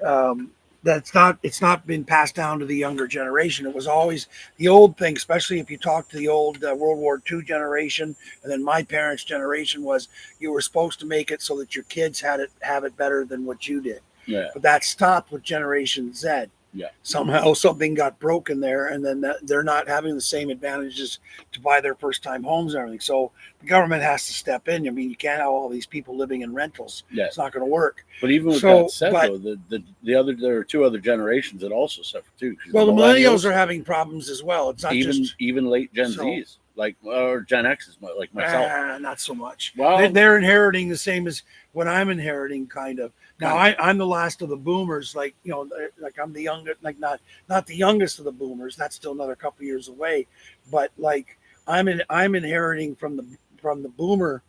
um, that's not it's not been passed down to the younger generation. It was always the old thing, especially if you talk to the old World War II generation, and then my parents' generation was you were supposed to make it so that your kids have it better than what you did. Yeah. But that stopped with Generation Z. Yeah. Somehow something got broken there, and then they're not having the same advantages to buy their first time homes and everything. So the government has to step in. I mean, you can't have all these people living in rentals. Yeah. It's not going to work. But even with that said, though, there are two other generations that also suffer too. Well, the millennials are having problems as well. It's not even late Gen Zs, or Gen X's, like myself. Not so much. Well, they're inheriting the same as what I'm inheriting, kind of. Now I'm the last of the boomers, like I'm the youngest, like not the youngest of the boomers. That's still another couple years away, but like I'm inheriting from the boomer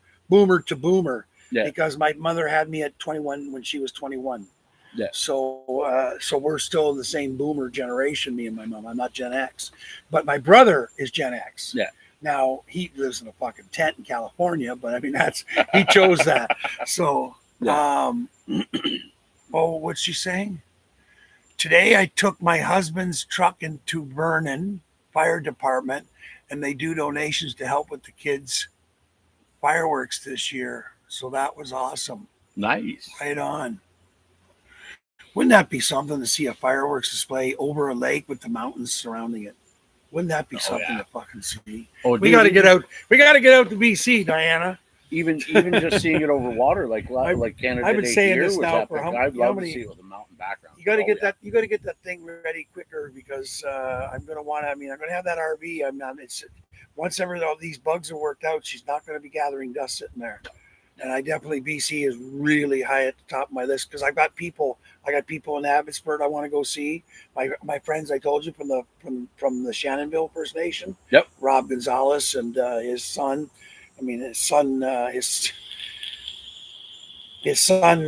to boomer. Yeah. Because my mother had me at 21 when she was 21. Yeah. So we're still in the same boomer generation, me and my mom. I'm not Gen X, but my brother is Gen X. Yeah. Now he lives in a fucking tent in California, but I mean he chose that. So Yeah. Oh, what's she saying? Today I took my husband's truck into Vernon Fire Department, and they do donations to help with the kids' fireworks this year. So that was awesome. Nice. Right on. Wouldn't that be something to see a fireworks display over a lake with the mountains surrounding it? Wouldn't that be something to fucking see? Oh, we got to get out. We got to get out to BC, Diana. Even just seeing it over water, like Canada I've been Day saying here this was now epic. for I'd love to see it with a mountain background. You got to get that. You got to get that thing ready quicker because I'm going to want. I mean, I'm going to have that RV. I'm not. It's once ever all these bugs are worked out, she's not going to be gathering dust sitting there. And I definitely BC is really high at the top of my list because I got people in Abbotsford I want to go see. My friends I told you from the Shannonville First Nation. Yep. Rob Gonzalez and his son. I mean his son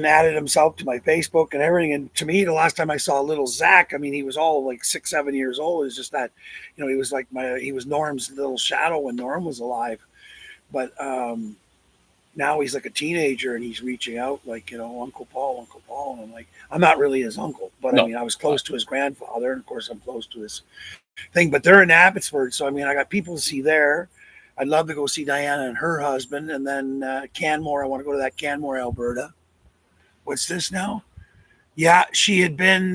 added himself to my Facebook and everything. And to me, the last time I saw little Zach, I mean, he was all like 6, 7 years old. It's just that, he was like he was Norm's little shadow when Norm was alive. But now he's like a teenager and he's reaching out like, Uncle Paul. And I'm like, I'm not really his uncle, but I mean, I was close to his grandfather. And of course I'm close to his thing, but they're in Abbotsford. So, I mean, I got people to see there. I'd love to go see Diana and her husband. And then Canmore, I want to go to that Canmore, Alberta. What's this now? Yeah, she had been...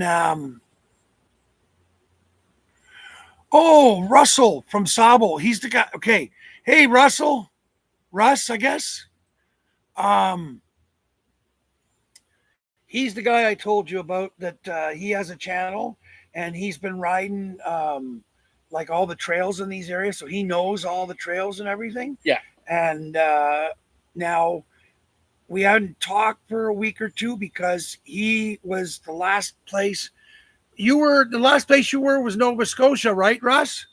Russell from Sauble. He's the guy. Okay. Hey, Russell. Russ, I guess. He's the guy I told you about that he has a channel and he's been riding like all the trails in these areas. So he knows all the trails and everything. Yeah. And now we hadn't talked for a week or two because he was the last place the last place you were was Nova Scotia, right, Russ?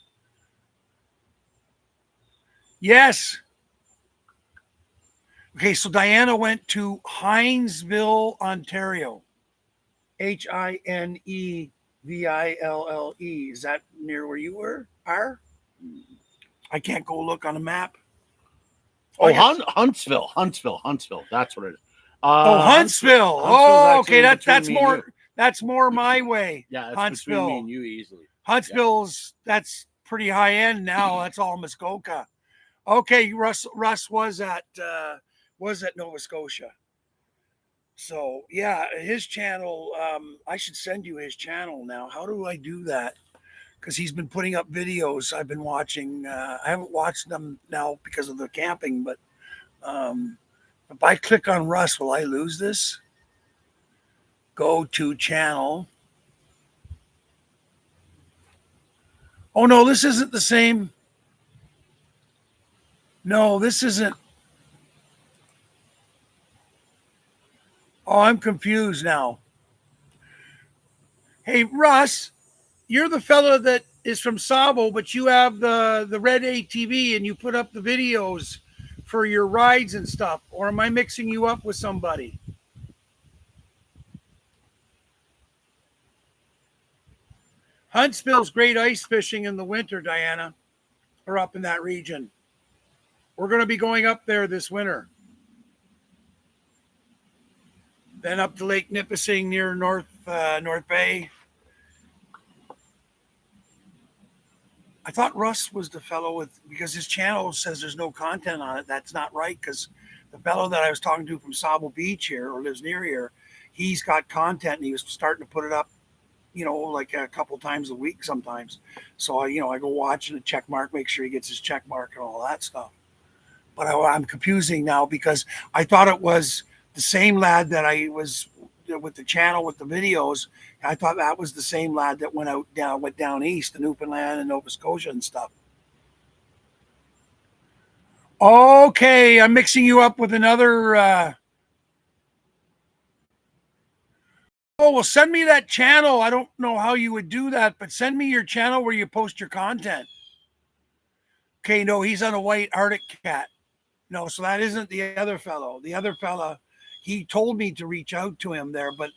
Yes. Okay, so Diana went to Hinesville, Ontario. Hineville. Is that near where you are? I can't go look on a map. Huntsville. That's what it is. Huntsville. Okay, that's more my way. Yeah, that's Huntsville. Between me and you easily. Huntsville's that's pretty high end now. That's all Muskoka. Okay, Russ was at Nova Scotia. So yeah, his channel. I should send you his channel now. How do I do that? Because he's been putting up videos. I've been watching. I haven't watched them now because of the camping. But if I click on Russ, will I lose this? Go to channel. Oh no, this isn't the same. No, this isn't. Oh, I'm confused now. Hey, Russ, you're the fella that is from Sauble, but you have the red ATV and you put up the videos for your rides and stuff. Or am I mixing you up with somebody? Huntsville's great ice fishing in the winter, Diana, or up in that region. We're going to be going up there this winter. Then up to Lake Nipissing near North Bay. I thought Russ was the fellow because his channel says there's no content on it. That's not right, because the fellow that I was talking to from Sauble Beach here, or lives near here, he's got content and he was starting to put it up, like a couple times a week sometimes. So I go watch and check mark, make sure he gets his check mark and all that stuff. But I'm confusing now because I thought it was the same lad that I was with the channel with the videos. I thought that was the same lad that went down east to Newfoundland and Nova Scotia and stuff. Okay, I'm mixing you up with another. Oh, well, send me that channel. I don't know how you would do that, but send me your channel where you post your content. Okay, no, he's on a white Arctic cat. No, so that isn't the other fellow. The other fella, he told me to reach out to him there, but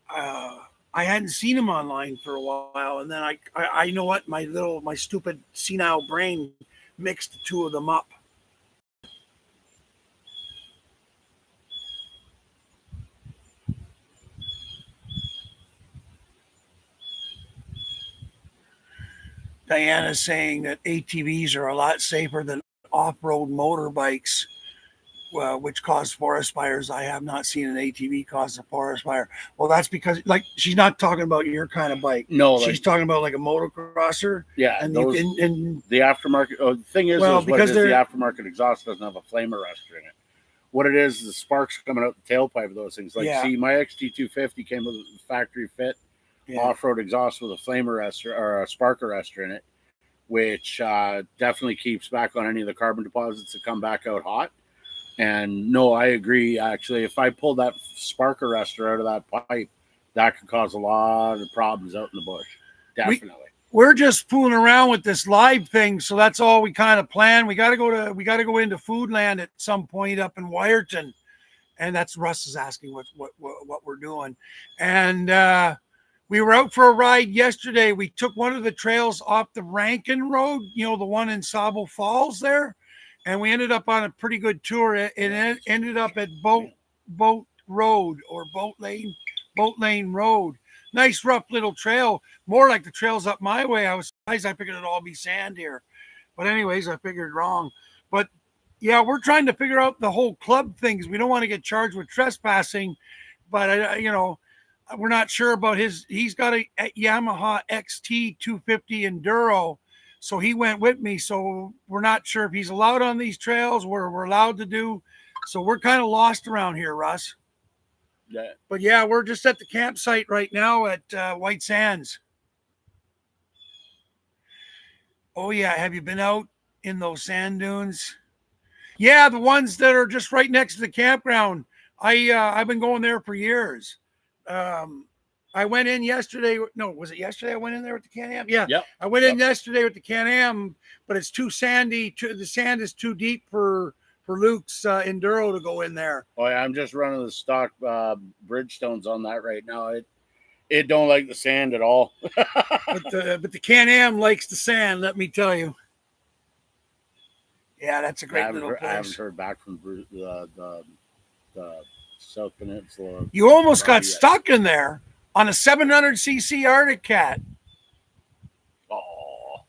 I hadn't seen him online for a while, and then I know what, my stupid senile brain mixed the two of them up. Diana's saying that ATVs are a lot safer than off-road motorbikes, which cause forest fires. I have not seen an ATV cause a forest fire. Well, that's because, she's not talking about your kind of bike. No, she's talking about like a motocrosser. Yeah, and those, the aftermarket. The thing is, because the aftermarket exhaust doesn't have a flame arrestor in it. What it is the sparks coming out the tailpipe of those things. See, my XT250 came with a factory fit off-road exhaust with a flame arrestor or a spark arrestor in it, which definitely keeps back on any of the carbon deposits that come back out hot. And no, I agree. Actually, if I pulled that spark arrestor out of that pipe, that could cause a lot of problems out in the bush. Definitely. We're just fooling around with this live thing, so that's all we kind of plan. We got to go into Foodland at some point up in Wyerton, and that's Russ is asking what we're doing. And we were out for a ride yesterday. We took one of the trails off the Rankin Road, the one in Sauble Falls there, and we ended up on a pretty good tour. It ended up at Boat Road or Boat Lane Road. Nice rough little trail, more like the trails up my way. I was surprised. I figured it'd all be sand here, but anyways, I figured wrong. But yeah, we're trying to figure out the whole club thing because we don't want to get charged with trespassing. But we're not sure about his. He's got a Yamaha XT 250 Enduro, so he went with me. So we're not sure if he's allowed on these trails. We're allowed to do. So we're kind of lost around here, Russ. Yeah. But yeah, we're just at the campsite right now at White Sands. Oh yeah, have you been out in those sand dunes? Yeah, the ones that are just right next to the campground. I've been going there for years. I went in yesterday. No, was it yesterday? I went in there with the Can-Am. Yeah, yep. I went in yesterday with the Can-Am, but it's too sandy. The sand is too deep for Luke's Enduro to go in there. Oh yeah, I'm just running the stock Bridgestones on that right now. It don't like the sand at all. but the Can-Am likes the sand, let me tell you. Yeah, that's a great little place. I haven't heard back from the South Peninsula. You almost got stuck in there on a 700cc Arctic Cat. Oh,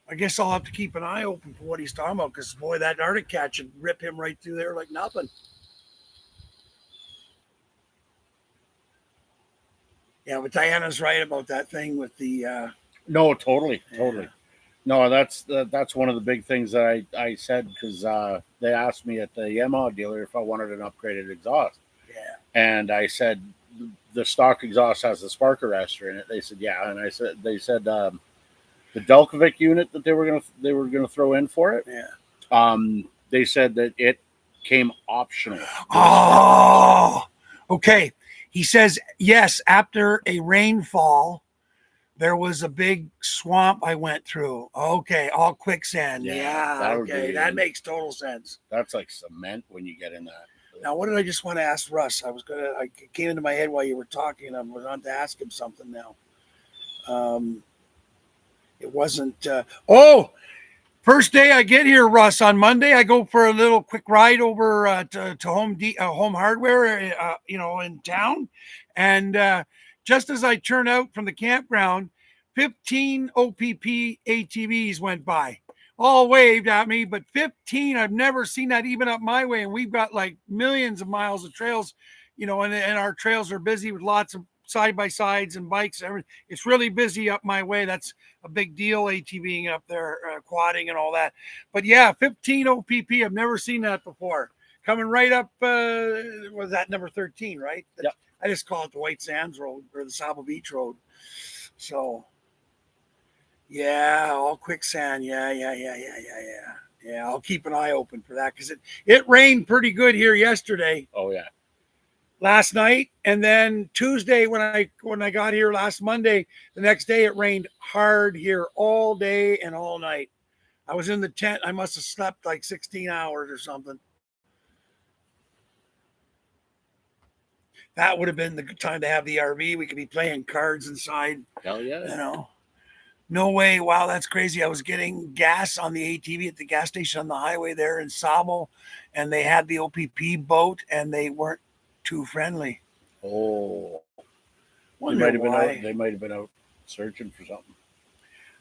I guess I'll have to keep an eye open for what he's talking about, because boy, that Arctic Cat should rip him right through there like nothing. Yeah, but Diana's right about that thing with the. No, totally. No, that's one of the big things that I said, because they asked me at the Yamaha dealer if I wanted an upgraded exhaust. Yeah. And I said the stock exhaust has a spark arrestor in it. They said yeah, and they said the Delkovic unit that they were gonna throw in for it. Yeah. They said that it came optional. Oh, okay. He says yes, after a rainfall, There was a big swamp I went through. Okay, all quicksand. Yeah, that would okay, be- that makes total sense. That's like cement when you get in that. Now, what did I just want to ask Russ? I came into my head while you were talking, and I was on to ask him something now. It wasn't. First day I get here, Russ. On Monday, I go for a little quick ride over to Home Hardware, in town, and just as I turn out from the campground, 15 OPP ATVs went by, all waved at me, but 15, I've never seen that even up my way, and we've got like millions of miles of trails, and our trails are busy with lots of side by sides and bikes. Everything. It's really busy up my way. That's a big deal, ATVing up there, quadding and all that. But yeah, 15 OPP. I've never seen that before. Coming right up, was that number 13, right? Yeah. I just call it the White Sands Road or the Sauble Beach Road. So, yeah, all quicksand. Yeah. Yeah, I'll keep an eye open for that because it rained pretty good here yesterday. Oh yeah. Last night, and then Tuesday when I got here last Monday, the next day it rained hard here all day and all night. I was in the tent. I must have slept like 16 hours or something. That would have been the time to have the RV. We could be playing cards inside. Hell yeah. No way. Wow, that's crazy. I was getting gas on the ATV at the gas station on the highway there in Sauble, and they had the OPP boat, and they weren't too friendly. Oh, They might have been out searching for something.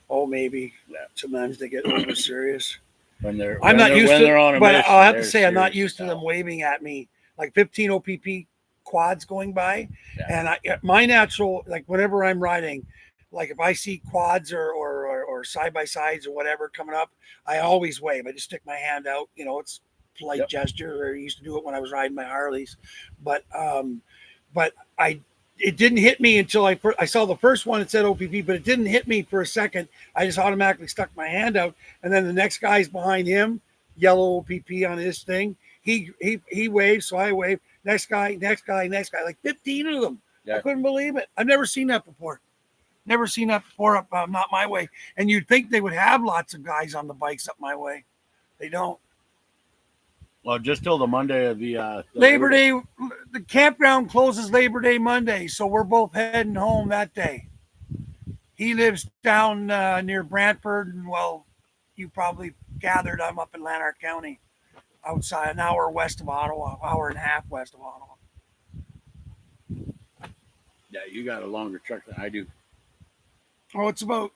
Oh, maybe. Yeah. Sometimes they get over serious. I'm not used to, on a but mission, I'll have to say I'm not serious used to as them hell. waving at me like 15 OPP quads going by, Yeah. and my natural, like whenever I'm riding, like if I see quads or side by sides or whatever coming up, I always wave. I just stick my hand out. It's polite Yep. gesture. I used to do it when I was riding my Harleys, but it didn't hit me until I saw the first one. It said OPP, but it didn't hit me for a second. I just automatically stuck my hand out, and then the next guy's behind him, yellow OPP on his thing. He waved, so I waved. Next guy, like 15 of them. Yeah. I couldn't believe it. I've never seen that before. Never seen that before up not my way. And you'd think they would have lots of guys on the bikes up my way. They don't. Well, just till the Monday of the Labor Day, the campground closes Labor Day Monday, so we're both heading home that day. He lives down near Brantford, and well, you probably gathered I'm up in Lanark County, outside an hour west of Ottawa, hour and a half west of Ottawa. Yeah, you got a longer truck than I do. Oh, it's about.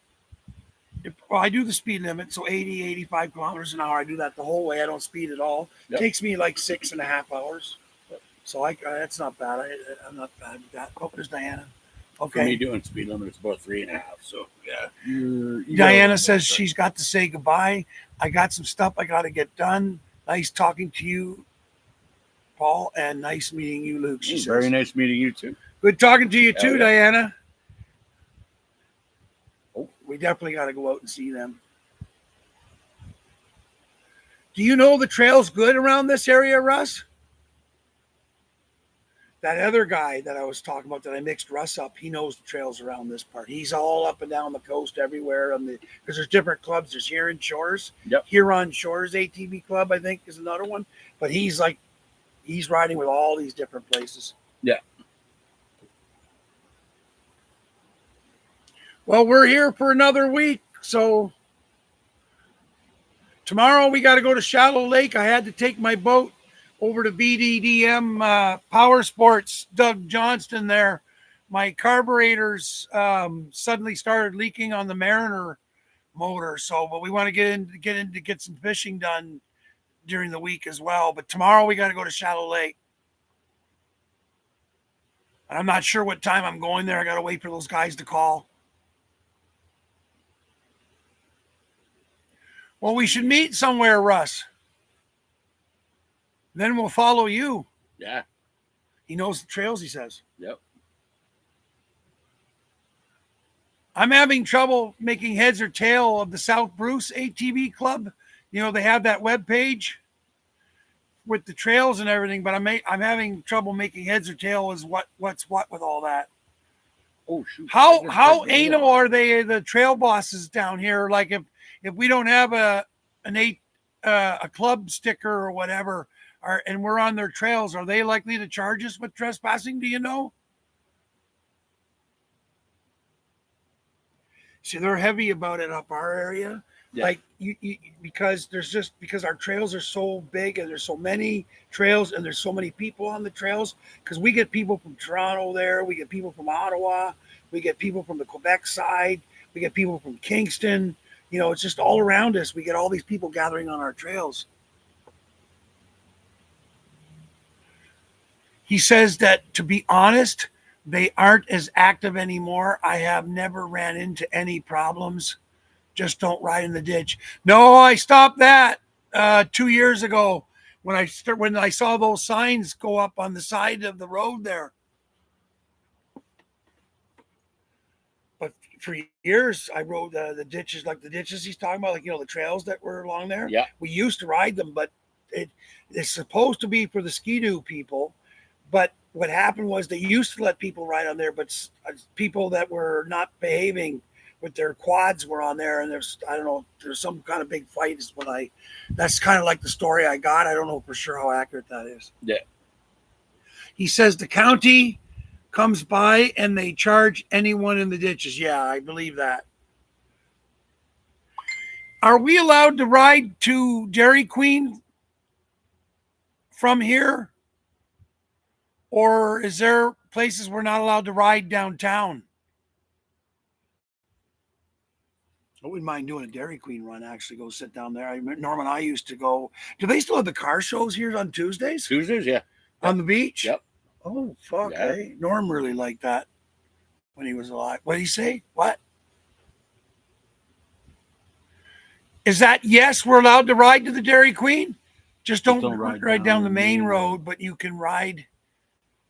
I do the speed limit, so 80, 85 kilometers an hour. I do that the whole way. I don't speed at all. Yep. It takes me like 6.5 hours. So that's not bad. I'm not bad with that. Oh, there's Diana. Okay. For me doing speed limit, it's about 3.5. So yeah. Diana says she's got to say goodbye. I got some stuff I got to get done. Nice talking to you, Paul, and nice meeting you, Luke. She says. Very nice meeting you too. Good talking to you too, yeah. Diana. Oh. We definitely got to go out and see them. Do you know the trail's good around this area, Russ? That other guy that I was talking about that I mixed Russ up, he knows the trails around this part. He's all up and down the coast everywhere because there's different clubs. There's Huron Shores. Yep. Huron Shores ATV Club, I think, is another one. But he's riding with all these different places. Yeah. Well, we're here for another week, so tomorrow we got to go to Shallow Lake. I had to take my boat over to BDDM Power Sports, Doug Johnston there. My carburetors suddenly started leaking on the Mariner motor, but we want to get some fishing done during the week as well. But tomorrow we got to go to Shallow Lake. I'm not sure what time I'm going there. I got to wait for those guys to call. Well, we should meet somewhere, Russ. Then we'll follow you. Yeah. He knows the trails, he says. Yep. I'm having trouble making heads or tail of the South Bruce ATV Club. They have that web page with the trails and everything, but I'm having trouble making heads or tail as what's what with all that. Oh shoot! I How just turned the wheel anal on. are they, the trail bosses down here? Like if we don't have a club sticker or whatever, and we're on their trails, are they likely to charge us with trespassing? Do you know? See, they're heavy about it up our area. Yeah. Like because because our trails are so big and there's so many trails and there's so many people on the trails. Because we get people from Toronto there, we get people from Ottawa, we get people from the Quebec side, we get people from Kingston. You know, it's just all around us. We get all these people gathering on our trails. He says that, to be honest, they aren't as active anymore. I have never ran into any problems. Just don't ride in the ditch. No, I stopped that 2 years ago when I saw those signs go up on the side of the road there. But for years, I rode the ditches, like the ditches he's talking about, like, you know, the trails that were along there. Yeah. We used to ride them, but it's supposed to be for the ski-doo people. But what happened was they used to let people ride on there, but people that were not behaving with their quads were on there, and I don't know, there's some kind of big fight is that's kind of like the story I got. I don't know for sure how accurate that is. Yeah. He says the county comes by and they charge anyone in the ditches. Yeah, I believe that. Are we allowed to ride to Dairy Queen from here? Or is there places we're not allowed to ride downtown? I wouldn't mind doing a Dairy Queen run, actually. Go sit down there. Norman and I used to go. Do they still have the car shows here on Tuesdays? Tuesdays, yeah. On the beach? Yep. Oh, fuck, Yeah. eh? Norm really liked that when he was alive. What did he say? What? Is that yes, we're allowed to ride to the Dairy Queen? Just don't ride down the main road, but you can ride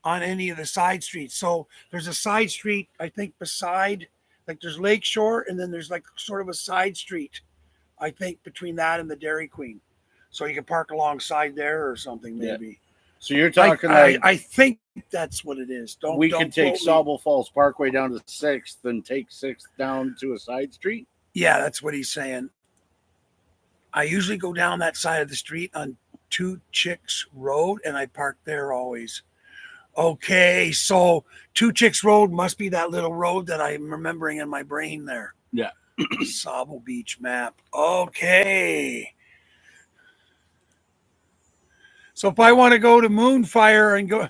on any of the side streets. So there's a side street, I think, beside, like there's Lakeshore, and then there's like sort of a side street, I think, between that and the Dairy Queen. So you can park alongside there or something, maybe. Yeah. So you're talking I think that's what it is. We could take Sauble Falls Parkway down to 6th and take 6th down to a side street? Yeah, that's what he's saying. I usually go down that side of the street on Two Chicks Road, and I park there always. Okay, so Two Chicks Road must be that little road that I'm remembering in my brain there. Yeah. Sauble Beach map. Okay. So if I want to go to Moonfire and go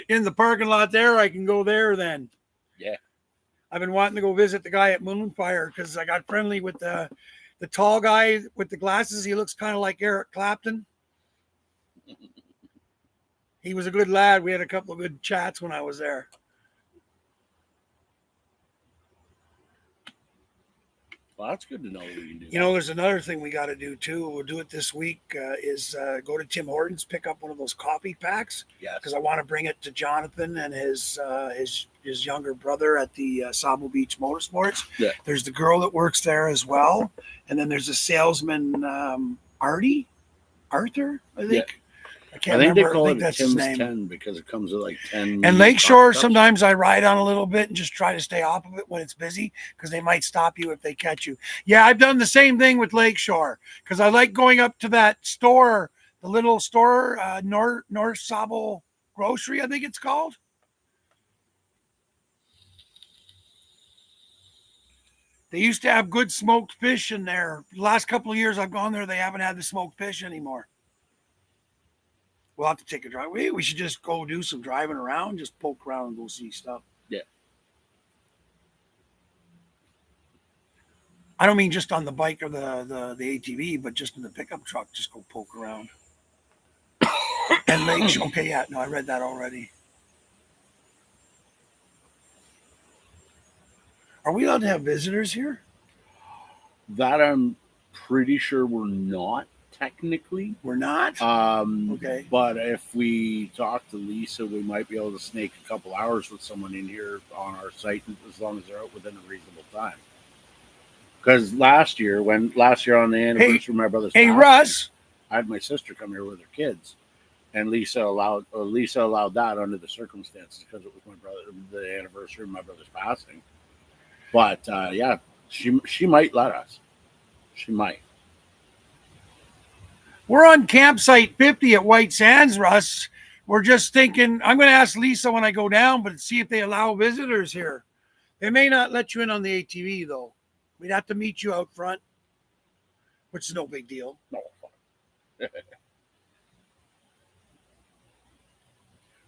in the parking lot there, I can go there then. Yeah. I've been wanting to go visit the guy at Moonfire because I got friendly with the tall guy with the glasses. He looks kind of like Eric Clapton. He was a good lad. We had a couple of good chats when I was there. Well, that's good to know we can do. You know, there's another thing we got to do too. We'll do it this week. Is go to Tim Hortons, pick up one of those coffee packs. Yes. Because I want to bring it to Jonathan and his younger brother at the Sauble Beach Motorsports. Yeah. There's the girl that works there as well, and then there's a salesman, Arthur, I think. Yeah. I can't remember. They call I think it that's Tim's his name. 10 because it comes with like 10. And Lakeshore, sometimes I ride on a little bit and just try to stay off of it when it's busy because they might stop you if they catch you. Yeah, I've done the same thing with Lakeshore because I like going up to that store, the little store, North Sauble Grocery, I think it's called. They used to have good smoked fish in there. The last couple of years I've gone there, they haven't had the smoked fish anymore. We'll have to take a drive. We should just go do some driving around, just poke around and go see stuff. Yeah. I don't mean just on the bike or the ATV, but just in the pickup truck, just go poke around. And Lakeshore. Okay, yeah, no, I read that already. Are we allowed to have visitors here? That I'm pretty sure we're not. Technically, we're not. Okay. But if we talk to Lisa, we might be able to snake a couple hours with someone in here on our site as long as they're out within a reasonable time. Because last year on the anniversary of my brother's passing, Russ, I had my sister come here with her kids, And Lisa allowed that under the circumstances because it was the anniversary of my brother's passing. But yeah, she might let us. She might. We're on campsite 50 at White Sands, Russ. We're just thinking, I'm going to ask Lisa when I go down, but see if they allow visitors here. They may not let you in on the ATV, though. We'd have to meet you out front, which is no big deal. No. Of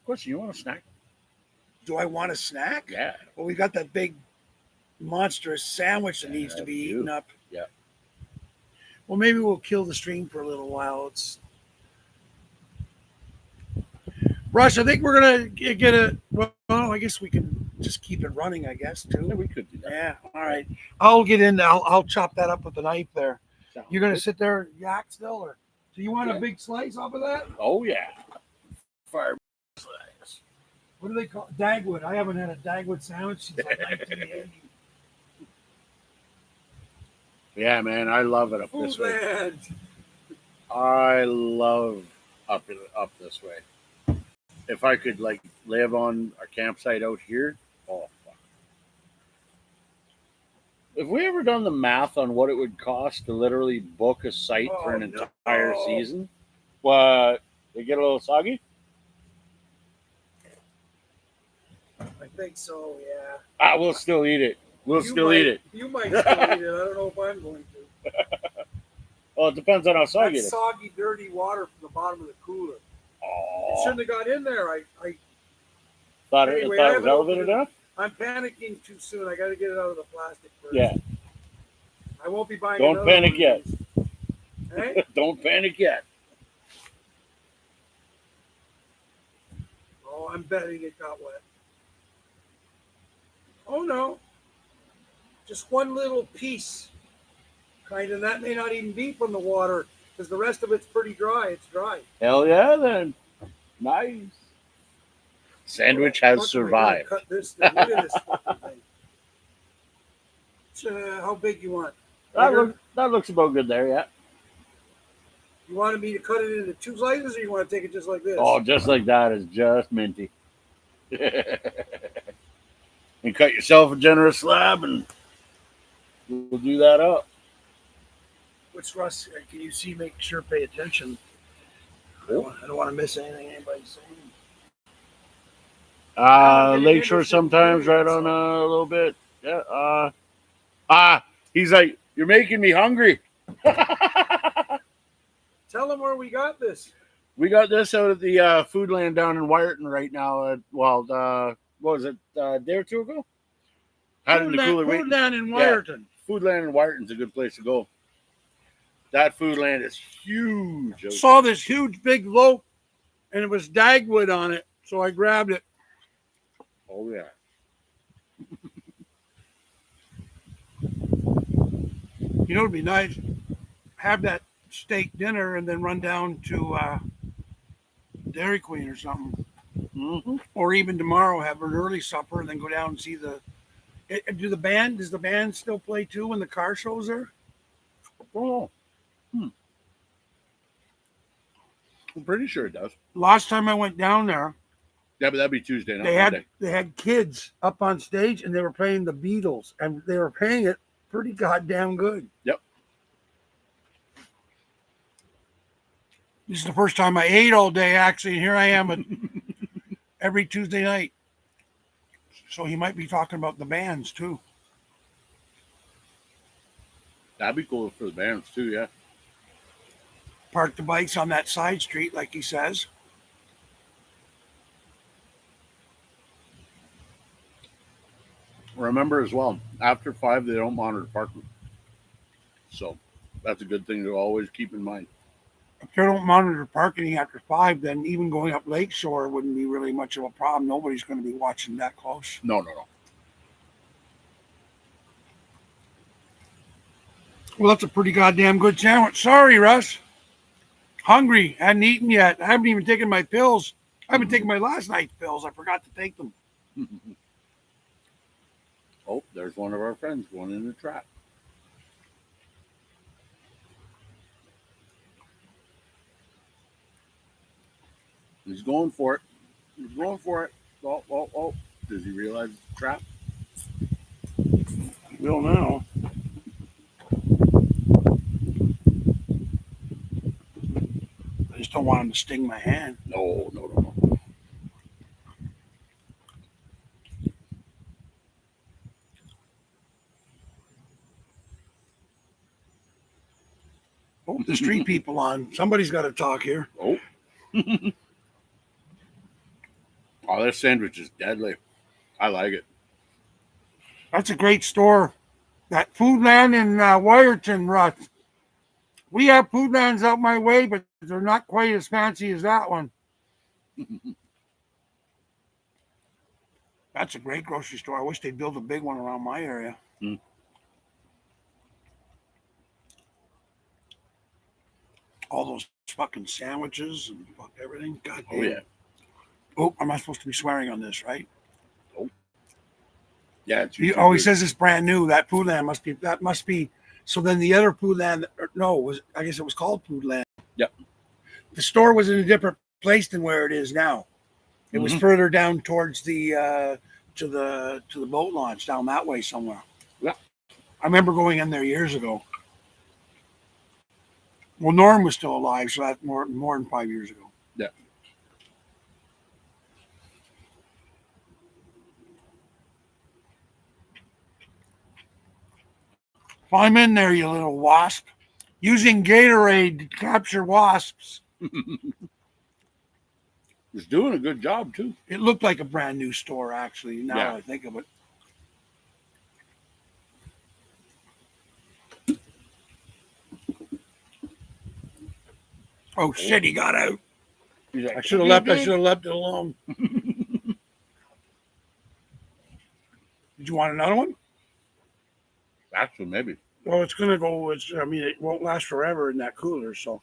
course, you want a snack? Do I want a snack? Yeah. Well, we got that big monstrous sandwich that needs to be eaten up. Yeah. Well, maybe we'll kill the stream for a little while. Rush, I think we're gonna get a. Well, I guess we can just keep it running. I guess too. Yeah, we could do that. Yeah. All right. I'll get in. I'll chop that up with the knife there. Sounds You're gonna good. sit there and yak still, or do you want Yeah. a big slice off of that? Oh yeah. Fire slice. What do they call Dagwood? I haven't had a Dagwood sandwich since like 1980. Yeah, man, I love it up this way. Foodland. I love up this way. If I could like live on a campsite out here, oh fuck. Have we ever done the math on what it would cost to literally book a site for an entire season? What? They get a little soggy? I think so. Yeah. We'll still eat it. We'll You still might- eat it. You might still eat it. I don't know if I'm going to. Well, it depends on how soggy it That's is. soggy, dirty water from the bottom of the cooler. It Oh, shouldn't have got in there. I thought Anyway, it I was haven't elevated opened it. enough? I'm panicking too soon. I got to get it out of the plastic first. Yeah. I won't be buying. Don't another panic one of yet. these. Hey? Don't panic yet. Oh, I'm betting it got wet. Oh no. Just one little piece. Kind of. That may not even be from the water because the rest of it's pretty dry. It's dry. Hell yeah, then. Nice. Sandwich has Fuck, am I gonna survived. Cut this thing. Look at this fucking thing. How big you want? That looks about good there, yeah. You wanted me to cut it into two slices, or you want to take it just like this? Oh, just like that is just minty. And cut yourself a generous slab, and we'll do that up. Which Russ? Can you see? Make sure, pay attention. I don't want to miss anything anybody's saying. Lakeshore sometimes, right on a little bit. Yeah. He's like, you're making me hungry. Tell them where we got this. We got this out of the Foodland down in Wyerton right now. What was it, a day or two ago? Had it in the cooler waiting. Foodland in Wyerton. Foodland in Wyerton's a good place to go. That Foodland is huge. Saw this huge big loaf, and it was Dagwood on it, so I grabbed it. Oh yeah. You know, it'd be nice. Have that steak dinner and then run down to Dairy Queen or something. Mm-hmm. Or even tomorrow have an early supper and then go down and see does the band still play too when the car shows there? Oh. I'm pretty sure it does. Last time I went down there, Yeah, but that'd be Tuesday, not Monday. they had kids up on stage and they were playing the Beatles and they were paying it pretty goddamn good. Yep. This is the first time I ate all day, actually, and here I am every Tuesday night. So he might be talking about the bands too. That'd be cool for the bands too, yeah. Park the bikes on that side street, like he says. Remember as well, after 5, they don't monitor parking. So that's a good thing to always keep in mind. If they don't monitor parking after 5, then even going up Lakeshore wouldn't be really much of a problem. Nobody's going to be watching that close. No. Well, that's a pretty goddamn good sandwich. Sorry, Russ. Hungry. Hadn't eaten yet. I haven't even taken my pills. I haven't taken my last night's pills. I forgot to take them. Oh, there's one of our friends going in the trap. He's going for it. He's going for it. Oh, oh, oh. Does he realize it's a trap? Will now. I just don't want him to sting my hand. No, no, no, no. Oh, the street people on. Somebody's got to talk here. Oh. Oh, this sandwich is deadly. I like it. That's a great store. That Foodland in Wyerton, Russ. We have Foodlands out my way, but they're not quite as fancy as that one. That's a great grocery store. I wish they'd build a big one around my area. Mm. All those fucking sandwiches and everything. God damn. Oh, yeah. Oh, am I supposed to be swearing on this, right? Yeah. It's He says it's brand new. That Foodland must be. So then the other Foodland, I guess it was called Foodland. Yep. The store was in a different place than where it is now. It was further down towards the to the boat launch down that way somewhere. Yeah. I remember going in there years ago. Well, Norm was still alive, so that's more than 5 years ago. Yeah. Climb in there, you little wasp. Using Gatorade to capture wasps. He's doing a good job, too. It looked like a brand new store, actually, now that I think of it. Oh, shit, he got out. Like, I should have left it alone. Did you want another one? Actually, maybe. Well, it's going to go, it won't last forever in that cooler, so.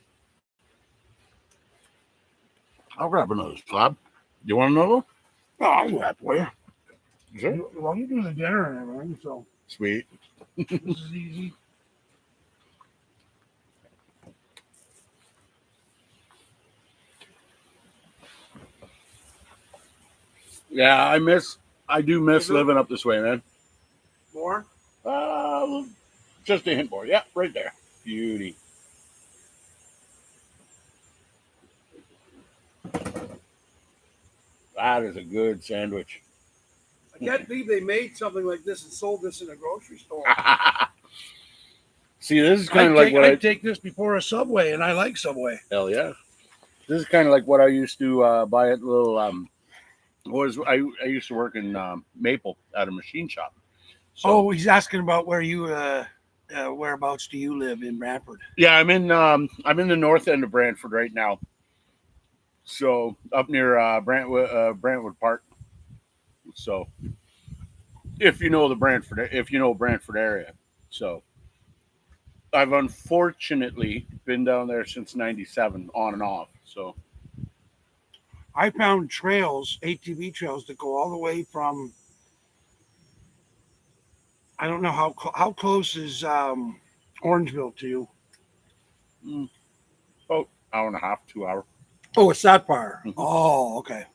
I'll grab another slab. You want another one? Oh, I'll do that for you. Sure. Well, you do the dinner and everything, so Sweet. this is easy. Yeah, I do miss living up this way, man. More? Just a hint more. Yeah, right there. Beauty. That is a good sandwich. I can't believe they made something like this and sold this in a grocery store. See, this is kind of like what I'd take this before a Subway, and I like Subway. Hell yeah. This is kind of like what I used to buy at little. I used to work in Maple at a machine shop. So, he's asking about where you whereabouts do you live in Brantford? yeah, I'm in the north end of Brantford right now. So up near Brantwood Park. So if you know Brantford area, so I've unfortunately been down there since '97, on and off. So I found ATV trails that go all the way from. I don't know how close is Orangeville to you. About hour and a half, 2 hours. Oh, it's that far. Mhm. Oh, okay.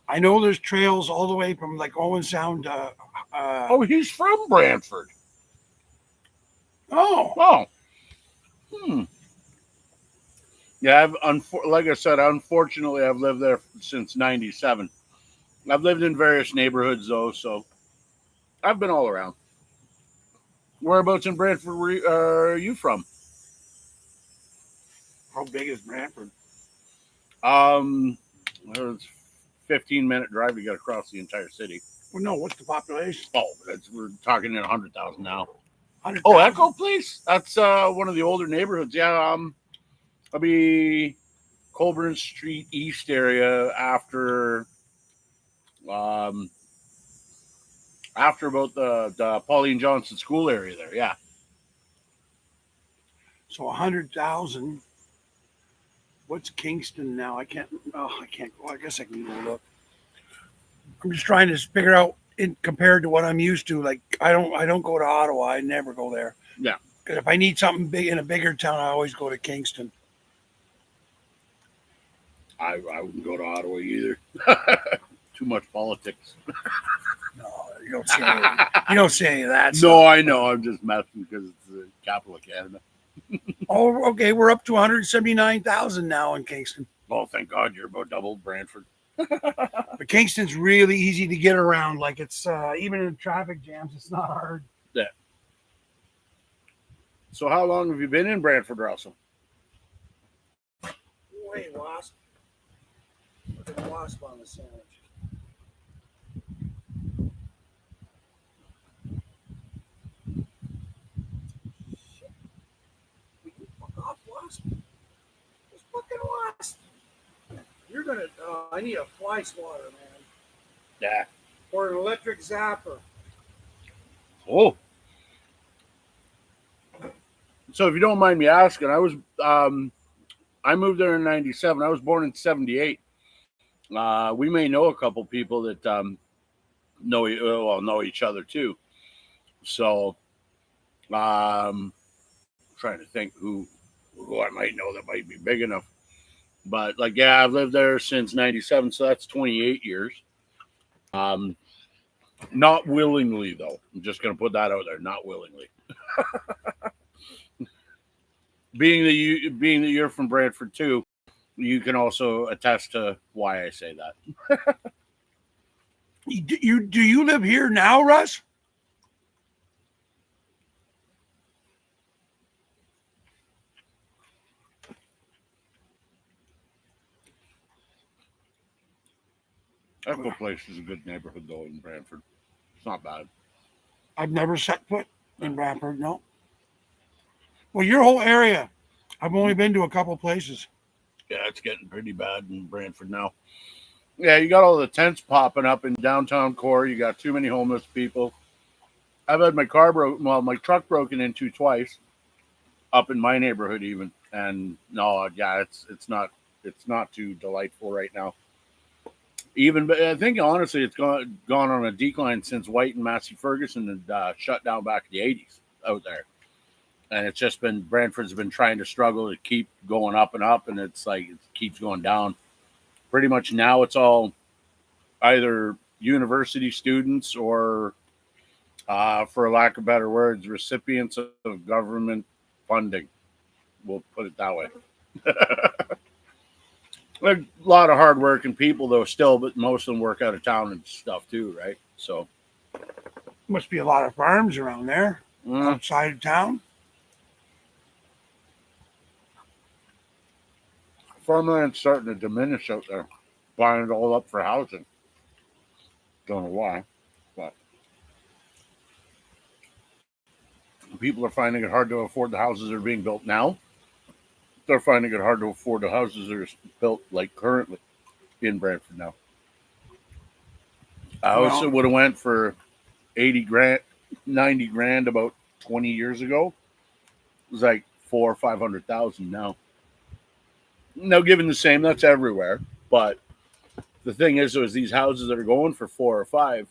I know there's trails all the way from like Owen Sound. He's from Brantford. Oh. Yeah, like I said, unfortunately, I've lived there since '97. I've lived in various neighborhoods though, so I've been all around. Whereabouts in Brantford are you from? How big is Brantford? It's 15-minute drive to get across the entire city. Well, no. What's the population? Oh, we're talking at 100,000 now. 100,000? Oh, Echo Place? That's one of the older neighborhoods. Yeah, I'll be Colburn Street East area after about the Pauline Johnson School area there. Yeah. So 100,000. What's Kingston now? I can't. Well, I guess I can go look. I'm just trying to figure out compared to what I'm used to. Like I don't go to Ottawa. I never go there. Yeah. Because if I need something big in a bigger town, I always go to Kingston. I wouldn't go to Ottawa either. Too much politics. No, you don't say any of that. No, stuff. I know. I'm just messing because it's the capital of Canada. Oh, okay. We're up to 179,000 now in Kingston. Oh, thank God you're about double Brantford. But Kingston's really easy to get around. Like it's even in traffic jams, it's not hard. Yeah. So how long have you been in Brantford, Russell? Wait, wasp. Look at the wasp on the sandwich. Shit. Will you fuck off, wasp? This fucking wasp. You're gonna. I need a fly swatter, man. Yeah. Or an electric zapper. Oh. So if you don't mind me asking, I moved there in '97. I was born in '78. We may know a couple people that know each other too. So, trying to think who I might know that might be big enough. But like, yeah, I've lived there since '97, so that's 28 years. Not willingly though. I'm just gonna put that out there. Not willingly. being that you're from Brantford too, you can also attest to why I say that. Do you live here now, Russ? Echo Place is a good neighborhood though in Brantford. It's not bad. I've never set foot in Brantford. No. Well, your whole area, I've only been to a couple places. Yeah, it's getting pretty bad in Brantford now. Yeah, you got all the tents popping up in downtown core. You got too many homeless people. I've had my truck broken into twice, up in my neighborhood even. And no, yeah, it's not too delightful right now. Even, but I think honestly, it's gone on a decline since White and Massey Ferguson had shut down back in the '80s out there, and it's just been Brantford's been trying to struggle to keep going up and up, and it's like it keeps going down. Pretty much now, it's all either university students or, for lack of better words, recipients of government funding. We'll put it that way. A lot of hardworking people, though, still, but most of them work out of town and stuff, too, right? So, Must be a lot of farms around there outside of town. Farmland's starting to diminish out there, buying it all up for housing. Don't know why, but people are finding it hard to afford the houses that are being built now. They're finding it hard to afford the houses that are built like currently in Brantford now. A house that would have went for 80 grand, 90 grand about 20 years ago was like 400,000 or 500,000 now. Now, given the same, that's everywhere. But the thing is these houses that are going for 4 or 5,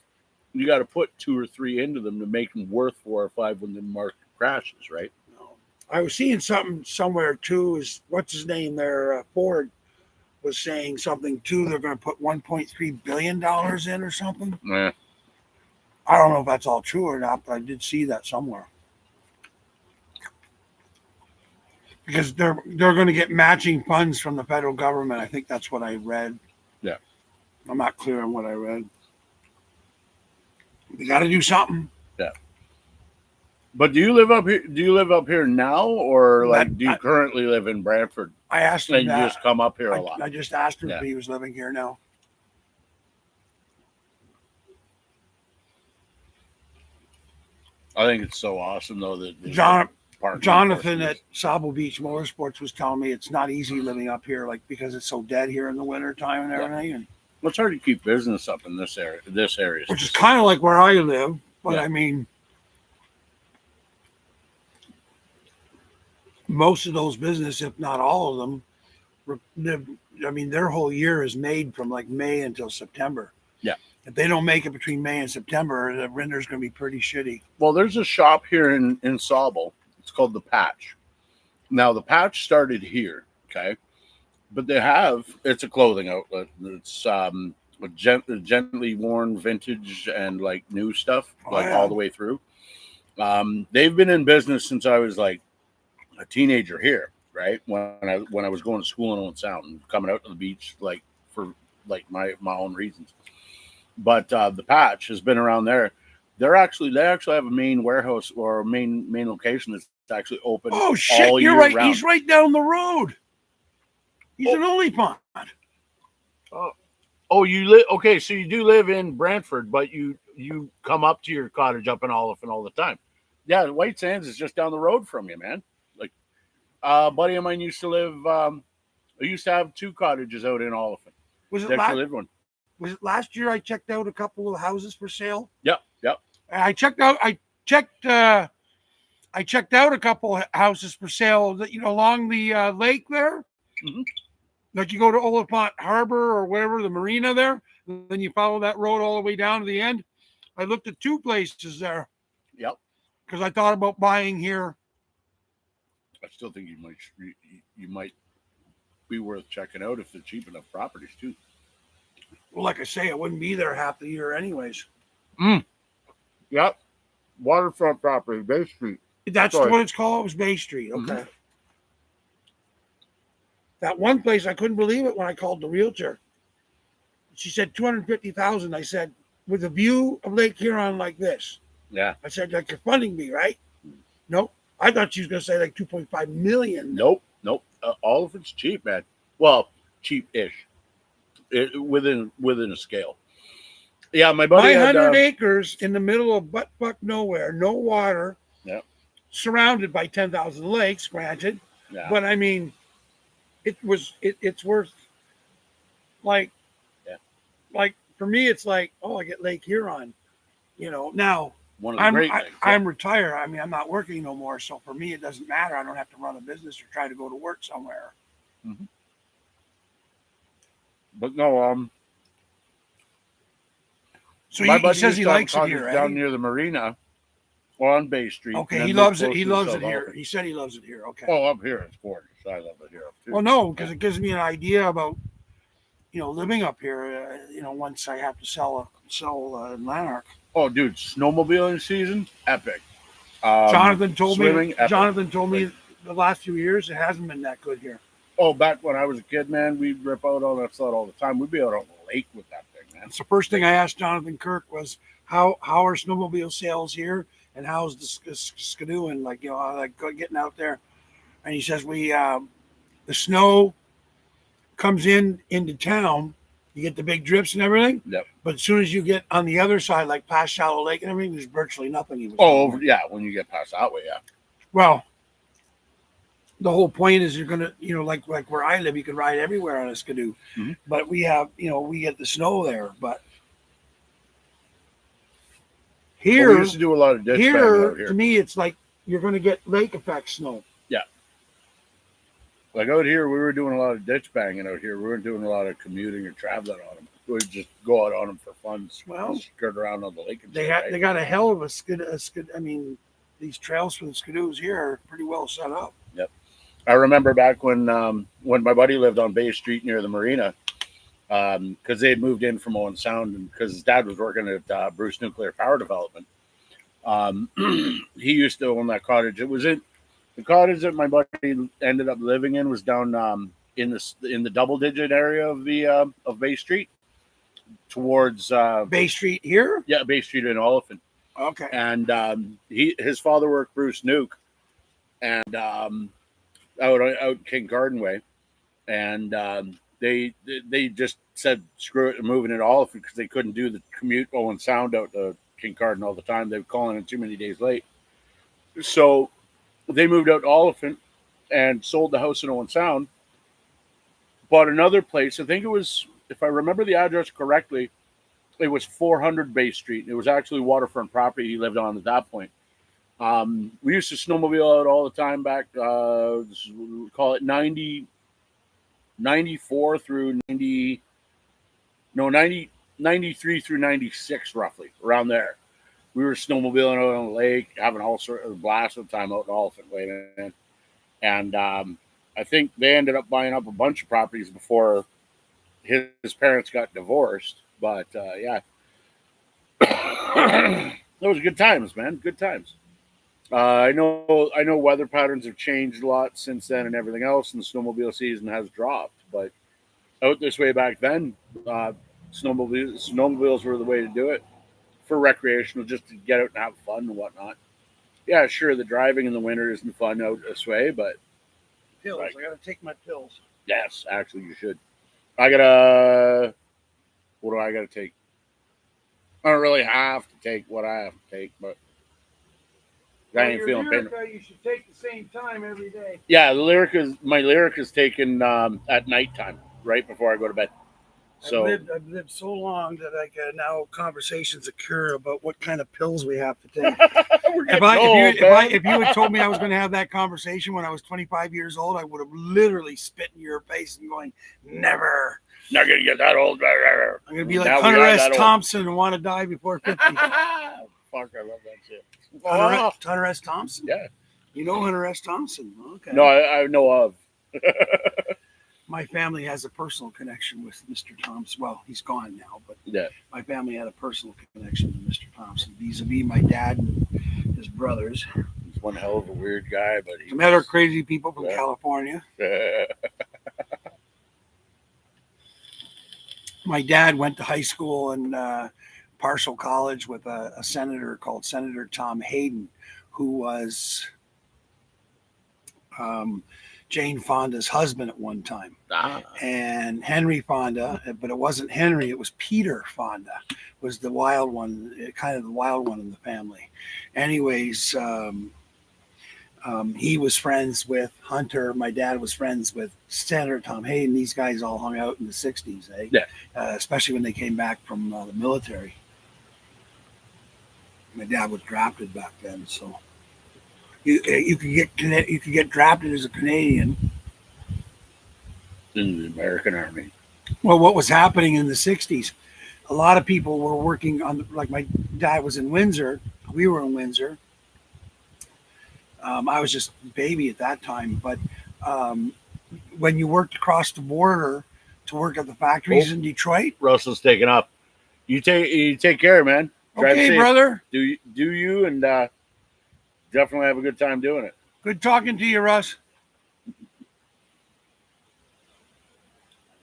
you got to put 2 or 3 into them to make them worth 4 or 5 when the market crashes, right? I was seeing something somewhere too. Is what's his name there? Ford was saying something too. They're going to put $1.3 billion in or something. Yeah. I don't know if that's all true or not, but I did see that somewhere. Because they're going to get matching funds from the federal government. I think that's what I read. Yeah. I'm not clear on what I read. They got to do something. Yeah. But do you live up here? Do you live up here now, or like do you currently live in Brantford? I asked him and that. You just come up here a lot. I just asked him if he was living here now. I think it's so awesome though that Jonathan at Sauble Beach Motorsports was telling me it's not easy living up here, like because it's so dead here in the winter time and everything. Yeah. And it's hard to keep business up in this area. Which is kind of like where I live, but I mean, most of those businesses, if not all of them, I mean, their whole year is made from like May until September. Yeah. If they don't make it between May and September, the renter's going to be pretty shitty. Well, there's a shop here in Sauble. It's called The Patch. Now, The Patch started here, okay? but it's a clothing outlet. It's gently worn vintage and like new stuff, like all the way through. They've been in business since I was like a teenager here, right? When I was going to school in Owen Sound and coming out to the beach, like for like my own reasons. But the Patch has been around there. They actually have a main warehouse or a main location that's actually open. Oh shit! All You're year right. round. He's right down the road. He's an only pond. Oh, you live okay? So you do live in Brantford, but you come up to your cottage up in Oliphant all the time. Yeah, White Sands is just down the road from you, man. Like, a buddy of mine used to live. I used to have 2 cottages out in Oliphant. Was it lived one. Was it last year? I checked out a couple of houses for sale. Yep. I checked out a couple of houses for sale that along the lake there. Mm-hmm. Like you go to Oliphant Harbor or wherever, the marina there, then you follow that road all the way down to the end. I looked at 2 places there. Yep. Because I thought about buying here. I still think you might be worth checking out if they're cheap enough properties too. Well, like I say, I wouldn't be there half the year anyways. Yep. Waterfront property, Bay Street. That's what it's called. It was Bay Street. Okay. Mm-hmm. That one place, I couldn't believe it when I called the realtor. She said $250,000. I said, with a view of Lake Huron like this. Yeah. I said, like, you're funding me, right? Nope. I thought she was going to say like 2.5 million. Nope. All of it's cheap, man. Well, cheap-ish. Within a scale. Yeah, my buddy 500 acres in the middle of butt-fuck nowhere, no water. Yeah. Surrounded by 10,000 lakes, granted. Yeah. But I mean, it's worth like for me, it's like, oh, I get Lake Huron, now one of the great things. I'm retired. I mean, I'm not working no more. So for me, it doesn't matter. I don't have to run a business or try to go to work somewhere. Mm-hmm. But no, so he says he likes it here, down near the marina on Bay Street. Okay, he loves it. He loves it here. He said he loves it here. Okay. Oh, up here it's gorgeous. I love it here too. Well, no, because it gives me an idea about living up here. Once I have to sell Lanark. Oh, dude, snowmobiling season, epic. Jonathan told me the last few years it hasn't been that good here. Oh, back when I was a kid, man, we'd rip out on that sled all the time. We'd be out on the lake with that thing, man. That's the first thing I asked Jonathan Kirk was how are snowmobile sales here and how's the skidooing, like getting out there. And he says the snow comes into town, you get the big drifts and everything. Yep. But as soon as you get on the other side, like past Shallow Lake and everything, there's virtually nothing. Yeah, when you get past that way, yeah. Well, the whole point is you're gonna, like where I live, you can ride everywhere on a skidoo. Mm-hmm. But we have, we get the snow there. But here, we used to do a lot of ditch banging out here. To me, it's like you're gonna get lake effect snow. Yeah. Like out here, we were doing a lot of ditch banging out here. We weren't doing a lot of commuting or traveling on them. We would just go out on them for fun, skirt around on the lake. And they got a hell of a skid. I mean, these trails for the skidoos here are pretty well set up. Yep. I remember back when my buddy lived on Bay Street near the marina, because they had moved in from Owen Sound, and because his dad was working at Bruce Nuclear Power Development. He used to own that cottage. It was the cottage that my buddy ended up living in was down in the double digit area of Bay Street, towards Bay Street here. Yeah, Bay Street in Oliphant. Okay. And his father worked Bruce Nuke, and out King Garden Way, and they just said screw it and moving it all because they couldn't do the commute Owen Sound out to King Garden all the time. They were calling it too many days late, so they moved out to Oliphant and sold the house in Owen Sound. Bought another place. I think it was, if I remember the address correctly, it was 400 Bay Street. It was actually waterfront property he lived on at that point. We used to snowmobile out all the time back, we'll call it 94 through 93 through 96, roughly, around there. We were snowmobiling out on the lake, having all sorts of blasts of time out in Oliphant Way, man. And I think they ended up buying up a bunch of properties before his parents got divorced. But yeah, those were good times, man. Good times. I know weather patterns have changed a lot since then and everything else, and the snowmobile season has dropped. But out this way back then, snowmobiles were the way to do it for recreational, just to get out and have fun and whatnot. Yeah, sure, the driving in the winter isn't fun out this way, but Pills. Right. I gotta take my pills. yes, actually, you should. I gotta. What do I gotta take? I don't really have to take what I have to take, but I ain't feeling pain. You should take the same time every day. Yeah, my lyric is taken at nighttime, right before I go to bed. So I've lived so long that I can now conversations occur about what kind of pills we have to take. If you had told me I was going to have that conversation when I was 25 years old, I would have literally spit in your face and going, never. Not gonna get that old. I'm going to be like Hunter S. Thompson and want to die before 50. Fuck, I love that shit. Hunter S. Thompson? Yeah. You know Hunter S. Thompson? Okay. No, I know of. My family has a personal connection with Mr. Thompson. Well, he's gone now, but yeah, my family had a personal connection with Mr. Thompson vis-a-vis my dad and his brothers. He's one hell of a weird guy, but some other crazy people from California. My dad went to high school and Parcel College with a senator called Senator Tom Hayden, who was Jane Fonda's husband at one time. And Henry Fonda, but it wasn't Henry, it was Peter Fonda, was the wild one, kind of the wild one in the family. Anyways, he was friends with Hunter. My dad was friends with Senator Tom Hayden. These guys all hung out in the 60s, eh? Yeah. Especially when they came back from the military. My dad was drafted back then, so you could get drafted as a Canadian in the American Army. Well, what was happening in the 60s? A lot of people were working on, like my dad was in Windsor. We were in Windsor. I was just a baby at that time, but when you worked across the border to work at the factories in Detroit, Russell's taking up. You take care, man. Drive safe, brother. Do you and definitely have a good time doing it. Good talking to you, Russ.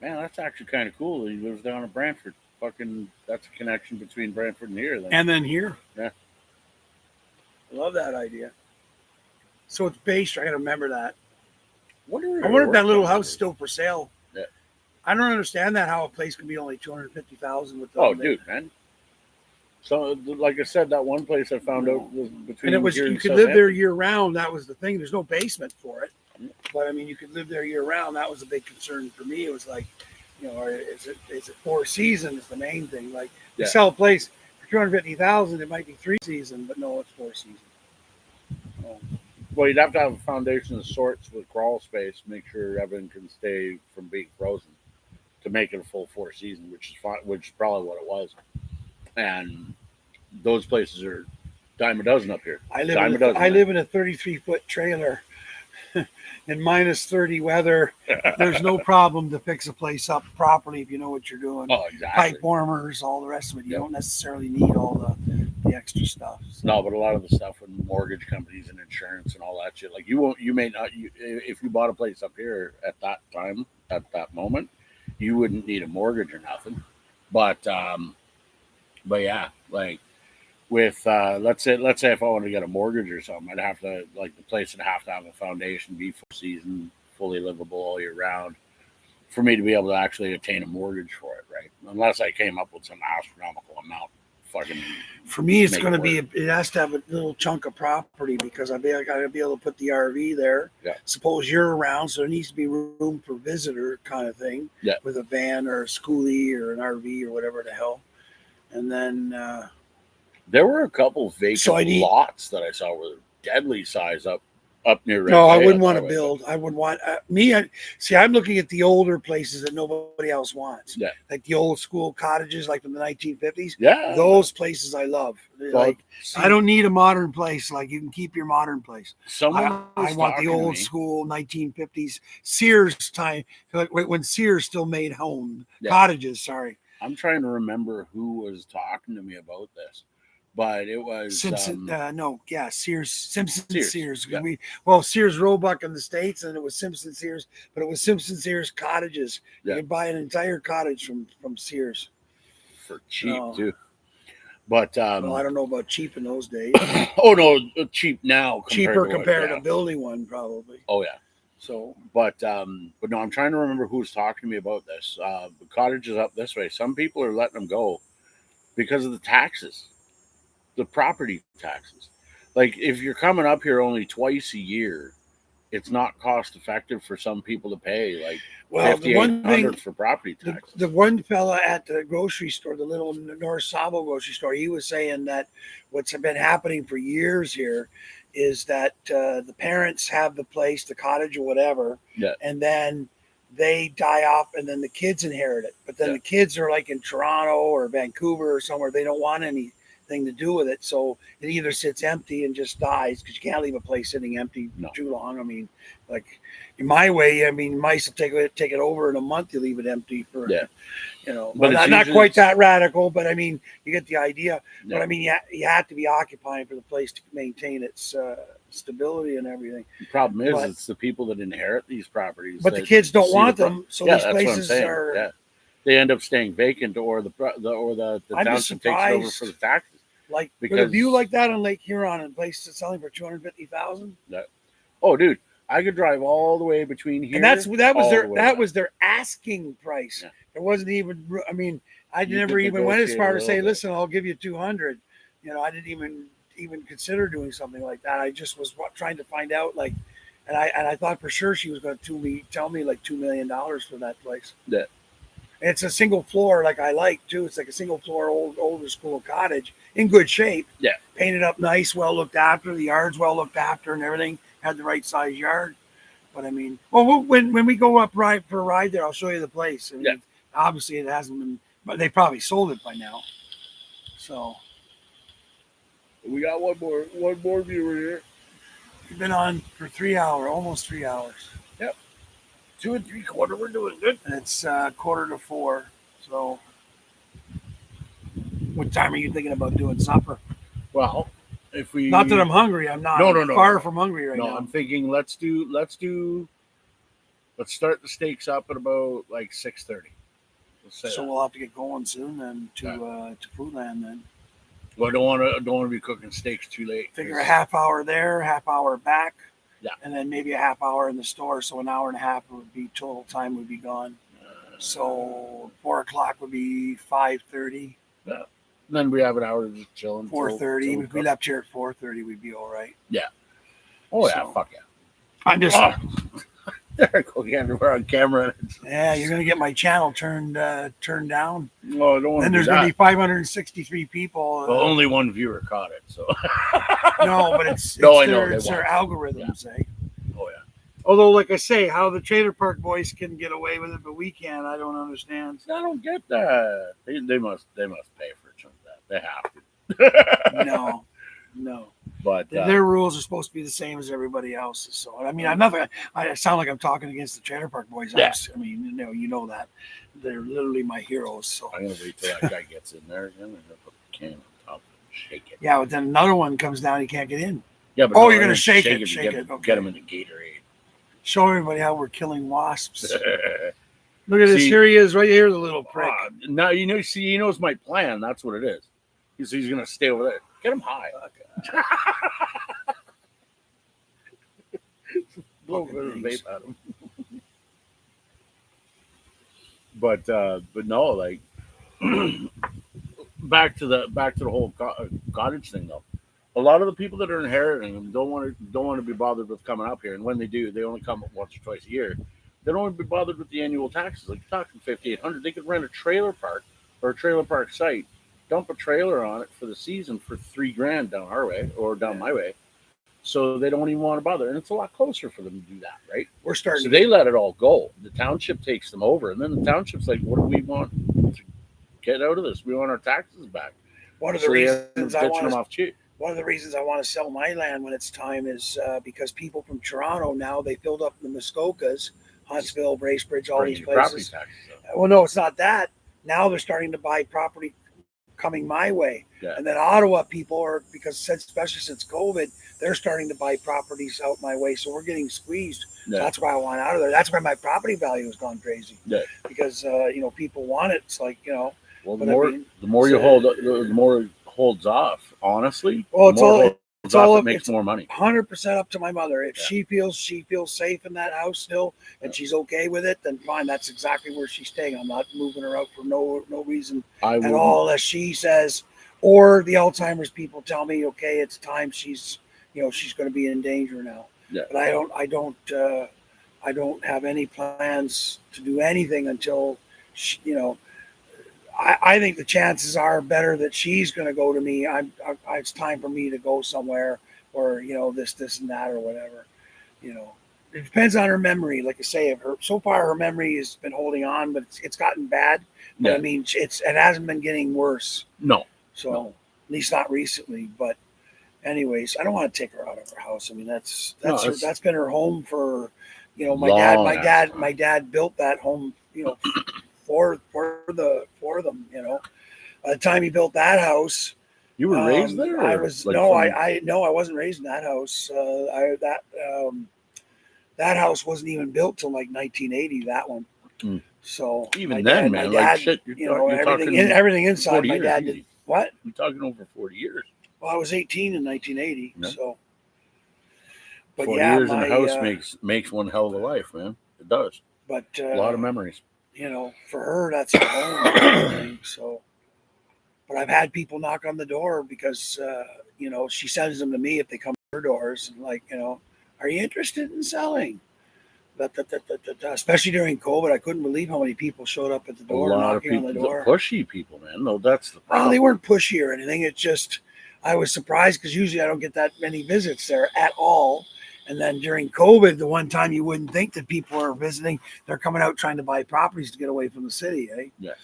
Man, that's actually kind of cool. He lives down in Brantford. That's a connection between Brantford and here. And then here. Yeah. I love that idea. So it's based. I got to remember that. I wonder if that little house is still for sale. Yeah. I don't understand that, how a place can be only $250,000 with. Oh, dude, man. So, like I said, that one place I found out was between. And it was you could live there year round. That was the thing. There's no basement for it, but I mean, you could live there year round. That was a big concern for me. It was like, is it 4 seasons? The main thing. Like you sell a place for $250,000, it might be 3 seasons, but no, it's 4 seasons. Well, you'd have to have a foundation of sorts with crawl space, make sure everything can stay from being frozen, to make it a full 4 season, which is probably what it was. And those places are dime a dozen up here. I live in a 33-foot trailer in minus 30 weather. There's no problem to fix a place up properly if you know what you're doing. Oh, exactly. Pipe warmers, all the rest of it. You don't necessarily need all the extra stuff. So. No, but a lot of the stuff with mortgage companies and insurance and all that shit. Like if you bought a place up here at that time, at that moment, you wouldn't need a mortgage or nothing. But yeah, like with let's say if I wanted to get a mortgage or something, I'd have to, like, the place would have to have a foundation, be 4 season, fully livable all year round, for me to be able to actually attain a mortgage for it, right? Unless I came up with some astronomical amount. For me, it's going to be, it has to have a little chunk of property, because I got to be able to put the RV there. Yeah. Suppose you're around, so there needs to be room for visitor kind of thing. Yeah. With a van or a schoolie or an RV or whatever the hell. And then there were a couple vacant lots that I saw were deadly size up up near Red No, I Bay, wouldn't up want that to way, build. I would want see. I'm looking at the older places that nobody else wants. Yeah. Like the old school cottages, like from the 1950s. Yeah, Those places I love. Well, Like see, I don't need a modern place. Like you can keep your modern place. someone I was want the talking to old me. school 1950s Sears time, like when Sears still made Yeah. cottages. Sorry, I'm trying to remember who was talking to me about this, but it was Simpson. No, yeah, Sears, Simpson Sears, Sears. yeah. Sears Roebuck in the States, and it was Simpson Sears, but it was Simpson Sears cottages. Yeah. You could buy an entire cottage from Sears. for cheap Oh. too. But Well, I don't know about cheap in those days. oh no, cheap now Cheaper to compared what, to building one, probably. Oh yeah. So, But no, I'm trying to remember who was talking to me about this. The cottages up this way. Some people are letting them go because of the taxes, the property taxes. Like if you're coming up here only twice a year, it's not cost effective for some people to pay like well, the one thing, $5,800 for property taxes. the one fella at the grocery store, the little North Sauble grocery store, he was saying that what's been happening for years here is that the parents have the place, the cottage or whatever, Yeah. and then they die off, and then the kids inherit it. But then Yeah. the kids are like in Toronto or Vancouver or somewhere; they don't want anything to do with it, so it either sits empty and just dies because you can't leave a place sitting empty No. too long. I mean, like in my way, I mean, mice will take it over in a month. You leave it empty for, Yeah. you know, But well, it's not usually- quite that radical, but I mean, you get the idea. Yeah. But I mean, you have to be occupying for the place to maintain its stability and everything. The problem is, But- it's the people that inherit these properties. But the that kids don't see want the pro- them, so yeah, these that's what I'm places saying. are. Yeah. They end up staying vacant, or the I'm just township takes it over surprised. for the taxes. Like with a Because- view like that on Lake Huron, and place that's selling for $250,000, Oh, dude, I could drive all the way between here. and that was all their the way that back. was their asking price. Yeah. It wasn't even. I mean, I You never could even went as negotiate far a to say, little bit. "Listen, I'll give you 200." You know, I didn't even consider doing something like that. I just was trying to find out, like, and I thought for sure she was going to tell me like $2 million for that place. Yeah. It's a single floor, like I like too. It's like a single floor older school cottage in good shape. Yeah. Painted up nice, well looked after. The yard's well looked after and everything. Had the right size yard. But I mean, well, when we go up for a ride there, I'll show you the place. I mean, Yeah. Obviously it hasn't been, but they probably sold it by now. So We got one more viewer here. we've been on for 3 hours, almost 3 hours. 2 3/4. We're doing good. And it's 3:45. So what time are you thinking about doing supper? Well, if we Not that I'm hungry. I'm not. No, I'm far no. from hungry right no, now. I'm thinking let's start the steaks up at about like 6:30. So we'll have to get going soon then to Foodland then. Well, I don't want to be cooking steaks too late. Figure a half hour there, half hour back. Yeah. And then maybe a half hour in the store. So an hour and a half would be total time would be gone. So 4:00 would be 5:30. Then we have an hour to just chill until 4:30. till If we left here at 4:30, we'd be all right. Oh yeah, so- fuck yeah. I'm just There I go again. We're on camera. yeah. You're gonna get my channel turned down. No, I don't want Then to there's do gonna that. be 563 people. Well, only one viewer caught it. So. No, but it's No, I know, they it's their won't. algorithms, eh? Oh yeah. Although, like I say, how the Trailer Park Boys can get away with it, but we can't, I don't understand. I don't get that. They must pay for it. They have to. No. But Their rules are supposed to be the same as everybody else's. So, I mean, I'm not. I sound like I'm talking against the Trailer Park Boys. Yeah. I mean, you know that they're literally my heroes. So, I'm gonna wait till that guy gets in there again. I'm gonna put the can on top and shake it. yeah, but then another one comes down, he can't get in. Yeah, but Oh, no, you're I gonna mean, shake it, to shake get, it, okay. Get him in the Gatorade. Show everybody how we're killing wasps. Look at this. See- Here he is, right here, the little prick. Now you know. See, he knows my plan. That's what it is. He's gonna stay over there. Get him high. Blow a bit of vape at him. But no, like back to the whole cottage thing though. A lot of the people that are inheriting them don't want to be bothered with coming up here, and when they do, they only come once or twice a year. They don't want to be bothered with the annual taxes. Like you're talking $5,800, they could rent a trailer park or a trailer park site, dump a trailer on it for the season for $3,000 down our way or down my way. so they don't even want to bother. And it's a lot closer for them to do that, right? We're starting. So they let it all go. The township takes them over, and then the township's like, "What do we want to get out of this? We want our taxes back." One of the So they end reasons up I ditching want them to. off cheap. One of the reasons I want to sell my land when it's time is because people from Toronto now they filled up the Muskokas, Huntsville, Bracebridge, all Bring these your property places. taxes up. Well, no, it's not that. Now they're starting to buy property coming my way, Yeah. and then Ottawa people are especially since COVID, they're starting to buy properties out my way. So we're getting squeezed. Yeah. So that's why I want out of there. That's why my property value has gone crazy. Yeah. Because people want it. It's like Well, the but I more mean, the more you hold, the more it holds off. Honestly, Well, the more it holds all off, up- it makes more money. 100% up to my mother. If Yeah. she feels safe in that house still, and she's okay with it, then fine. That's exactly where she's staying. I'm not moving her out for no reason I at would all, unless she says, or the Alzheimer's people tell me, okay, it's time. She's she's going to be in danger now. Yeah. But I don't have any plans to do anything until I think the chances are better that she's going to go to me. It's time for me to go somewhere, or this and that or whatever. It depends on her memory. Like I say, so far her memory has been holding on, but it's gotten bad. But Yeah. I mean, it hasn't been getting worse. No. So No. at least not recently. But anyways, I don't want to take her out of her house. I mean, that's been her home for my dad built that home. For them. By the time he built that house, You were raised there? I or was like no, from- I wasn't raised in that house. That house wasn't even built till like 1980. That one. Mm. So Even my then, dad, man, my dad, shit. You're everything inside. 40 My years, dad easy. did what? You're talking over 40 years. Well, I was 18 in 1980. Yeah. So, but 40 yeah, years in a house makes one hell of a life, man. It does. But A lot of memories. for her, that's her home. and everything, so, but I've had people knock on the door because she sends them to me if they come to her doors, and like, are you interested in selling? Especially during COVID, I couldn't believe how many people showed up at the A door, lot of knocking people, on the door. pushy people, man. No, that's the problem. Well, they weren't pushy or anything. It's just I was surprised because usually I don't get that many visits there at all. And then during COVID, the one time you wouldn't think that people are visiting, they're coming out trying to buy properties to get away from the city, eh? Yeah.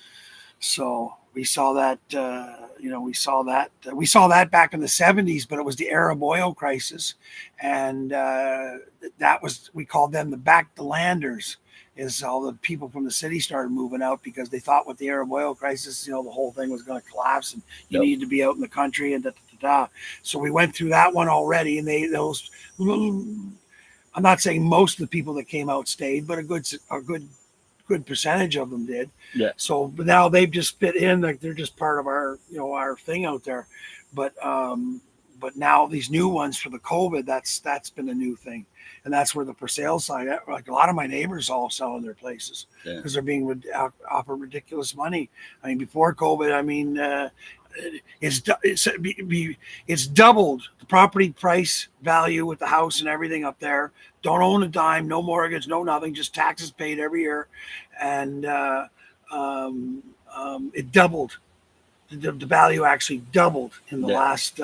So we saw that. We saw that back in the '70s, but it was the Arab oil crisis, and that was, we called them the landers. Is all the people from the city started moving out because they thought with the Arab oil crisis, the whole thing was going to collapse, and you needed to be out in the country and So we went through that one already, and I'm not saying most of the people that came out stayed, but a good percentage of them did. Yeah. So, but now they've just fit in, like they're just part of our our thing out there. But now these new ones for the COVID, that's been a new thing, and that's where the for sale side. Like a lot of my neighbors all selling their places because they're being offered ridiculous money. I mean, before COVID, I mean, it's doubled the property price value with the house and everything up there. Don't own a dime, no mortgage, no nothing, just taxes paid every year, and it doubled. The value actually doubled in the last.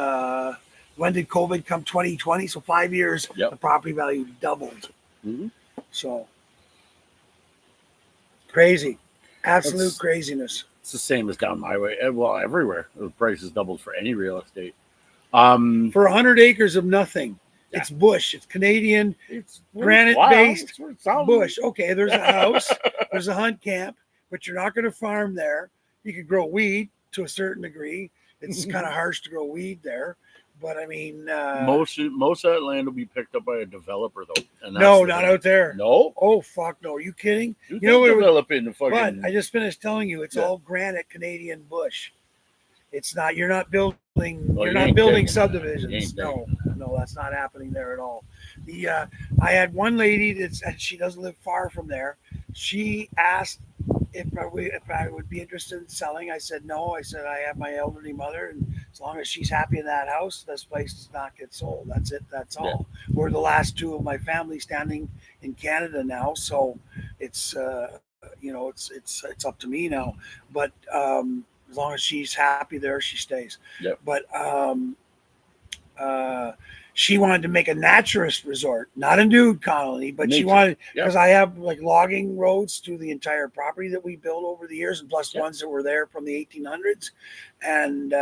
When did COVID come? 2020, so 5 years. Yep. The property value doubled. Mm-hmm. So crazy, absolute craziness. It's the same as down my way. Well, everywhere the price has doubled for any real estate. For 100 acres of nothing, it's bush. It's Canadian. It's granite-based bush. Okay, there's a house. There's a hunt camp, but you're not going to farm there. You can grow weed to a certain degree. It's kind of harsh to grow weed there, but I mean, most of that land will be picked up by a developer, though. And no, not out there. No. Oh fuck, no. Are you kidding? You know develop in the fucking. But I just finished telling you, it's all granite Canadian bush. It's not. You're not building. You're not building subdivisions. No, that's not happening there at all. I had one lady she doesn't live far from there. She asked if I would be interested in selling. I said no. I said I have my elderly mother, and as long as she's happy in that house, this place does not get sold. That's it. That's all. We're the last two of my family standing in Canada now, so it's it's up to me now. But as long as she's happy there, she stays. Yep. But she wanted to make a naturist resort, not a nude colony, but she Nature. wanted, Yep. because I have like logging roads through the entire property that we built over the years, and plus Yep. ones that were there from the 1800s, and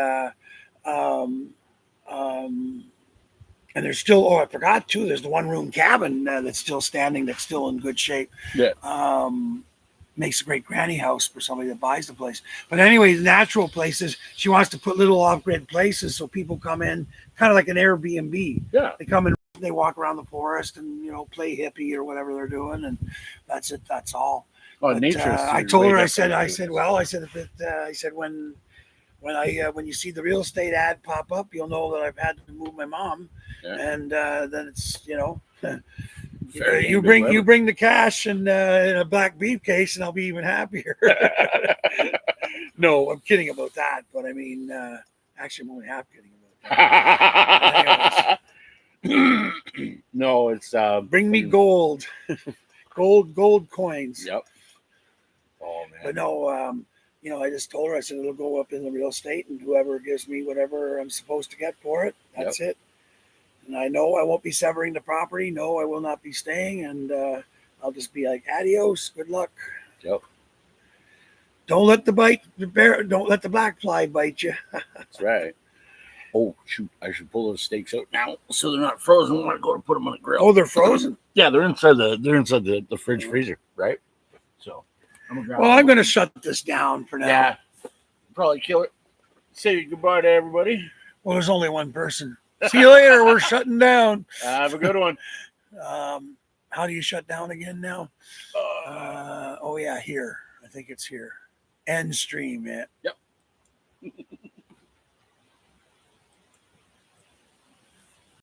and there's still, oh, I forgot too, there's the one room cabin that's still standing, that's still in good shape. Yeah. Makes a great granny house for somebody that buys the place. But anyway, natural places, she wants to put little off-grid places so people come in, kind of like an Airbnb. Yeah. They come in, they walk around the forest and, you know, play hippie or whatever they're doing, and that's it. That's all. Oh, But, nature. I told her, I said, if it, I said, when you see the real estate ad pop up, you'll know that I've had to move my mom, and then it's, you know, you bring the cash and in a black briefcase, and I'll be even happier. No, I'm kidding about that, but I mean, actually, I'm only half kidding about that. No, it's Bring me gold, gold coins. Yep. Oh man. But no, you know, I just told her, I said it'll go up in the real estate, and whoever gives me whatever I'm supposed to get for it, that's it. And I know I won't be severing the property. No, I will not be staying, and I'll just be like, adios, good luck. Yep. Don't let don't let the black fly bite you. That's right. Oh shoot! I should pull those steaks out now so they're not frozen when I go to put them on the grill. Oh, they're frozen. Yeah, they're inside the fridge freezer, right? So I'm gonna shut this down for now. Yeah, probably kill it. Say goodbye to everybody. Well, there's only one person. See you later. We're shutting down. Have a good one. How do you shut down again now? Oh yeah, here. I think it's here. End stream, man. Yep.